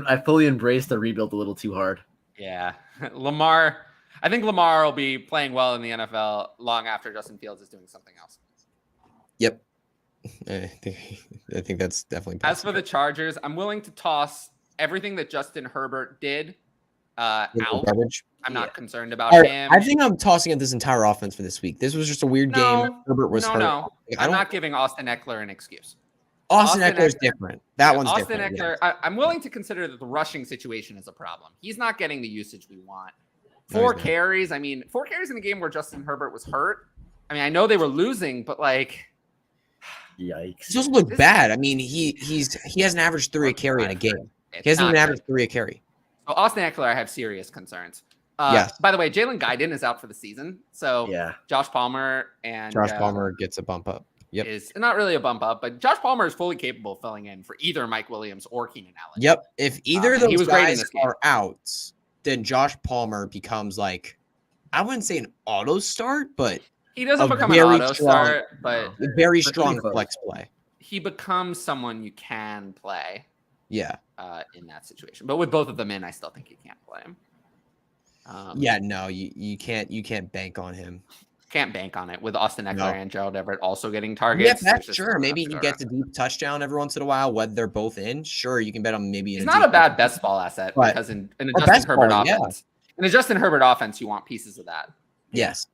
embraced the rebuild a little too hard. Yeah. Lamar. I think Lamar will be playing well in the NFL long after Justin Fields is doing something else. Yep. I think that's definitely As for possible. the Chargers, I'm willing to toss everything that Justin Herbert did out. Garbage. I'm not concerned about All right, him. I think I'm tossing at this entire offense for this week. This was just a weird game. Herbert was hurt. No. I I'm don't- not giving Austin Eckler an excuse. Austin Austin Eckler is Eckler- different. That one's Austin different. Eckler, I'm willing to consider that the rushing situation is a problem. He's not getting the usage we want. No, 4 he's not. carries. I mean, 4 carries in a game where Justin Herbert was hurt. I mean, I know they were losing, but like, Yikes. He doesn't look bad. I mean, he has an average 3 a carry in a game. He hasn't even averaged 3 a carry. So Austin Eckler, I have serious concerns. Yes. By the way, Jalen Guyton is out for the season. So Yeah. Josh Palmer and Josh Palmer gets a bump up. Yep. is not really a bump up, but Josh Palmer is fully capable of filling in for either Mike Williams or Keenan Allen. Yep. If either of and he those was great in guys this game. are out, then Josh Palmer becomes like, I wouldn't say an auto start, but He doesn't A become an very auto strong- start, but a very But strong pretty close. flex play. he becomes someone you can play Yeah. in that situation. But with both of them in, I still think you can't play him. Yeah, no, you can't bank on him. Can't bank on it with Austin Eckler No. and Gerald Everett also getting Yeah, targets. that's There's just sure. not Maybe enough he to go gets a around. deep touchdown every once in a while, whether they're both in. Sure, you can bet on maybe. He's not a bad best ball asset But- because in a or Justin best Herbert ball, yeah. offense, in a Justin Herbert offense, you want pieces of that. Yes.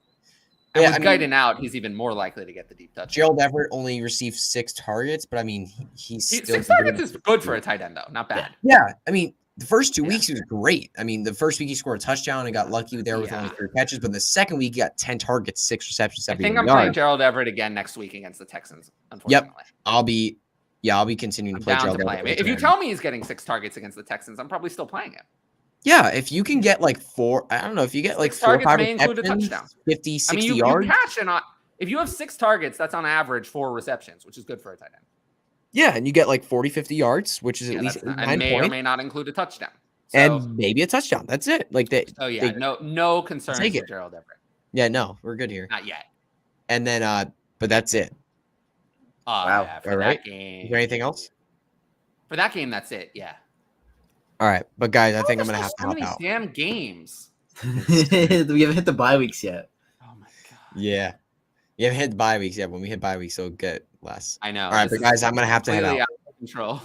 And Yeah, with I mean- Guyton out, he's even more likely to get the deep touch. Gerald Everett only received 6 targets, but I mean, he's still 6 targets is good for a tight end, though. Not bad. Yeah, I mean, the first 2 Yeah. weeks he was great. I mean, the first week he scored a touchdown and got lucky there with only Yeah. 3 catches, but the second week he got 10 targets, 6 receptions, I 70 think I'm playing yards. Gerald Everett again next week against the Texans, unfortunately. I'll be continuing I'm to play down Gerald to play him. Everett. If you again. tell me he's getting 6 targets against the Texans, I'm probably still playing him. Yeah, if you can get like 4, I don't know, if you get like 6 4 or targets 5 may include a receptions, touchdown. 50, I 60 mean, you yards. catch if you have 6 targets, that's on average 4 receptions, which is good for a tight end. Yeah, and you get like 40, 50 yards, which is Yeah, at least that's not- 9 and may or points, may not include a touchdown. So, and maybe a touchdown. That's it. Like they. yeah, no concerns take with it. Gerald Everett. Yeah, no, we're good here. Not yet. And then, but that's it. Wow. Yeah, for All that right. game. Is there anything else? For that game, that's it. Yeah. All right, but guys, I think I'm There's gonna have to so hop many out. damn games. We haven't hit the bye weeks yet. Oh my god. Yeah, you haven't hit the bye weeks yet. When we hit bye weeks, it'll get less. I know. All right, this but is guys, I'm gonna have to head completely out. out of control.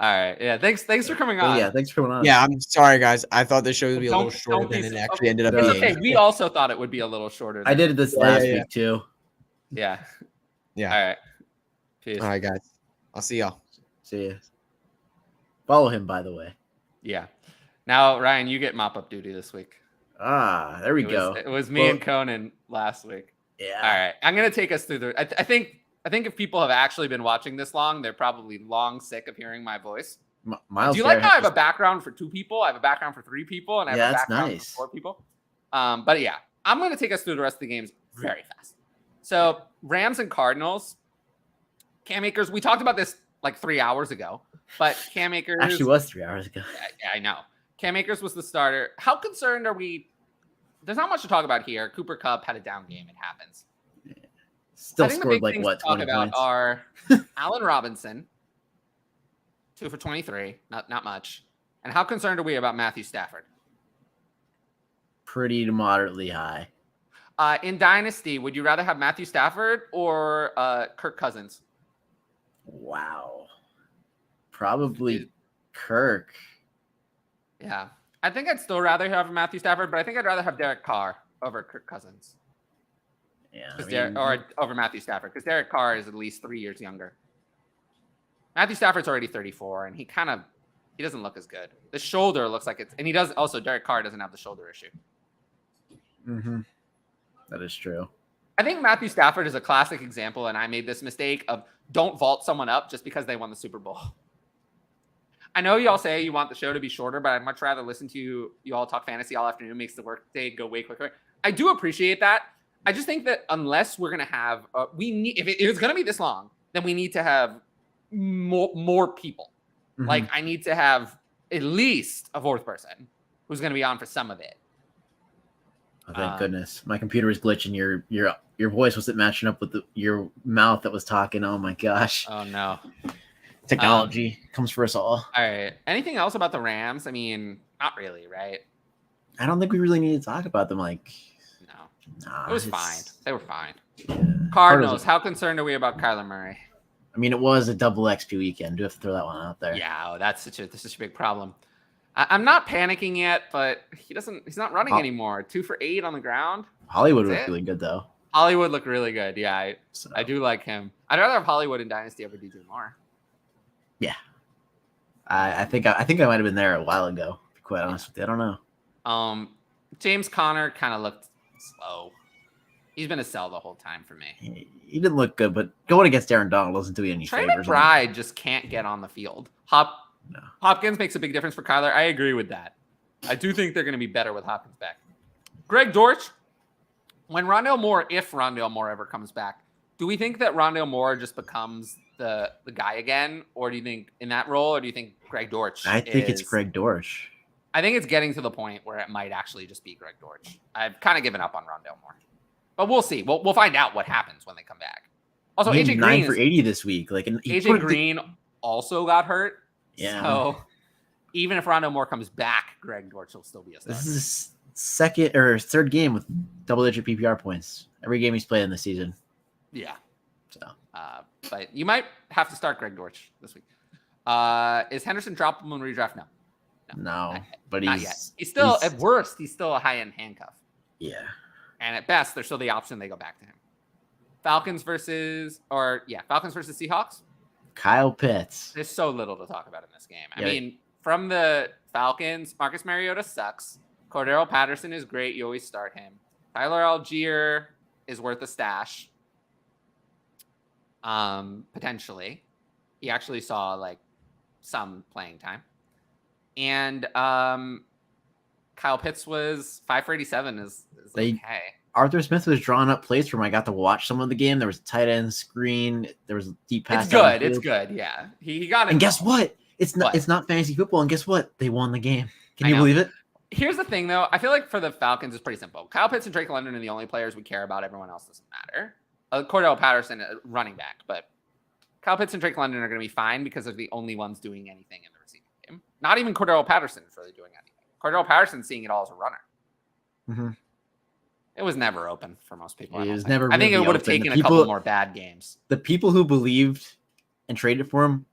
All right. Yeah. Thanks for coming Oh, on. yeah, thanks for coming on. Yeah, I'm sorry, guys. I thought this show would be a Don't- little shorter don't be than it so- actually ended up It's It's being. okay. We also thought it would be a little shorter. I did it this Yeah, last yeah, week too. Yeah. Yeah. All right. Peace. All right, guys. I'll see y'all. See ya. Follow him, by the way. Yeah. Now, Ryan, you get mop up duty this week. Ah, there we go. It was me Well- and Conan last week. Yeah. All right. I'm gonna take us through the. I think if people have actually been watching this long, they're probably long sick of hearing my voice. Miles Do you like Garrett how I have a just- background for 2 people? I have a background for 3 people, and I have Yeah, a that's background nice. for 4 people. But yeah, I'm going to take us through the rest of the games very fast. So Rams and Cardinals. Cam Akers. We talked about this like 3 hours ago, but Cam Akers actually was 3 hours ago. Yeah, I know. Cam Akers was the starter. How concerned are we? There's not much to talk about here. Cooper Kupp had a down game. It happens. Still I think the scored big like things what, to talk 20 about points? are Allen Robinson, 2 for 23, not much. And how concerned are we about Matthew Stafford? Pretty to moderately high. In Dynasty, would you rather have Matthew Stafford or Kirk Cousins? Wow. Probably Kirk. Yeah. I think I'd still rather have Matthew Stafford, but I think I'd rather have Derek Carr over Kirk Cousins. Yeah. Or over Matthew Stafford, because Derek Carr is at least 3 years younger. Matthew Stafford's already 34, and he doesn't look as good. The shoulder looks like it's, and he does also, Derek Carr doesn't have the shoulder issue. Mm-hmm. That is true. I think Matthew Stafford is a classic example, and I made this mistake of don't vault someone up just because they won the Super Bowl. I know y'all say you want the show to be shorter, but I'd much rather listen to you all talk fantasy all afternoon. It makes the work day go way quicker. I do appreciate that. I just think that unless we're going to have, if it's going to be this long, then we need to have more people. Mm-hmm. Like I need to have at least a fourth person who's going to be on for some of it. Oh, thank goodness. My computer was glitching. Your voice wasn't matching up with your mouth that was talking. Oh my gosh. Oh no. Technology comes for us all. All right. Anything else about the Rams? I mean, not really, right? I don't think we really need to talk about them. Like, no. It was fine. They were fine. Yeah. Cardinals. How concerned are we about Kyler Murray? I mean, it was a double XP weekend. Do have to throw that one out there. Yeah, that's such a big problem. I'm not panicking yet, but he's not running anymore. 2 for 8 on the ground. Hollywood looked really good though. Hollywood looked really good. Yeah, I do like him. I'd rather have Hollywood in Dynasty over DJ Moore. Yeah. I think I might have been there a while ago, to be quite honest with you. I don't know. James Conner kind of looked slow. He's been a sell the whole time for me. He didn't look good, but going against Aaron Donald doesn't do you any Trey favors. McBride just can't get on the field. Hopkins makes a big difference for Kyler. I agree with that. I do think they're going to be better with Hopkins back. Greg Dortch, if Rondale Moore ever comes back, do we think that Rondale Moore just becomes the guy again? Or do you think in that role, or do you think Greg Dortch? I think it's Greg Dortch. I think it's getting to the point where it might actually just be Greg Dortch. I've kind of given up on Rondale Moore. But we'll see. We'll find out what happens when they come back. Also, AJ Green 9 for 80 this week. Like AJ Green also got hurt. Yeah. So even if Rondale Moore comes back, Greg Dortch will still be a star. This is his second or third game with double-digit PPR points. Every game he's played in the season. Yeah. So, but you might have to start Greg Dortch this week. Is Henderson droppable in redraft? No, but not yet. He's still at worst. He's still a high-end handcuff. Yeah. And at best, there's still the option they go back to him. Falcons versus Seahawks. Kyle Pitts. There's so little to talk about in this game. I mean, from the Falcons, Marcus Mariota sucks. Cordero Patterson is great. You always start him. Tyler Algier is worth a stash. Potentially. He actually saw like some playing time. And Kyle Pitts was 5 for 87 is okay. Arthur Smith was drawing up plays for him. I got to watch some of the game. There was a tight end screen. There was a deep pass. It's good. Yeah. He got it. And guess what? It's not fantasy football. And guess what? They won the game. Can you believe it? Here's the thing, though. I feel like for the Falcons, it's pretty simple. Kyle Pitts and Drake London are the only players we care about. Everyone else doesn't matter. Cordell Patterson, running back. But Kyle Pitts and Drake London are going to be fine because they're the only ones doing anything in the receiving game. Not even Cordell Patterson is really doing anything. Cordell Patterson's seeing it all as a runner. Mm-hmm. It was never open for most people. I think it would have taken a couple more bad games. The people who believed and traded for him,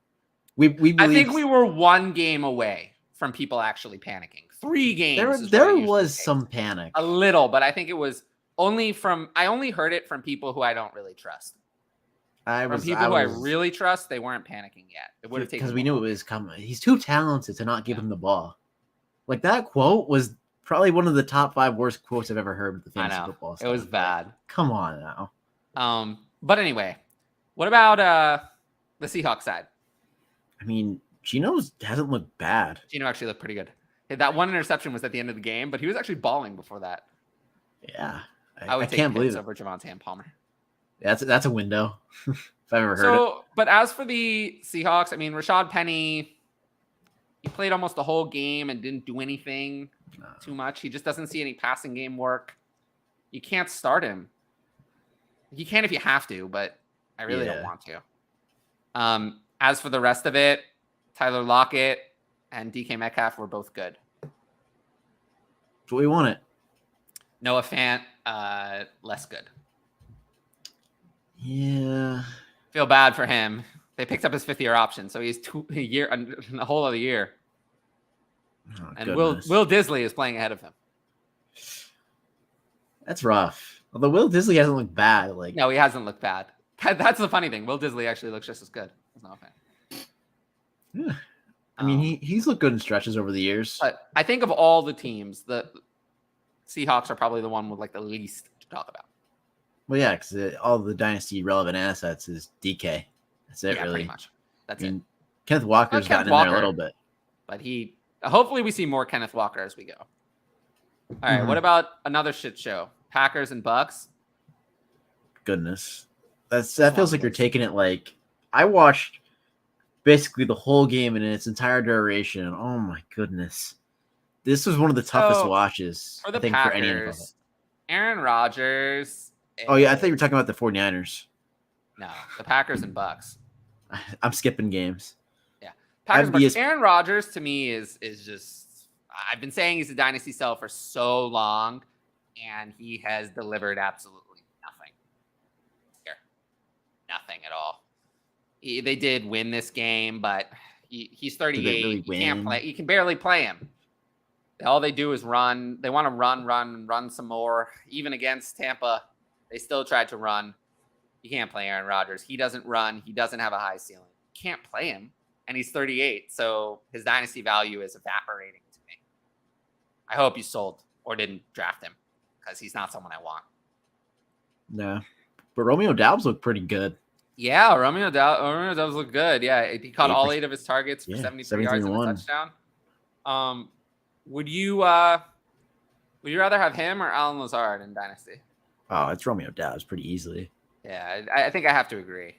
we believed. I think we were 1 game away from people actually panicking. 3 games. There was some panic. A little, but I think it was only I only heard it from people who I don't really trust. I really trust, they weren't panicking yet. It would have taken because we knew it was coming. He's too talented to not give him the ball. Like that quote was probably one of the top 5 worst quotes I've ever heard with the fantasy football stuff. It was bad. Come on now. But anyway, what about the Seahawks side? I mean, Geno hasn't looked bad. Geno actually looked pretty good. That one interception was at the end of the game, but he was actually balling before that. Yeah. I can't believe it over Javonte and Palmer. That's a window. If I've ever heard it. But as for the Seahawks, I mean, Rashad Penny, he played almost the whole game and didn't do anything too much. He just doesn't see any passing game work. You can't start him. You can if you have to, but I really don't want to. As for the rest of it, Tyler Lockett and DK Metcalf were both good. That's what we wanted. Noah Fant less good. Yeah. Feel bad for him. They picked up his 5th-year option, so he's a whole other year. Oh, And Will Disley is playing ahead of him. That's rough. Although Will Disley hasn't looked bad. Like, No, he hasn't looked bad. That's the funny thing. Will Disley actually looks just as good. That's not a fan. yeah. I mean, he's looked good in stretches over the years. But I think of all the teams, the Seahawks are probably the one with like the least to talk about. Well, yeah, because all the dynasty relevant assets is DK. That's it, Yeah, really. pretty much. That's it. Kenneth Walker's Kenneth gotten in there a little bit. But hopefully we see more Kenneth Walker as we go. All right, what about another shit show? Packers and Bucs. Goodness. That feels like you're taking it like I watched basically the whole game in its entire duration. Oh my goodness. This was one of the toughest watches for the I think Packers, for any NFL. Aaron Rodgers. Oh yeah, I thought you were talking about the 49ers. No, the Packers and Bucs. I'm skipping games. Yeah. Packers Bucs. Aaron Rodgers to me is just I've been saying he's a dynasty sell for so long, and he has delivered absolutely nothing. Here. Nothing at all. They did win this game, but he's 38. Really you can't play. You can barely play him. All they do is run. They want to run some more. Even against Tampa, they still tried to run. You can't play Aaron Rodgers. He doesn't run. He doesn't have a high ceiling. You can't play him, and he's 38. So his dynasty value is evaporating to me. I hope you sold or didn't draft him because he's not someone I want. No, but Romeo Doubs looked pretty good. Yeah, Romeo Doubs look good. Yeah, he caught all 8 of his targets for 73 yards and a touchdown. Would you rather have him or Alan Lazard in Dynasty? Oh, it's Romeo Doubs pretty easily. Yeah, I think I have to agree.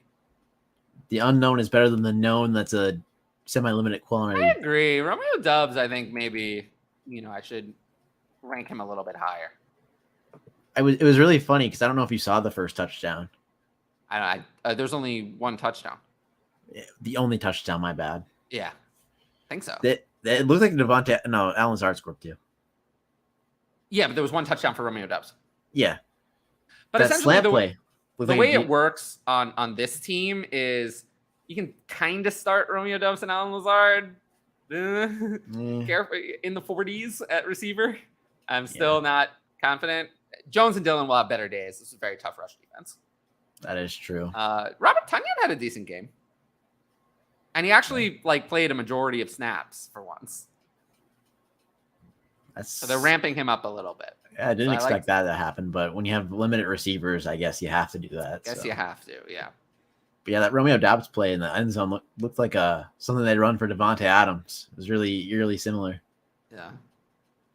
The unknown is better than the known. That's a semi-limited quality. I agree. Romeo Doubs, I think maybe I should rank him a little bit higher. It was really funny because I don't know if you saw the first touchdown. There's only one touchdown. The only touchdown, my bad. Yeah, I think so. It looked like Alan Lazard scored too. Yeah, but there was one touchdown for Romeo Doubs. Yeah. But that essentially slant play. The way it works on this team is you can kind of start Romeo Doubs and Alan Lazard careful in the 40s at receiver. I'm still not confident. Jones and Dillon will have better days. This is a very tough rush defense. That is true. Robert Tonyan had a decent game. And he actually played a majority of snaps for once. So they're ramping him up a little bit. Yeah, I didn't expect that to happen, but when you have limited receivers, I guess you have to do that. You have to, yeah. But yeah, that Romeo Doubs play in the end zone looked like something they'd run for Davante Adams. It was really similar. Yeah.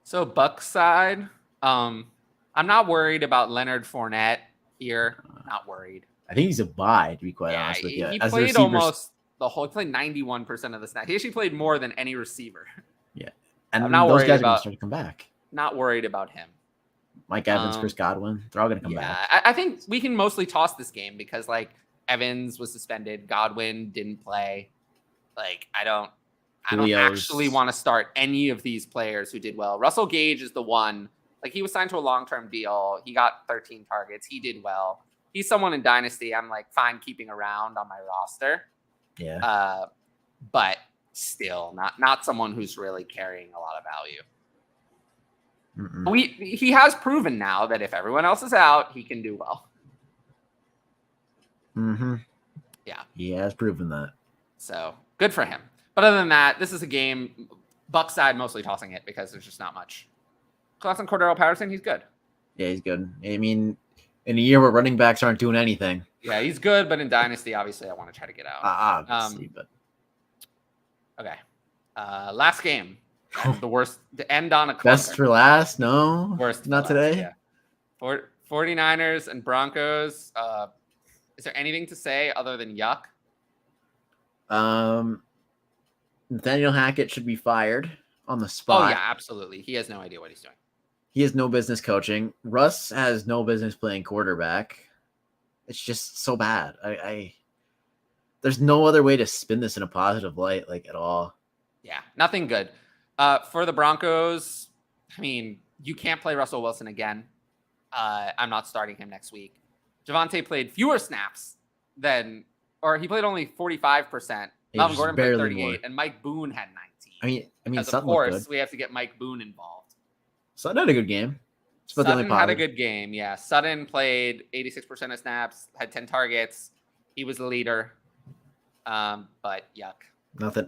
So Bucs side, I'm not worried about Leonard Fournette here. Not worried. I think he's a buy, to be quite honest with you. He played almost the whole. He played 91% of the snaps. He actually played more than any receiver. Yeah, and I'm not those worried guys about. Are going to come back. Not worried about him. Mike Evans, Chris Godwin, they're all going to come back. I think we can mostly toss this game because Evans was suspended, Godwin didn't play. I don't actually want to start any of these players who did well. Russell Gage is the one. He was signed to a long-term deal. He got 13 targets. He did well. He's someone in Dynasty I'm fine keeping around on my roster. Yeah. But still not someone who's really carrying a lot of value. He has proven now that if everyone else is out, he can do well. Yeah. He has proven that. So good for him. But other than that, this is a game, Bucs side mostly tossing it because there's just not much. Class and Cordero Patterson, he's good. Yeah, he's good. I mean, in a year where running backs aren't doing anything. Yeah, he's good, but in Dynasty, obviously, I want to try to get out. Obviously, but okay. Last game. The worst to end on a clunker. Best for last? No. Worst not today. Yeah. 49ers and Broncos. Is there anything to say other than yuck? Nathaniel Hackett should be fired on the spot. Oh, yeah, absolutely. He has no idea what he's doing. He has no business coaching. Russ has no business playing quarterback. It's just so bad. There's no other way to spin this in a positive light, at all. Yeah, nothing good. For the Broncos, I mean, you can't play Russell Wilson again. I'm not starting him next week. Javonte played fewer snaps or he played only 45%. Melvin Gordon played 38, more. And Mike Boone had 19. I mean, of course, we have to get Mike Boone involved. Sutton had a good game. Sutton had a good game. Yeah, Sutton played 86% of snaps, had 10 targets. He was the leader. But yuck.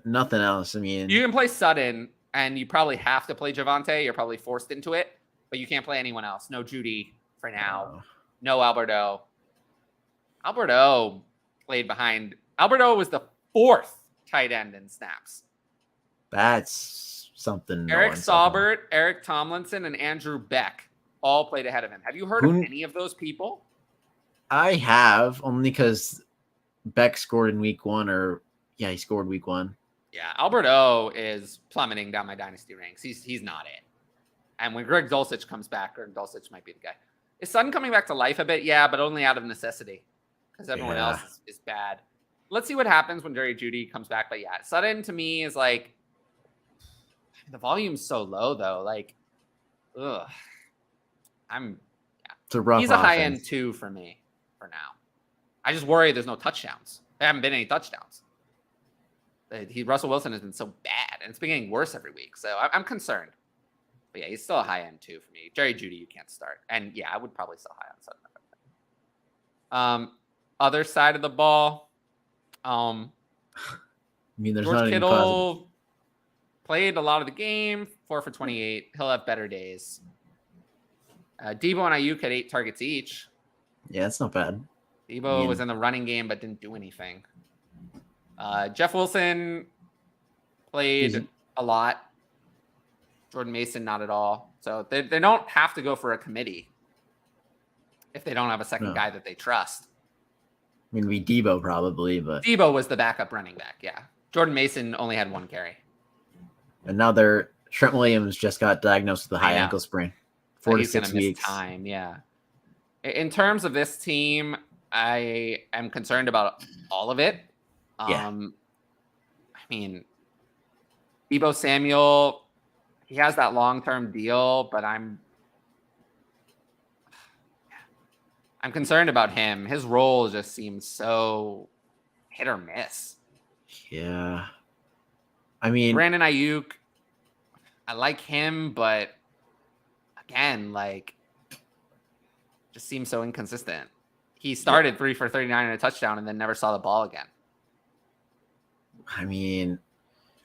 Nothing else. I mean, you can play Sutton, and you probably have to play Javonte. You're probably forced into it, but you can't play anyone else. No Judy for now. No Alberto. Alberto played behind. Alberto was the 4th tight end in snaps. That's something. Eric Saubert, Eric Tomlinson, and Andrew Beck all played ahead of him. Have you heard of any of those people? I have, only because Beck scored in week 1, he scored week 1. Yeah, Alberto is plummeting down my dynasty ranks. He's not it. And when Greg Dulcich comes back, Greg Dulcich might be the guy. Is Sutton coming back to life a bit? Yeah, but only out of necessity because everyone else is bad. Let's see what happens when Jerry Jeudy comes back. But yeah, Sutton to me is like, the volume's so low though. Like, ugh. It's a rough He's a high end 2 for me for now. I just worry there's no touchdowns. There haven't been any touchdowns. Russell Wilson has been so bad, and it's been getting worse every week. So I'm concerned. But yeah, he's still a high end 2 for me. Jerry Jeudy, you can't start. And yeah, I would probably sell high on Sutton. Other side of the ball. I mean, there's George not Kittle played a lot of the game, 4 for 28. He'll have better days. Debo and Ayuk had 8 targets each. Yeah, that's not bad. Debo was in the running game but didn't do anything. Jeff Wilson played a lot. Jordan Mason, not at all. So they don't have to go for a committee if they don't have a second guy that they trust. I mean, we Debo probably, but Debo was the backup running back. Yeah, Jordan Mason only had 1 carry. And now Trent Williams just got diagnosed with a high ankle sprain. 4 to 6 weeks. Time. Yeah. In terms of this team, I am concerned about all of it. I mean, Debo Samuel, he has that long-term deal, but I'm concerned about him. His role just seems so hit or miss. Yeah. I mean, Brandon Ayuk, I like him, but again, like, just seems so inconsistent. He started 3 for 39 and a touchdown and then never saw the ball again. I mean,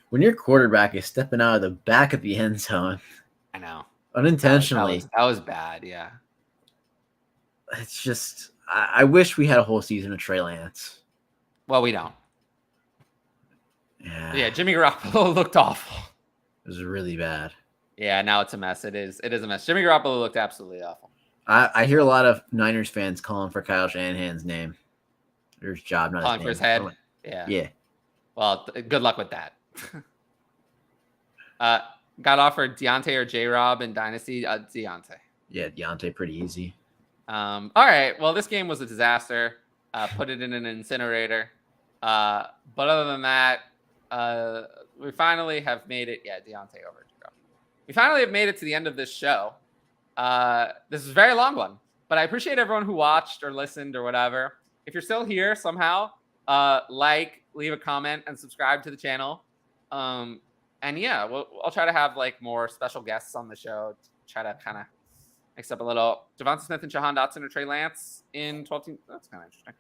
when your quarterback is stepping out of the back of the end zone, I know, unintentionally, that was bad. Yeah, it's just I wish we had a whole season of Trey Lance. Well, we don't. Yeah, Jimmy Garoppolo looked awful. It was really bad. Yeah, now it's a mess. It is a mess. Jimmy Garoppolo looked absolutely awful. I hear a lot of Niners fans calling for Kyle Shanahan's name. Or his job, not calling his for his head. Yeah. Yeah. Well, good luck with that. Got offered Deontay or J-Rob in Dynasty. Deontay. Yeah, Deontay, pretty easy. All right. Well, this game was a disaster. Put it in an incinerator. But other than that, we finally have made it. Yeah, Deontay over J-Rob. We finally have made it to the end of this show. This is a very long one, but I appreciate everyone who watched or listened or whatever. If you're still here somehow, leave a comment and subscribe to the channel. And yeah, I'll try to have like more special guests on the show to try to kind of mix up a little. Javonte Smith and Jahan Dotson or Trey Lance in 12 teams. That's kind of interesting.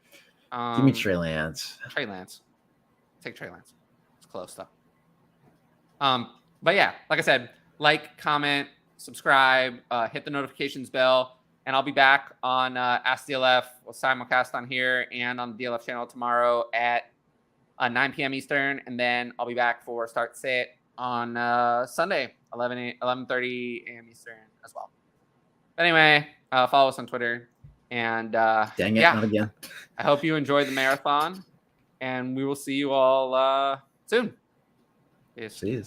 Give me Trey Lance. Trey Lance. Take Trey Lance. It's close though. But yeah, like I said, comment, subscribe, hit the notifications bell, and I'll be back on Ask DLF. We'll simulcast on here and on the DLF channel tomorrow at 9 p.m. Eastern, and then I'll be back for Start Sit on Sunday, 11:30 a.m. Eastern as well. But anyway, follow us on Twitter, and dang it, not again. I hope you enjoyed the marathon, and we will see you all soon. See you.